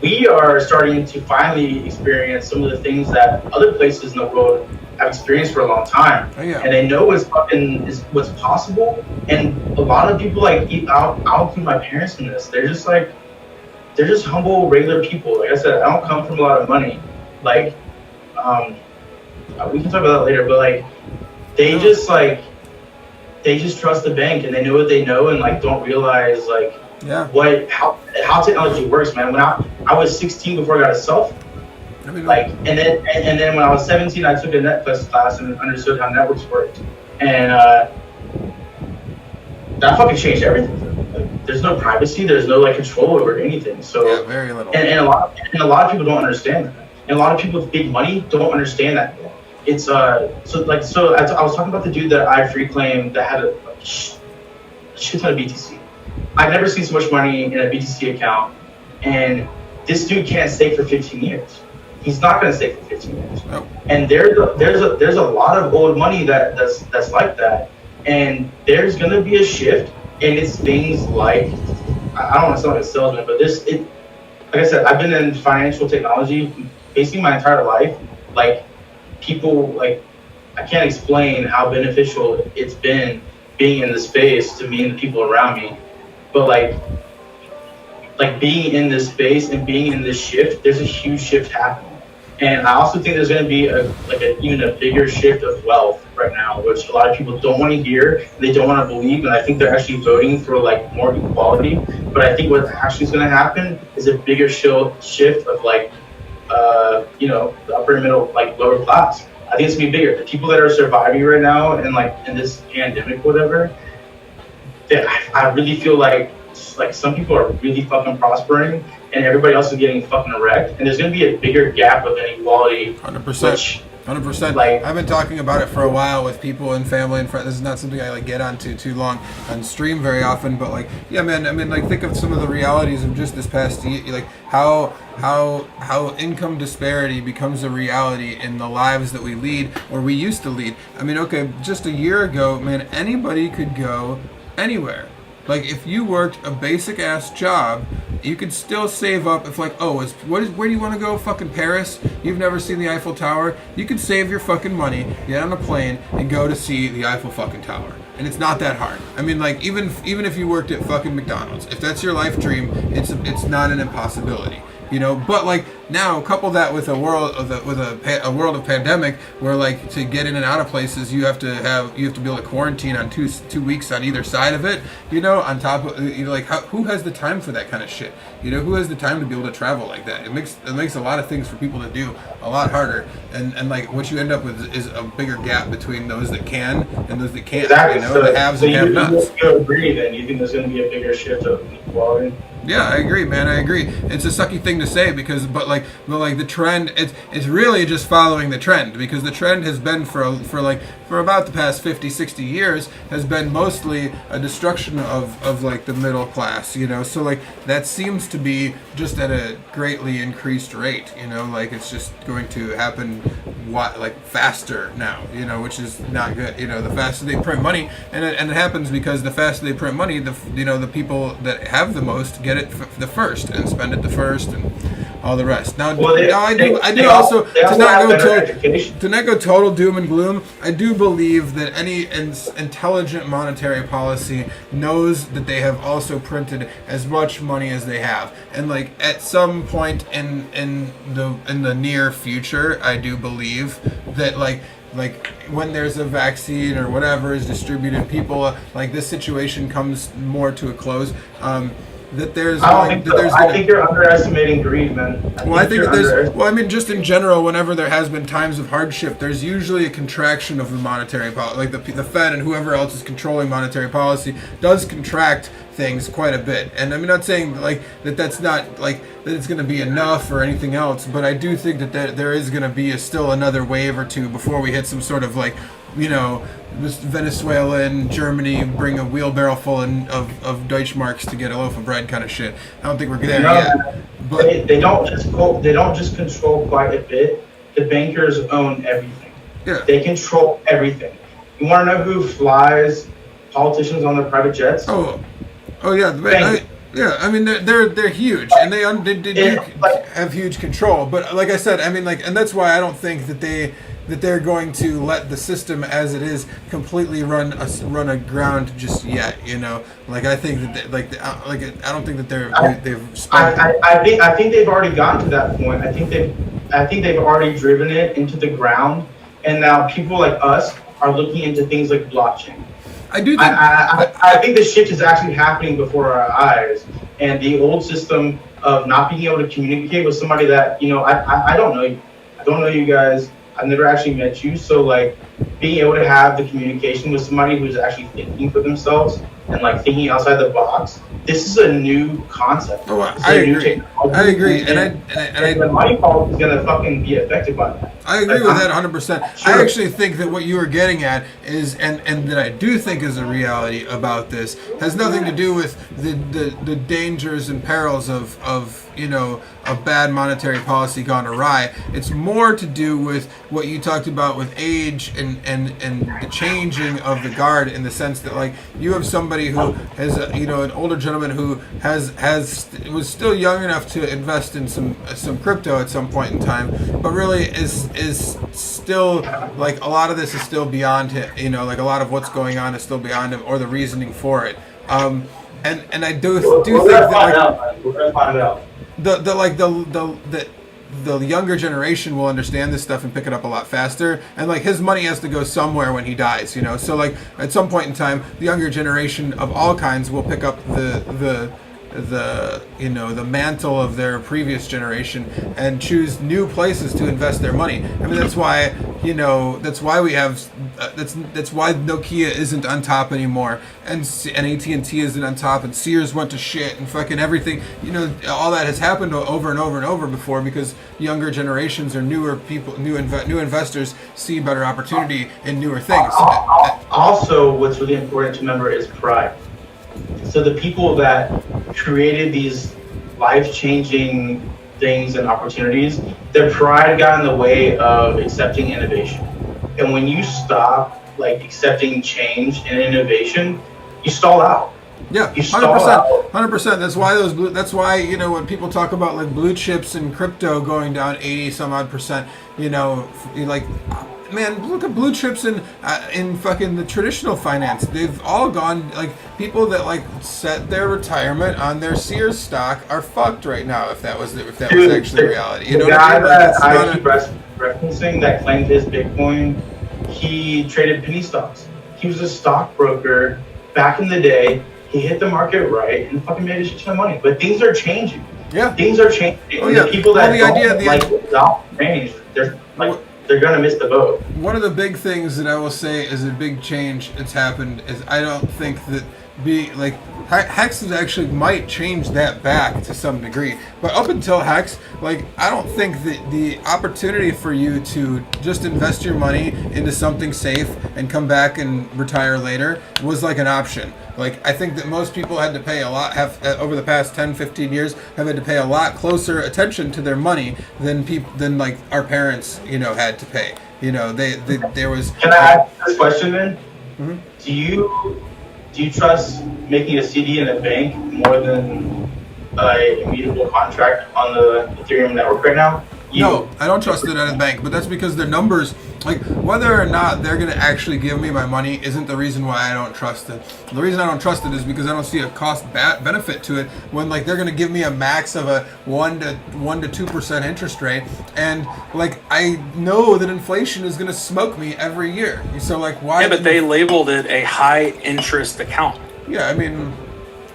We are starting to finally experience some of the things that other places in the world have experienced for a long time. Oh, yeah. And they know what's possible. And a lot of people, I'll include my parents in this. They're just humble, regular people. Like I said, I don't come from a lot of money. We can talk about that later, but they just trust the bank and they know what they know and don't realize how technology works, man. When I was 16 before I got a cell phone. And then when I was 17, I took a Netflix class and understood how networks worked, and that fucking changed everything. There's no privacy, there's no control over anything. So yeah, very little. And a lot of people don't understand that, and a lot of people with big money don't understand that yet. It's so I was talking about the dude that I free claimed that had a shit ton of BTC. I've never seen so much money in a BTC account, and this dude can't stake for 15 years. He's not going to stay for 15 years. Nope. And there's a lot of old money that's like that. And there's going to be a shift, and it's things like, I don't want to sound like a salesman, but like I said, I've been in financial technology basically my entire life. People, I can't explain how beneficial it's been being in the space to me and the people around me. But being in this space and being in this shift, there's a huge shift happening. And I also think there's going to be even a bigger shift of wealth right now, which a lot of people don't want to hear, they don't want to believe, and I think they're actually voting for more equality. But I think what actually is going to happen is a bigger shift of the upper and middle, lower class. I think it's going to be bigger. The people that are surviving right now and in this pandemic, whatever, I really feel like some people are really fucking prospering and everybody else is getting fucking wrecked, and there's going to be a bigger gap of inequality. 100%. 100%. I've been talking about it for a while with people and family and friends. This is not something I get onto too long on stream very often, but yeah, man. I mean, think of some of the realities of just this past year, how income disparity becomes a reality in the lives that we lead or we used to lead. I mean, okay, just a year ago, man, anybody could go anywhere. If you worked a basic ass job, you could still save up. If where do you want to go? Fucking Paris? You've never seen the Eiffel Tower? You could save your fucking money, get on a plane, and go to see the Eiffel fucking Tower. And it's not that hard. I mean, even if you worked at fucking McDonald's, if that's your life dream, it's not an impossibility. But now couple that with a world of pandemic where to get in and out of places you have to be able to quarantine on 2 weeks on either side of it. On top of who has the time for that kind of shit? Who has the time to be able to travel like that? It makes a lot of things for people to do a lot harder, and what you end up with is a bigger gap between those that can and those that can't. Exactly. The haves and have-nots. You agree then? You think there's going to be a bigger shift of equality? Yeah, I agree, man. I agree. It's a sucky thing to say because, but the trend, it's really just following the trend, because the trend has been for about the past 50, 60 years has been mostly a destruction of the middle class, So that seems to be just at a greatly increased rate, It's just going to happen faster now, which is not good. The faster they print money, and it happens because the faster they print money, the people that have the most get it the first and spend it the first and all the rest. Now, I do also to not go total doom and gloom. I do believe that any intelligent monetary policy knows that they have also printed as much money as they have, and at some point in the near future, I do believe that when there's a vaccine or whatever is distributed, people this situation comes more to a close. that there's I don't like think that so. there's I gonna, think you're underestimating greed, man. well, I think you're that there's. underestimating. Well, I mean, just in general, whenever there has been times of hardship, there's usually a contraction of the monetary policy. Like the Fed and whoever else is controlling monetary policy does contract things quite a bit. And I'm not saying like that's not like that it's going to be enough or anything else, but I do think that there is going to be still another wave or two before we hit some sort of like, you know, this Venezuela and Germany bring a wheelbarrow full of Deutschmarks to get a loaf of bread kind of shit. I don't think we're there yet. But They don't just control quite a bit. The bankers own everything. yeah. They control everything. You want to know who flies politicians on their private jets? Oh yeah. Yeah, I mean they're huge, and they do have huge control. But like I said, I mean like, and that's why I don't think that they're going to let the system as it is completely run aground just yet. You know, like I think that I don't think that they've spent. I think they've already gotten to that point. I think they've already driven it into the ground, and now people like us are looking into things like blockchain. I do think I think the shift is actually happening before our eyes, and the old system of not being able to communicate with somebody that, you know, I don't know you. I don't know you guys. I've never actually met you, so like being able to have the communication with somebody who's actually thinking for themselves and like thinking outside the box. This is a new concept. Oh, I agree. I agree, and the money policy is gonna fucking be affected by that. I agree with that 100%. Sure. I actually think that what you were getting at is, and that I do think is a reality about this, has nothing to do with the dangers and perils of you know, a bad monetary policy gone awry. It's more to do with what you talked about with age and the changing of the guard, in the sense that like you have somebody who has you know, an older gentleman who was still young enough to invest in some crypto at some point in time, but really is still like a lot of this is still beyond him. You know, like a lot of what's going on is still beyond him, or the reasoning for it. And I do think that like, we're gonna find out. The younger generation will understand this stuff and pick it up a lot faster, and like his money has to go somewhere when he dies, you know, so like at some point in time the younger generation of all kinds will pick up the you know, the mantle of their previous generation and choose new places to invest their money. I mean, that's why, you know, that's why we have that's why Nokia isn't on top anymore, and AT&T isn't on top, and Sears went to shit, and fucking everything. You know, all that has happened over and over and over before, because younger generations or newer people, new investors see better opportunity in newer things. Also, what's really important to remember is pride. So the people that created these life-changing things and opportunities, their pride got in the way of accepting innovation. And when you stop like accepting change and innovation, you stall out. Yeah, You 100%. stall out. 100%. That's why you know, when people talk about like blue chips and crypto going down 80 some odd percent, you know, like, man, look at blue chips in fucking the traditional finance. They've all gone, like, people that like set their retirement on their Sears stock are fucked right now. If that was actually reality, you know the what I guy mean? Like, that I keep referencing that claimed his Bitcoin, he traded penny stocks. He was a stockbroker back in the day. He hit the market right and fucking made a shit ton of money. But things are changing. Yeah, Things are changing. Oh, yeah. The people that The don't change, they're gonna miss the boat. One of the big things that I will say is a big change that's happened is I don't think that Hex actually might change that back to some degree, but up until Hex, like, I don't think that the opportunity for you to just invest your money into something safe and come back and retire later was like an option. Like, I think that most people had to pay a lot, over the past 10, 15 years, have had to pay a lot closer attention to their money than like our parents, you know, had to pay. You know, there was. Can I ask this question then? Mm-hmm. Do you trust making a CD in a bank more than a immutable contract on the Ethereum network right now? No, I don't trust it at a bank, but that's because their numbers, like, whether or not they're going to actually give me my money isn't the reason why I don't trust it. The reason I don't trust it is because I don't see a cost benefit to it when, like, they're going to give me a max of a 1 to 2% interest rate, and like, I know that inflation is going to smoke me every year. So like, why? Yeah, but they labeled it a high interest account. Yeah, I mean,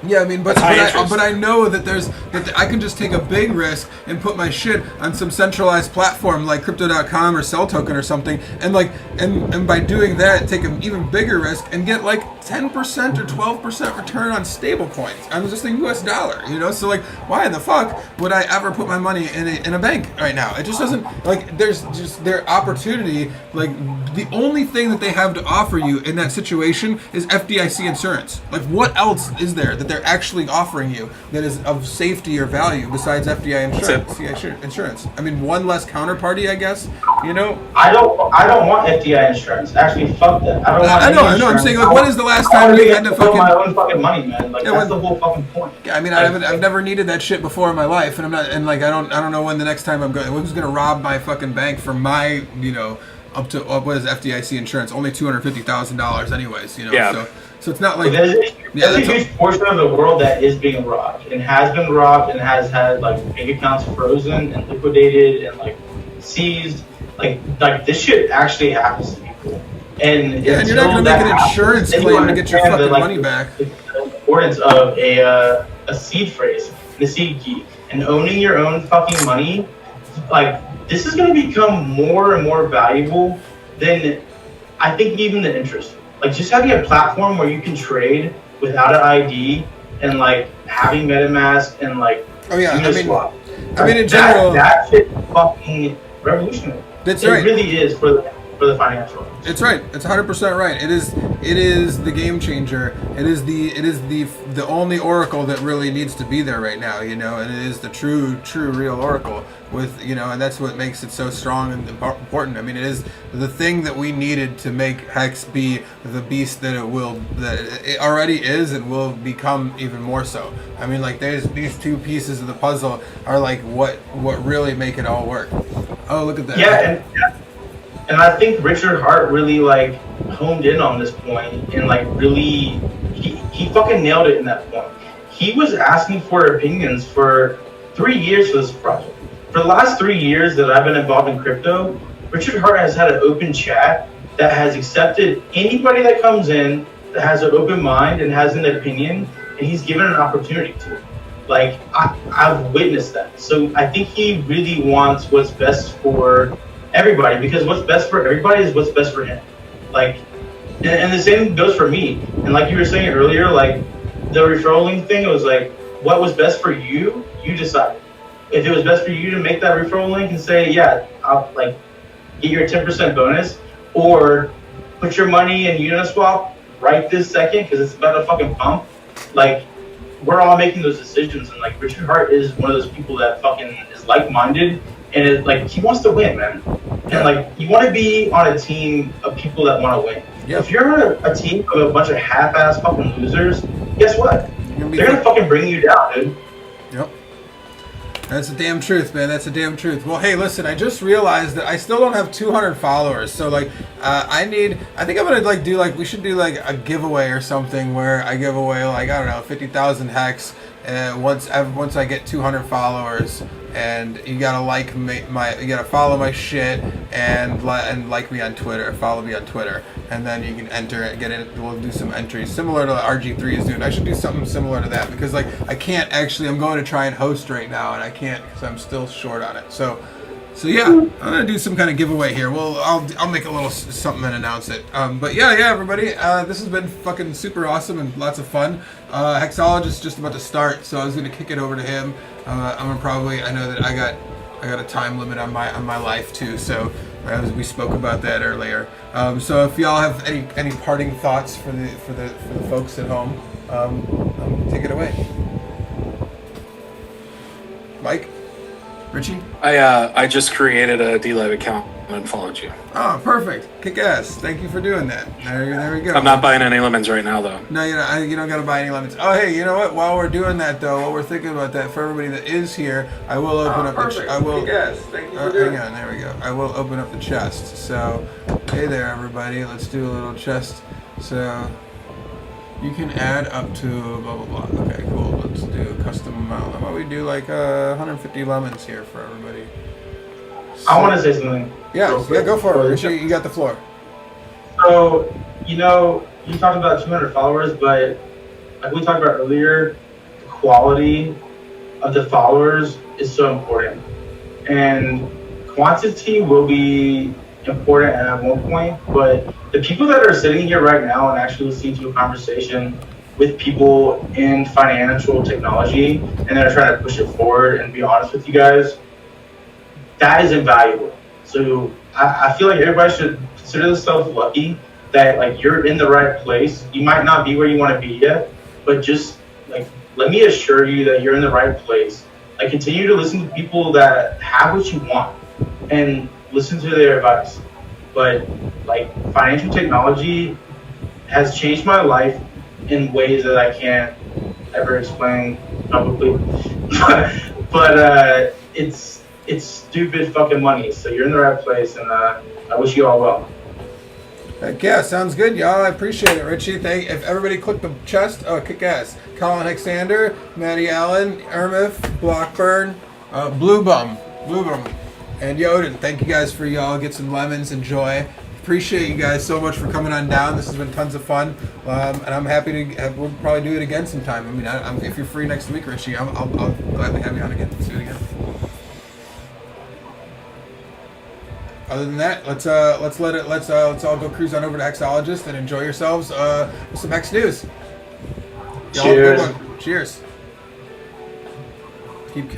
Yeah, I mean, but That's high interest. but I know that I can just take a big risk and put my shit on some centralized platform like Crypto.com or Cell Token or something, and and by doing that, take an even bigger risk and get like 10% or 12% return on stable coins. I'm just a U.S. dollar, you know. So like, why in the fuck would I ever put my money in a bank right now? It just doesn't like. There's just their opportunity. Like the only thing that they have to offer you in that situation is FDIC insurance. Like what else is there that they're actually offering you that is of safety or value besides FDI insurance? I mean, one less counterparty, I guess. You know. I don't want FDI insurance. Actually, fuck that. I don't want. I know. I'm saying like, when is the last time you had to fucking my own fucking money, man? Like that's the whole fucking point. Yeah, I mean, I've never needed that shit before in my life, and I'm not, and like I don't know when the next time I'm going. Who's gonna rob my fucking bank for my, you know, up to what is FDIC insurance? Only $250,000, anyways. You know. Yeah. So it's not like There's a huge portion of the world that is being robbed and has been robbed and has had like bank accounts frozen and liquidated and like seized. Like this shit actually happens to people. And yeah, and you're not gonna make an insurance claim to get your fucking money back. The importance of a seed phrase, the seed key, and owning your own fucking money, like this is gonna become more and more valuable than I think even the interest. Like just having a platform where you can trade without an ID and like having MetaMask and like Uniswap. I mean in general that shit is fucking revolutionary. That's right. It really is for the financial. It's right. It's 100% right. It is the game changer. It is the only oracle that really needs to be there right now, you know, and it is the true real oracle with, you know, and that's what makes it so strong and important. I mean, it is the thing that we needed to make Hex be the beast that it already is and will become even more so. I mean, like these two pieces of the puzzle are like what really make it all work. Oh, look at that. Yeah, and I think Richard Hart really like honed in on this point and like really he fucking nailed it in that point. He was asking for opinions for 3 years for this project. For the last 3 years that I've been involved in crypto, Richard Hart has had an open chat that has accepted anybody that comes in that has an open mind and has an opinion, and he's given an opportunity to. Like I've witnessed that. So I think he really wants what's best for everybody, because what's best for everybody is what's best for him. Like, and the same goes for me. And like you were saying earlier, like the referral link thing, it was like, what was best for you, you decide. If it was best for you to make that referral link and say, yeah, I'll like get your 10% bonus, or put your money in Uniswap right this second because it's about to fucking pump. Like, we're all making those decisions, and like Richard Hart is one of those people that fucking is like-minded. And it, like he wants to win, man. And like you want to be on a team of people that want to win. Yep. If you're on a team of a bunch of half-ass fucking losers, guess what? They're gonna fucking bring you down, dude. Yep. That's the damn truth, man. That's the damn truth. Well, hey, listen, I just realized that I still don't have 200 followers. So like, I think I'm gonna like do like we should do like a giveaway or something where I give away like I don't know 50,000 hex. Once I get 200 followers, and you gotta like you gotta follow my shit and like me on Twitter, follow me on Twitter, and then you can enter and get in. We'll do some entries similar to what RG3 is doing. I should do something similar to that because like I can't actually. I'm going to try and host right now, and I can't because I'm still short on it. So yeah, I'm gonna do some kind of giveaway here. Well, I'll make a little something and announce it. But yeah, everybody, this has been fucking super awesome and lots of fun. Hexologist is just about to start, so I was gonna kick it over to him. I'm gonna probably. I know that I got a time limit on my life too, so we spoke about that earlier. So if y'all have any parting thoughts for the folks at home, take it away. Mike. Richie? I just created a D-Live account and followed you. Oh, perfect. Kick ass. Thank you for doing that. There we go. I'm not buying any lemons right now, though. No, you don't got to buy any lemons. Oh, hey, you know what? While we're doing that, though, while we're thinking about that, for everybody that is here, I will open up perfect. I will. Kick ass. Thank you for doing hang on. There we go. I will open up the chest. So, hey there, everybody. Let's do a little chest. So, you can add up to blah, blah, blah. Okay, cool. Let's do a custom amount. How about we do like 150 lemons here for everybody? So, I want to say something. Yeah, go for it. Richie, you got the floor. So, you talked about 200 followers, but like we talked about earlier, the quality of the followers is so important. And quantity will be important at one point, but the people that are sitting here right now and actually listening to a conversation with people in financial technology and they're trying to push it forward and be honest with you guys, that is invaluable. So I feel like everybody should consider themselves lucky that like you're in the right place. You might not be where you want to be yet, but just like let me assure you that you're in the right place. Like continue to listen to people that have what you want and listen to their advice. But like financial technology has changed my life in ways that I can't ever explain publicly. but it's stupid fucking money. So you're in the right place, and I wish you all well. Heck yeah, sounds good, y'all. I appreciate it, Richie. If everybody click the chest, kick ass. Colin Hexander, Matty Allen, Ermith, Blockburn, Blue Bum, and Yoden. Thank you guys for y'all. Get some lemons. Enjoy. Appreciate you guys so much for coming on down. This has been tons of fun, and I'm happy to. We'll probably do it again sometime. I mean, if you're free next week, Richie, I'll gladly have you on again. Let's do it again. Other than that, let's all go cruise on over to Xologist and enjoy yourselves with some X news. Y'all Cheers. have a good one. Cheers. Keep killing.